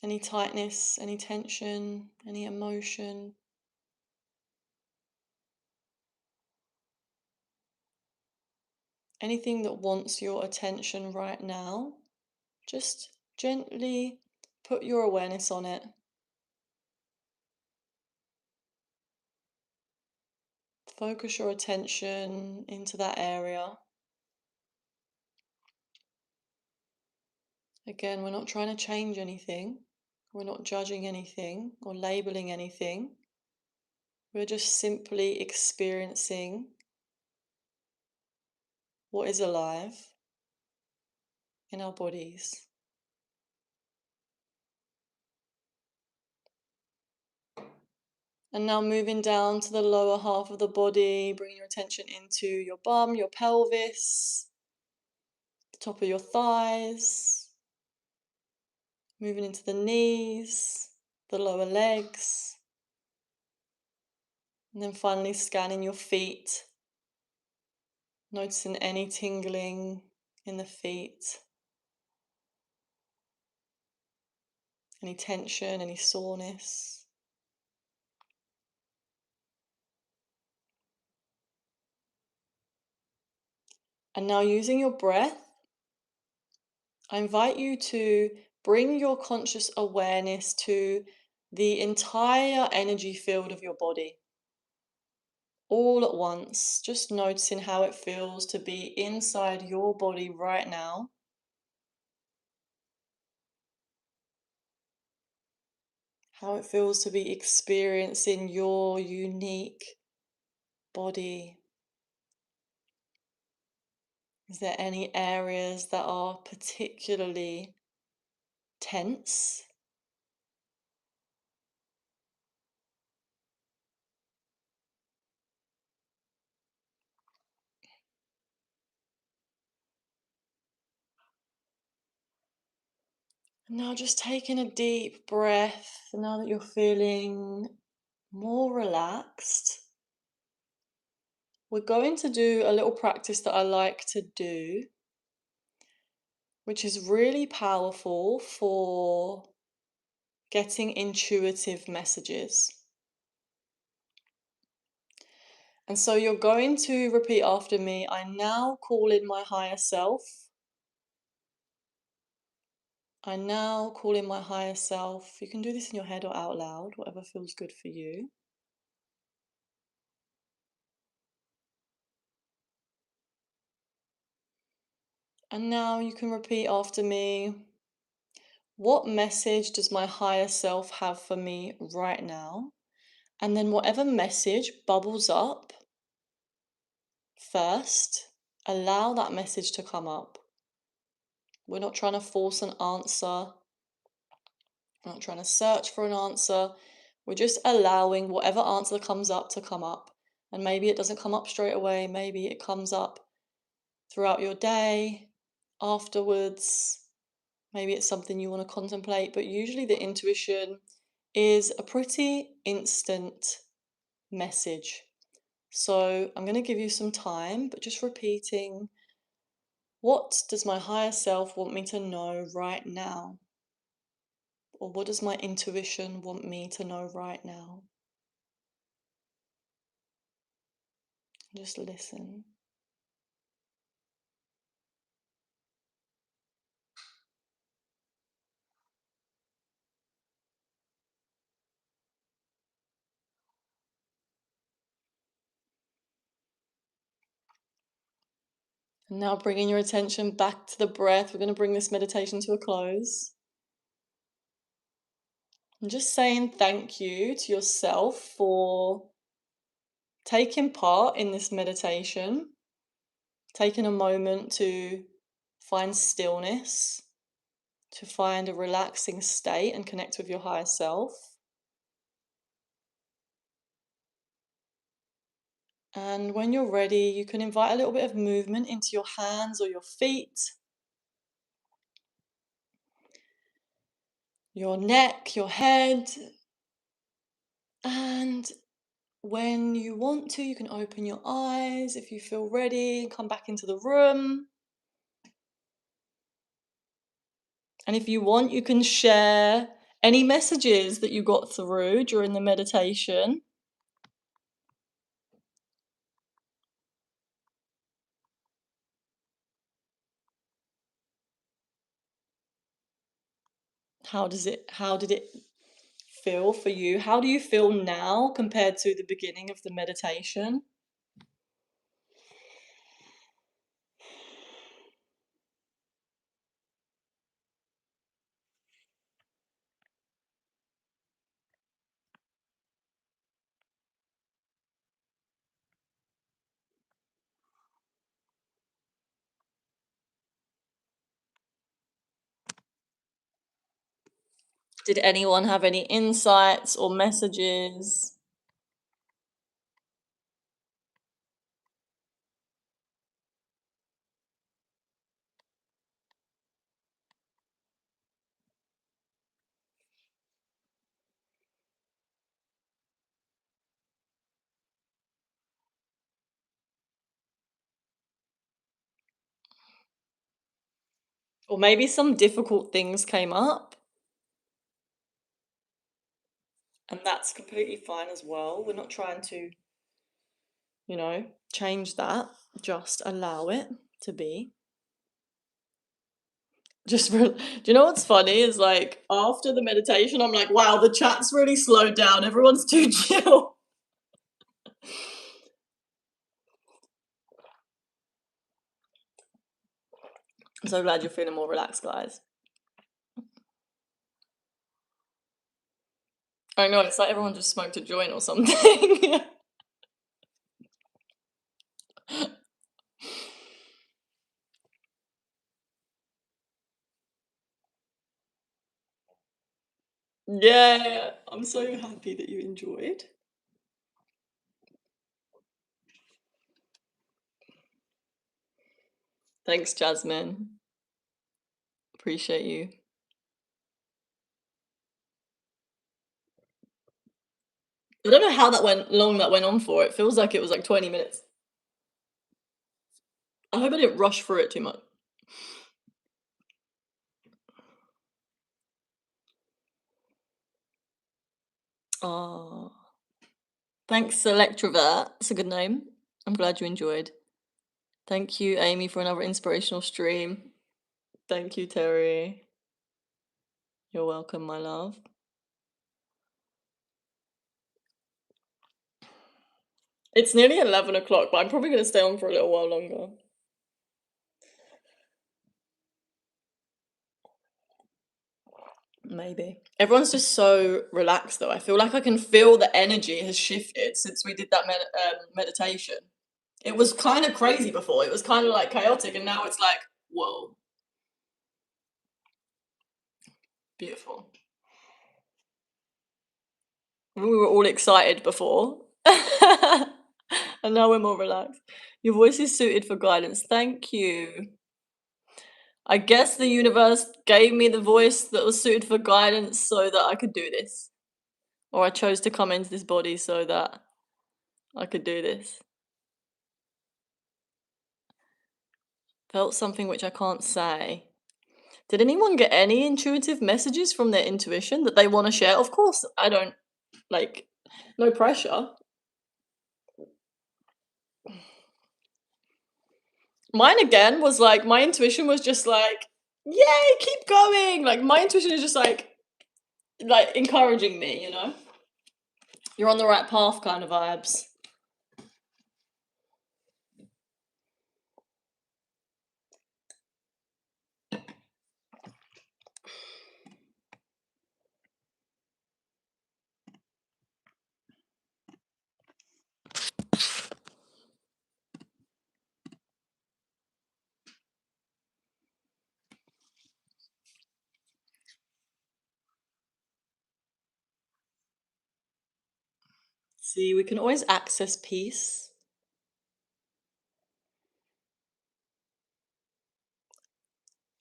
Any tightness, any tension, any emotion. Anything that wants your attention right now, just gently put your awareness on it. Focus your attention into that area. Again, we're not trying to change anything. We're not judging anything or labeling anything. We're just simply experiencing what is alive in our bodies. And now moving down to the lower half of the body, bringing your attention into your bum, your pelvis, the top of your thighs, moving into the knees, the lower legs, and then finally scanning your feet, noticing any tingling in the feet, any tension, any soreness. And now using your breath, I invite you to bring your conscious awareness to the entire energy field of your body. All at once, just noticing how it feels to be inside your body right now. How it feels to be experiencing your unique body. Is there any areas that are particularly tense? And now just taking a deep breath, now that you're feeling more relaxed, we're going to do a little practice that I like to do, which is really powerful for getting intuitive messages. And so you're going to repeat after me. I now call in my higher self. I now call in my higher self. You can do this in your head or out loud, whatever feels good for you. And now you can repeat after me. What message does my higher self have for me right now? And then whatever message bubbles up first, allow that message to come up. We're not trying to force an answer. We're not trying to search for an answer. We're just allowing whatever answer comes up to come up. And maybe it doesn't come up straight away. Maybe it comes up throughout your day, afterwards. Maybe it's something you want to contemplate. But usually the intuition is a pretty instant message. So I'm going to give you some time, but just repeating, what does my higher self want me to know right now? Or what does my intuition want me to know right now? Just listen. And now bringing your attention back to the breath, we're going to bring this meditation to a close. And just saying thank you to yourself for taking part in this meditation, taking a moment to find stillness, to find a relaxing state and connect with your higher self. And when you're ready, you can invite a little bit of movement into your hands or your feet, your neck, your head. And when you want to, you can open your eyes if you feel ready, come back into the room. And if you want, you can share Any messages that you got through during the meditation? How did it feel for you? How do you feel now compared to the beginning of the meditation? Did anyone have any insights or messages? Or maybe some difficult things came up, and that's completely fine as well. We're not trying to, change that. Just allow it to be. Do you know what's funny is like after the meditation, I'm like, wow, the chat's really slowed down. Everyone's too chill. I'm so glad you're feeling more relaxed, guys. I know, it's like everyone just smoked a joint or something. Yeah, I'm so happy that you enjoyed. Thanks, Jasmine. Appreciate you. I don't know how that went on for. It feels like it was like 20 minutes. I hope I didn't rush through it too much. Oh, thanks, Electrovert. It's a good name. I'm glad you enjoyed. Thank you, Amy, for another inspirational stream. Thank you, Terry. You're welcome, my love. It's nearly 11 o'clock, but I'm probably going to stay on for a little while longer. Maybe. Everyone's just so relaxed, though. I feel like I can feel the energy has shifted since we did that meditation. It was kind of crazy before. It was kind of like chaotic, and now it's like, whoa, beautiful. We were all excited before, and now we're more relaxed. Your voice is suited for guidance. Thank you. I guess the universe gave me the voice that was suited for guidance so that I could do this. Or I chose to come into this body so that I could do this. Felt something which I can't say. Did anyone get any intuitive messages from their intuition that they want to share? Of course, I don't, like, no pressure. Mine again was like, my intuition was just like, yay, keep going. Like, my intuition is just like encouraging me, You're on the right path kind of vibes. See, we can always access peace.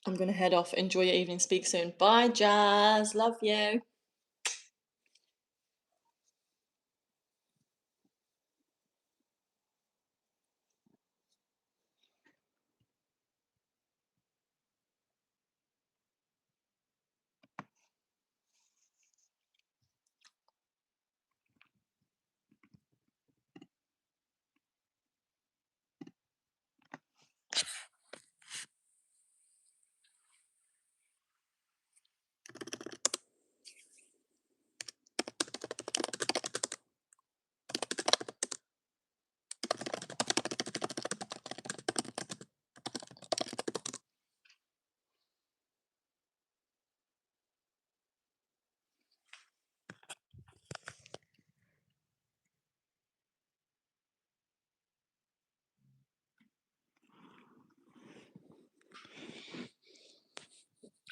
I'm gonna head off. Enjoy your evening. Speak soon. Bye, Jazz. Love you.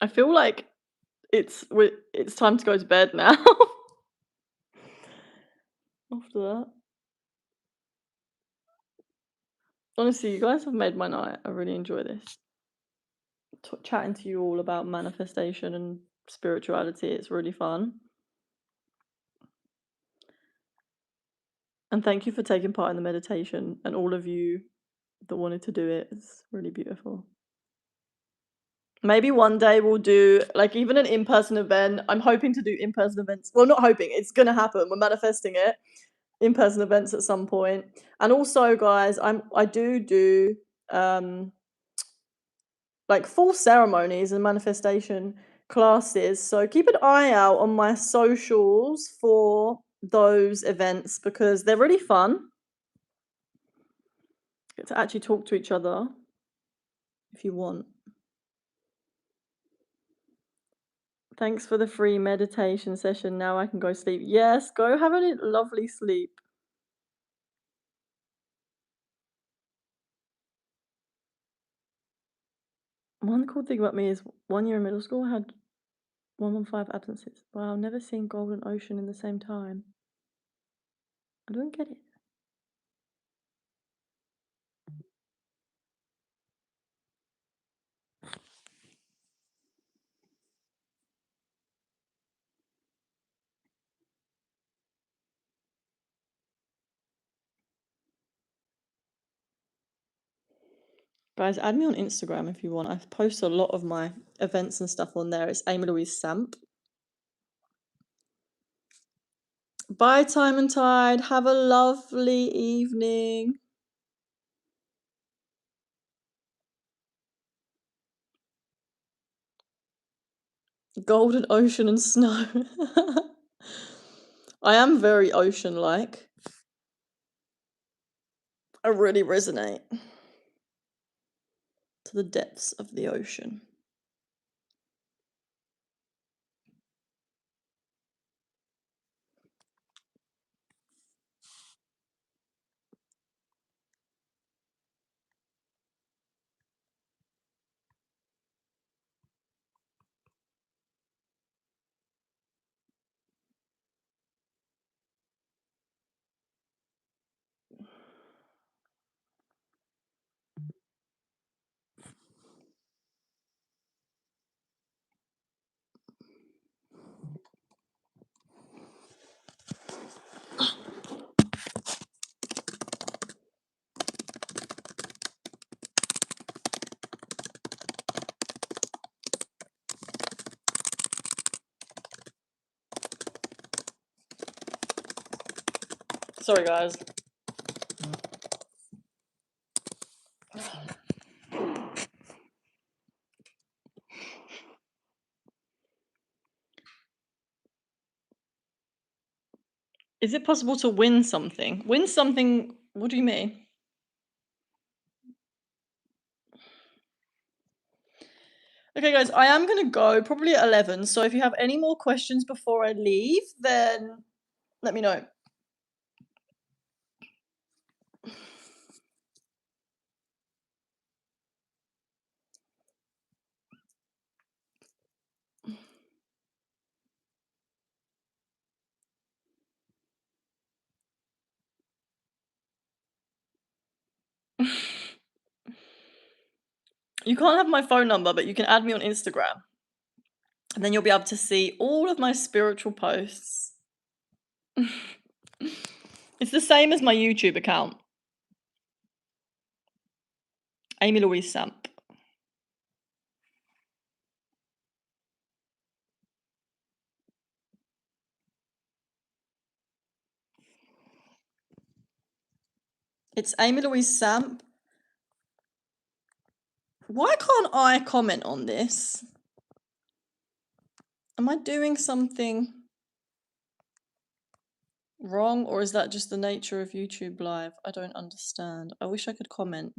I feel like it's time to go to bed now. After that. Honestly, you guys have made my night. I really enjoy this. Chatting to you all about manifestation and spirituality. It's really fun. And thank you for taking part in the meditation and all of you that wanted to do it. It's really beautiful. Maybe one day we'll do like even an in-person event. I'm hoping to do in-person events. Well, not hoping, it's gonna happen. We're manifesting it. In-person events at some point. And also, guys, I do like full ceremonies and manifestation classes. So keep an eye out on my socials for those events because they're really fun. Get to actually talk to each other if you want. Thanks for the free meditation session. Now I can go sleep. Yes, go have a lovely sleep. One cool thing about me is 1 year in middle school, I had 115 absences. Wow, never seen Golden Ocean in the same time. I don't get it. Guys, add me on Instagram if you want. I post a lot of my events and stuff on there. It's Amy Louise Samp. Bye, Time and Tide. Have a lovely evening. Golden ocean and snow. I am very ocean-like. I really resonate to the depths of the ocean. Sorry, guys. Is it possible to win something? Win something? What do you mean? Okay, guys, I am going to go probably at 11. So if you have any more questions before I leave, then let me know. You can't have my phone number, but you can add me on Instagram. And then you'll be able to see all of my spiritual posts. It's the same as my YouTube account. Amy Louise Samp. It's Amy Louise Samp. Why can't I comment on this? Am I doing something wrong, or is that just the nature of YouTube Live? I don't understand. I wish I could comment.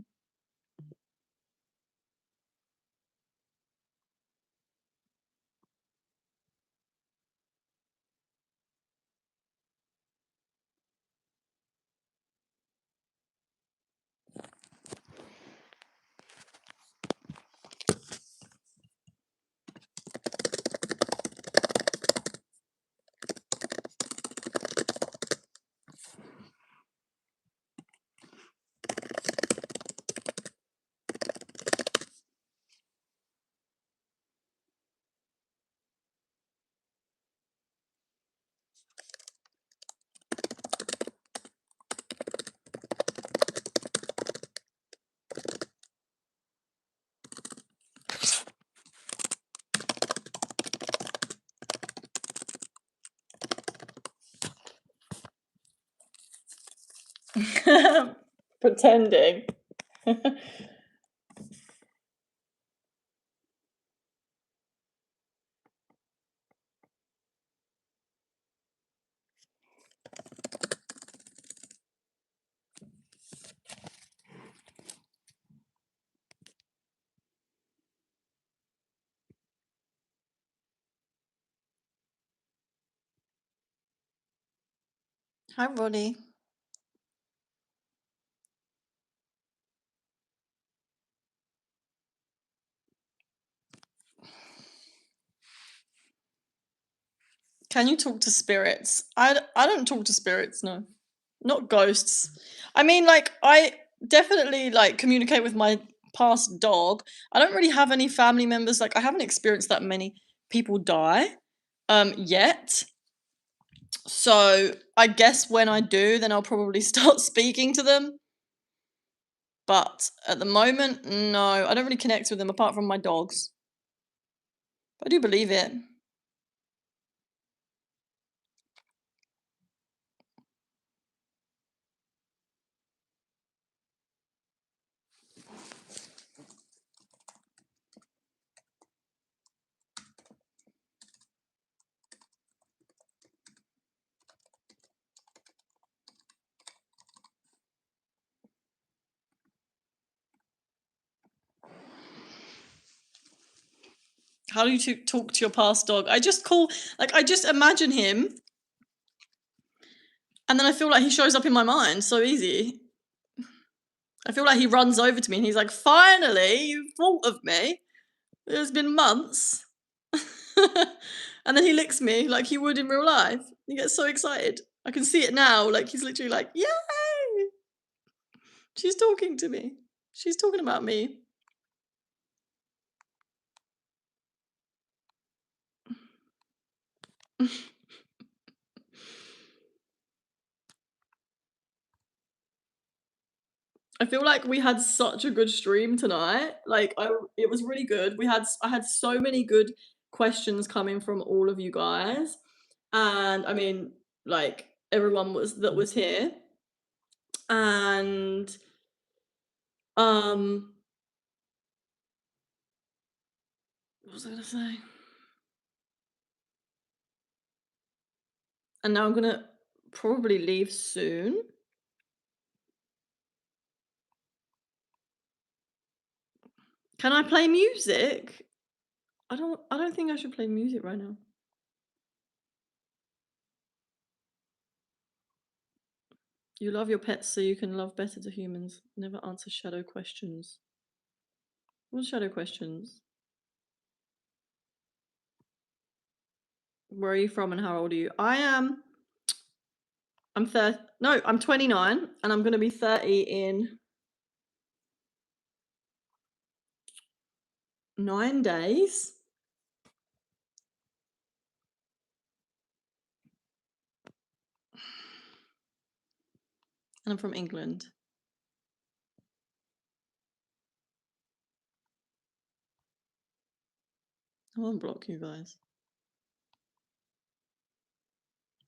Pretending. Hi, Roddy. Can you talk to spirits? I don't talk to spirits, no. Not ghosts. I mean, like, I definitely, like, communicate with my past dog. I don't really have any family members, like, I haven't experienced that many people die, yet. So, I guess when I do, then I'll probably start speaking to them. But at the moment, no, I don't really connect with them apart from my dogs. But I do believe it. How do you talk to your past dog? I just call, like, I just imagine him, and then I feel like he shows up in my mind so easy. I feel like he runs over to me and he's like, "Finally, you thought of me. It's been months." And then he licks me like he would in real life. He gets so excited. I can see it now. Like, he's literally like, "Yay! She's talking to me. She's talking about me." I feel like we had such a good stream tonight. Like, it was really good. I had so many good questions coming from all of you guys, and I mean, like, everyone was here, and um, what was I gonna say? And now I'm gonna probably leave soon. Can I play music? I don't think I should play music right now. You love your pets so you can love better to humans. Never answer shadow questions. What shadow questions? Where are you from and how old are you? I'm 30. No, I'm 29 and I'm going to be 30 in 9 days. And I'm from England. I won't block you guys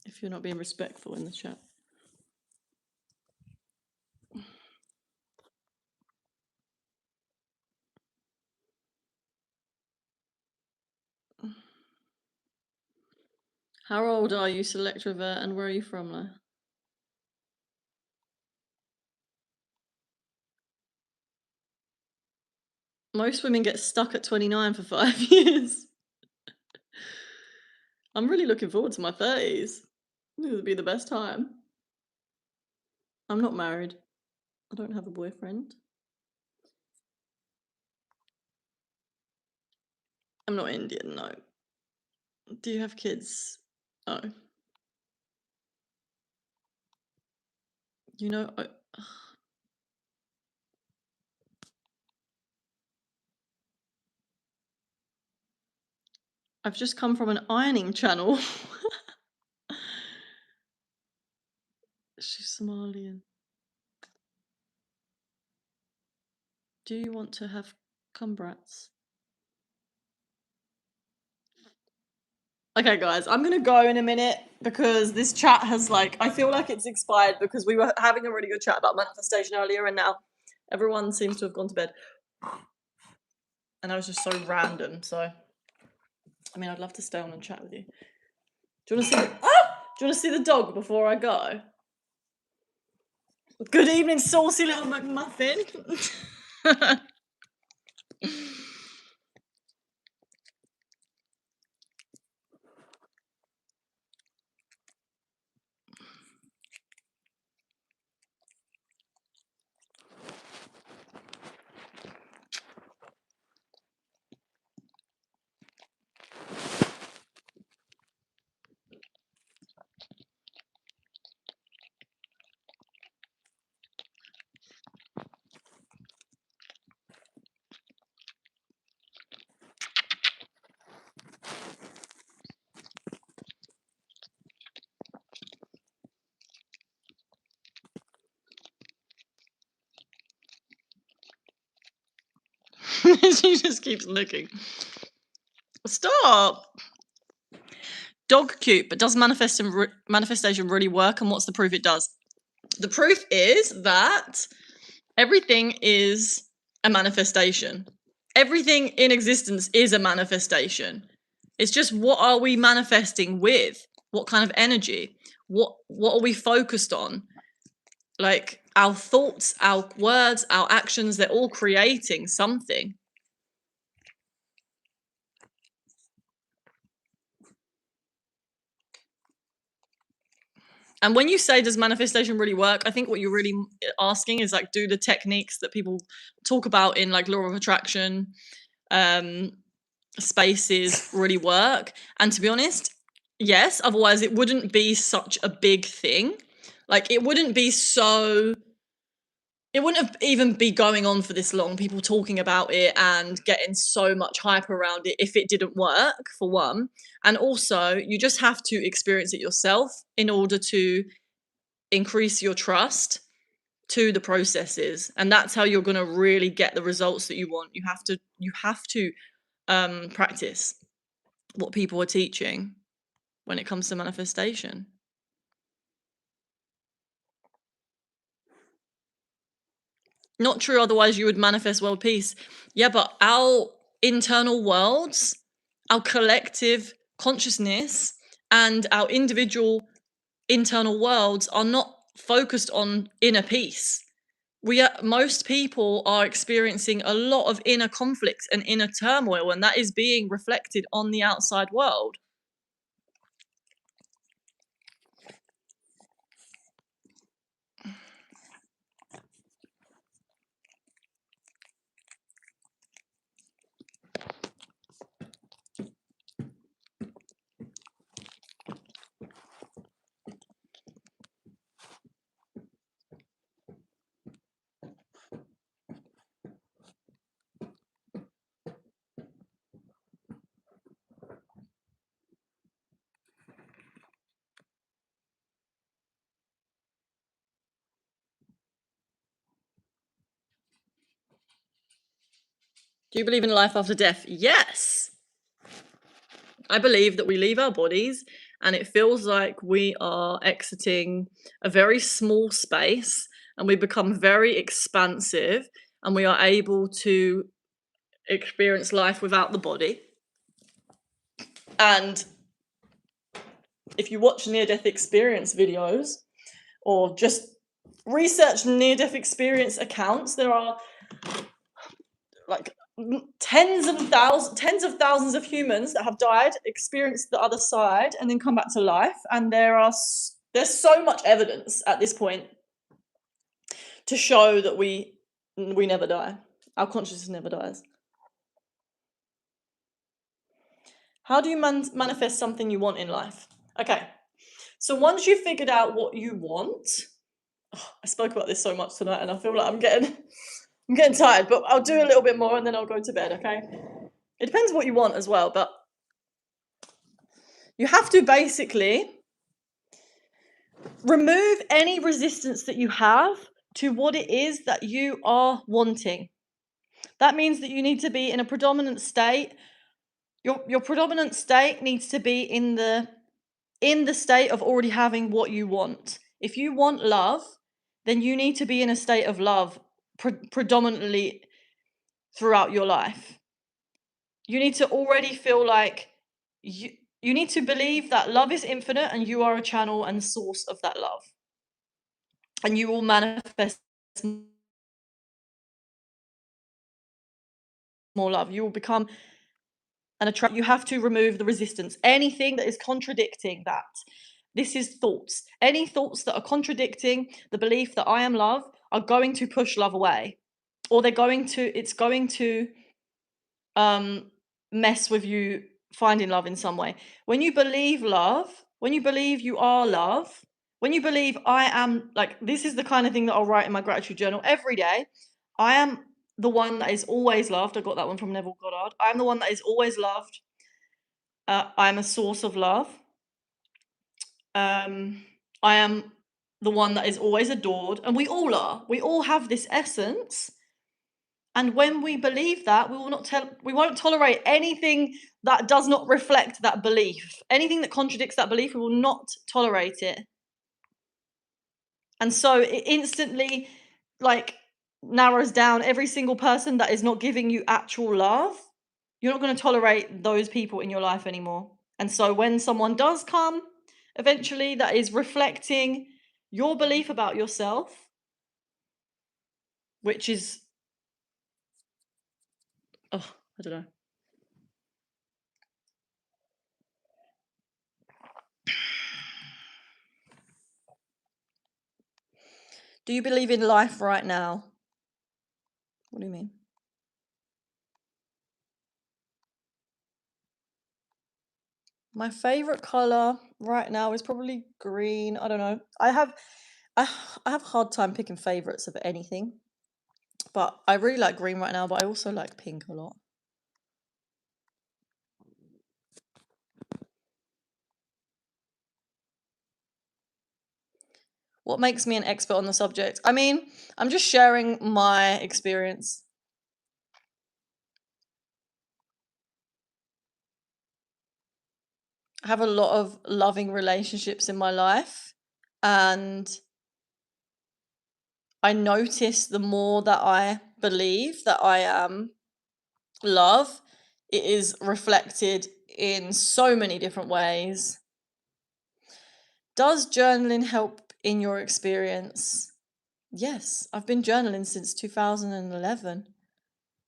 if you're not being respectful in the chat. How old are you, Selectrovert, and where are you from, though? Most women get stuck at 29 for 5 years. I'm really looking forward to my 30s. This would be the best time. I'm not married. I don't have a boyfriend. I'm not Indian, no. Do you have kids? Oh. You know, I've just come from an ironing channel. She's Somalian. Do you want to have cum brats? Okay, guys, I'm gonna go in a minute because this chat has I feel like it's expired because we were having a really good chat about manifestation earlier, and now everyone seems to have gone to bed. And I was just so random. So, I mean, I'd love to stay on and chat with you. Do you want to see? Do you want to see the dog before I go? Good evening, saucy little McMuffin. She just keeps looking. Stop. Dog cute, but does manifestation really work? And what's the proof it does? The proof is that everything is a manifestation. Everything in existence is a manifestation. It's just what are we manifesting with? What kind of energy? What are we focused on? Like our thoughts, our words, our actions, they're all creating something. And when you say, does manifestation really work? I think what you're really asking is do the techniques that people talk about in law of attraction spaces really work? And to be honest, yes, otherwise it wouldn't be such a big thing. It wouldn't have even be going on for this long, people talking about it and getting so much hype around it if it didn't work, for one. And also, you just have to experience it yourself in order to increase your trust to the processes, and that's how you're going to really get the results that you want. You have to practice what people are teaching when it comes to manifestation. Not true, otherwise you would manifest world peace. Yeah, but our internal worlds, our collective consciousness, and our individual internal worlds are not focused on inner peace. Most people are experiencing a lot of inner conflicts and inner turmoil, and that is being reflected on the outside world. Do you believe in life after death? Yes. I believe that we leave our bodies and it feels like we are exiting a very small space, and we become very expansive, and we are able to experience life without the body. And if you watch near-death experience videos or just research near-death experience accounts, there are tens of thousands of humans that have died, experienced the other side, and then come back to life. And there's so much evidence at this point to show that we never die. Our consciousness never dies. How do you manifest something you want in life? Okay, so once you've figured out what you want, I spoke about this so much tonight, and I feel like I'm getting tired, but I'll do a little bit more and then I'll go to bed, okay? It depends what you want as well, but you have to basically remove any resistance that you have to what it is that you are wanting. That means that you need to be in a predominant state Your predominant state needs to be in the state of already having what you want. If you want love, then you need to be in a state of love predominantly throughout your life. You need to already feel like you you need to believe that love is infinite and you are a channel and source of that love. And you will manifest more love. You will become an attract. You have to remove the resistance. Anything that is contradicting that. This is thoughts. Any thoughts that are contradicting the belief that I am love are going to push love away. Or it's going to um mess with you finding love in some way. When you believe love, when you believe you are love, when you believe I am, like, this is the kind of thing that I'll write in my gratitude journal every day. I am the one that is always loved. I got that one from Neville Goddard. I am the one that is always loved. I'm a source of love. Um, I am the one that is always adored, and we all are. We all have this essence. And when we believe that, we won't tolerate anything that does not reflect that belief. Anything that contradicts that belief, we will not tolerate it. And so it instantly, like, narrows down every single person that is not giving you actual love. You're not going to tolerate those people in your life anymore. And so when someone does come, eventually, that is reflecting your belief about yourself, which is, oh, I don't know. Do you believe in life right now? What do you mean? My favorite color right now is probably green. I don't know. I, I have a hard time picking favorites of anything, but I really like green right now. But I also like pink a lot. What makes me an expert on the subject? I mean, I'm just sharing my experience. I have a lot of loving relationships in my life, and I notice the more that I believe that I am love, it is reflected in so many different ways. Does journaling help in your experience? Yes, I've been journaling since 2011.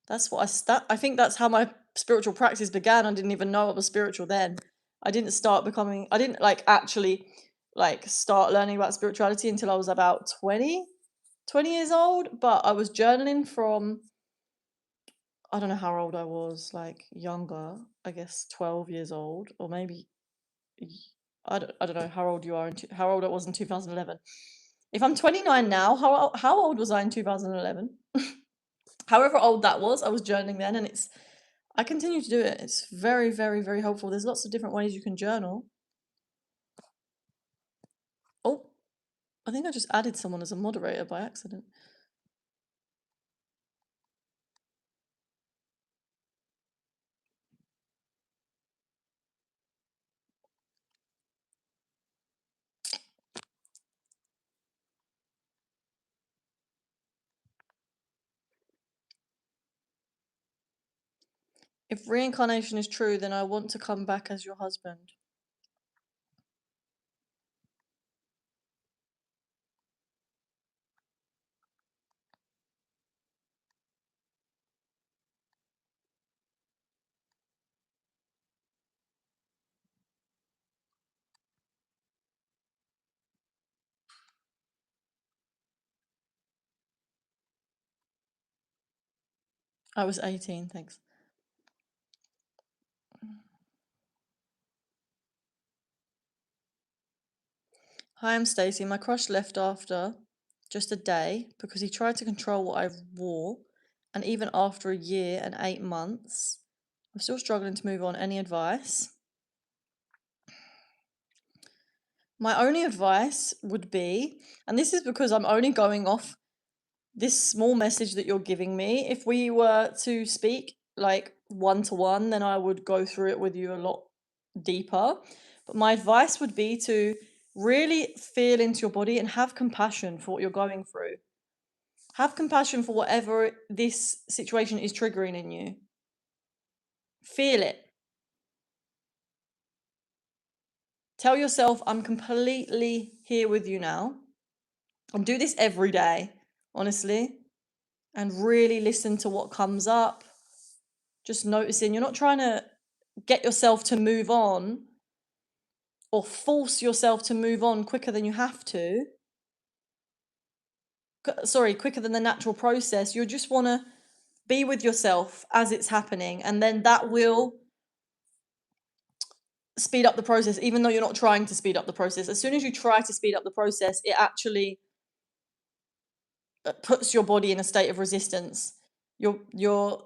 That's what I think that's how my spiritual practice began. I didn't even know I was spiritual then. I didn't like actually like start learning about spirituality until I was about 20 years old, but I was journaling from, I don't know how old I was, like younger, I guess 12 years old, or maybe I don't know how old you are how old I was in 2011. If I'm 29 now, how old was I in 2011? However old that was, I was journaling then, and I continue to do it. It's very, very, very helpful. There's lots of different ways you can journal. Oh, I think I just added someone as a moderator by accident. If reincarnation is true, then I want to come back as your husband. I was 18, thanks. Hi, I'm Stacey. My crush left after just a day because he tried to control what I wore, and even after a year and 8 months, I'm still struggling to move on. Any advice? My only advice would be, and this is because I'm only going off this small message that you're giving me. If we were to speak like one to one, then I would go through it with you a lot deeper. But my advice would be to really feel into your body and have compassion for what you're going through. Have compassion for whatever this situation is triggering in you. Feel it. Tell yourself, I'm completely here with you now. And do this every day, honestly. And really listen to what comes up. Just noticing. You're not trying to get yourself to move on or force yourself to move on quicker than you have to. Sorry, quicker than the natural process. You just want to be with yourself as it's happening. And then that will speed up the process, even though you're not trying to speed up the process. As soon as you try to speed up the process, it actually puts your body in a state of resistance. You're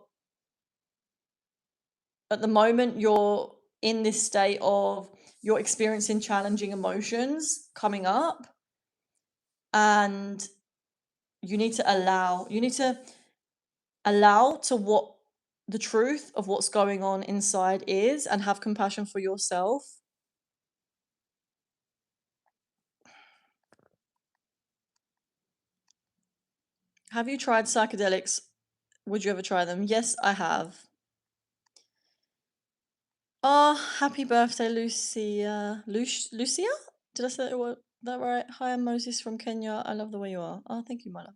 at the moment you're in this state of you're experiencing challenging emotions coming up, and you need to allow to what the truth of what's going on inside is, and have compassion for yourself. Have you tried psychedelics? Would you ever try them? Yes, I have. Oh, happy birthday, Lucia. Lucia? Did I say that right? Hi, I'm Moses from Kenya. I love the way you are. Oh, thank you, my love.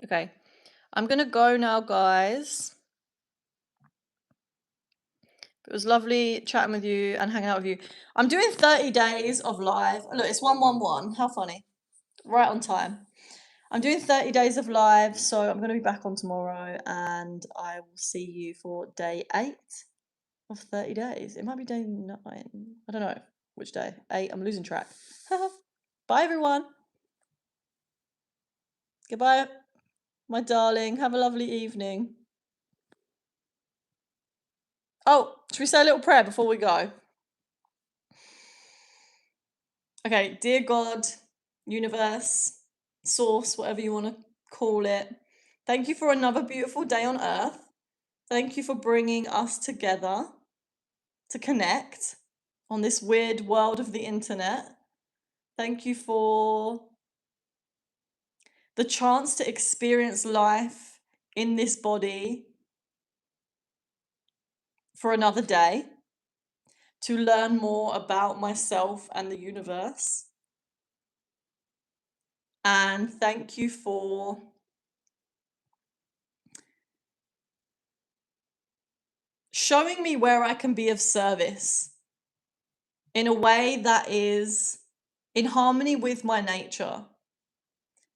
Okay, I'm gonna go now, guys. It was lovely chatting with you and hanging out with you. I'm doing 30 days of live. Look, it's 111. How funny. Right on time. I'm doing 30 days of live, so I'm going to be back on tomorrow, and I will see you for day 8 of 30 days. It might be day 9. I don't know which day. 8. I'm losing track. Bye, everyone. Goodbye, my darling. Have a lovely evening. Oh, should we say a little prayer before we go? Okay, dear God, universe, source, whatever you want to call it, thank you for another beautiful day on earth. Thank you for bringing us together to connect on this weird world of the internet. Thank you for the chance to experience life in this body for another day, to learn more about myself and the universe. And thank you for showing me where I can be of service in a way that is in harmony with my nature.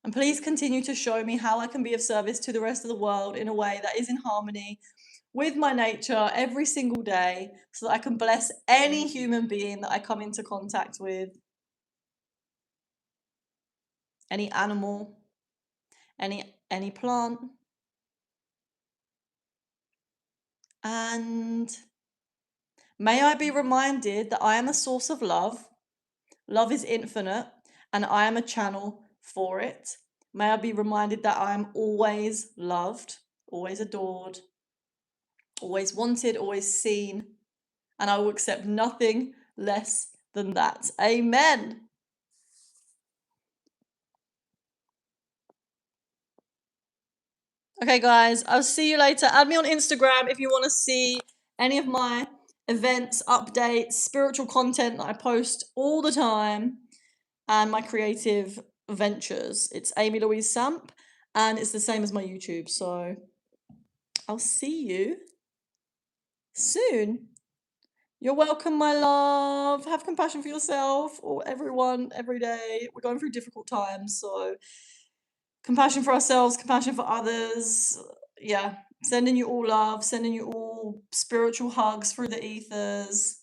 And please continue to show me how I can be of service to the rest of the world in a way that is in harmony with my nature every single day, so that I can bless any human being that I come into contact with, any animal, any plant. And may I be reminded that I am a source of love. Love is infinite, and I am a channel for it. May I be reminded that I am always loved, always adored, always wanted, always seen, and I will accept nothing less than that. Amen. Okay, guys, I'll see you later. Add me on Instagram if you want to see any of my events, updates, spiritual content that I post all the time, and my creative ventures. It's Amy Louise Samp, and it's the same as my YouTube. So I'll see you soon. You're welcome, my love. Have compassion for yourself or everyone every day. We're going through difficult times, so compassion for ourselves, compassion for others. Yeah, sending you all love, sending you all spiritual hugs through the ethers.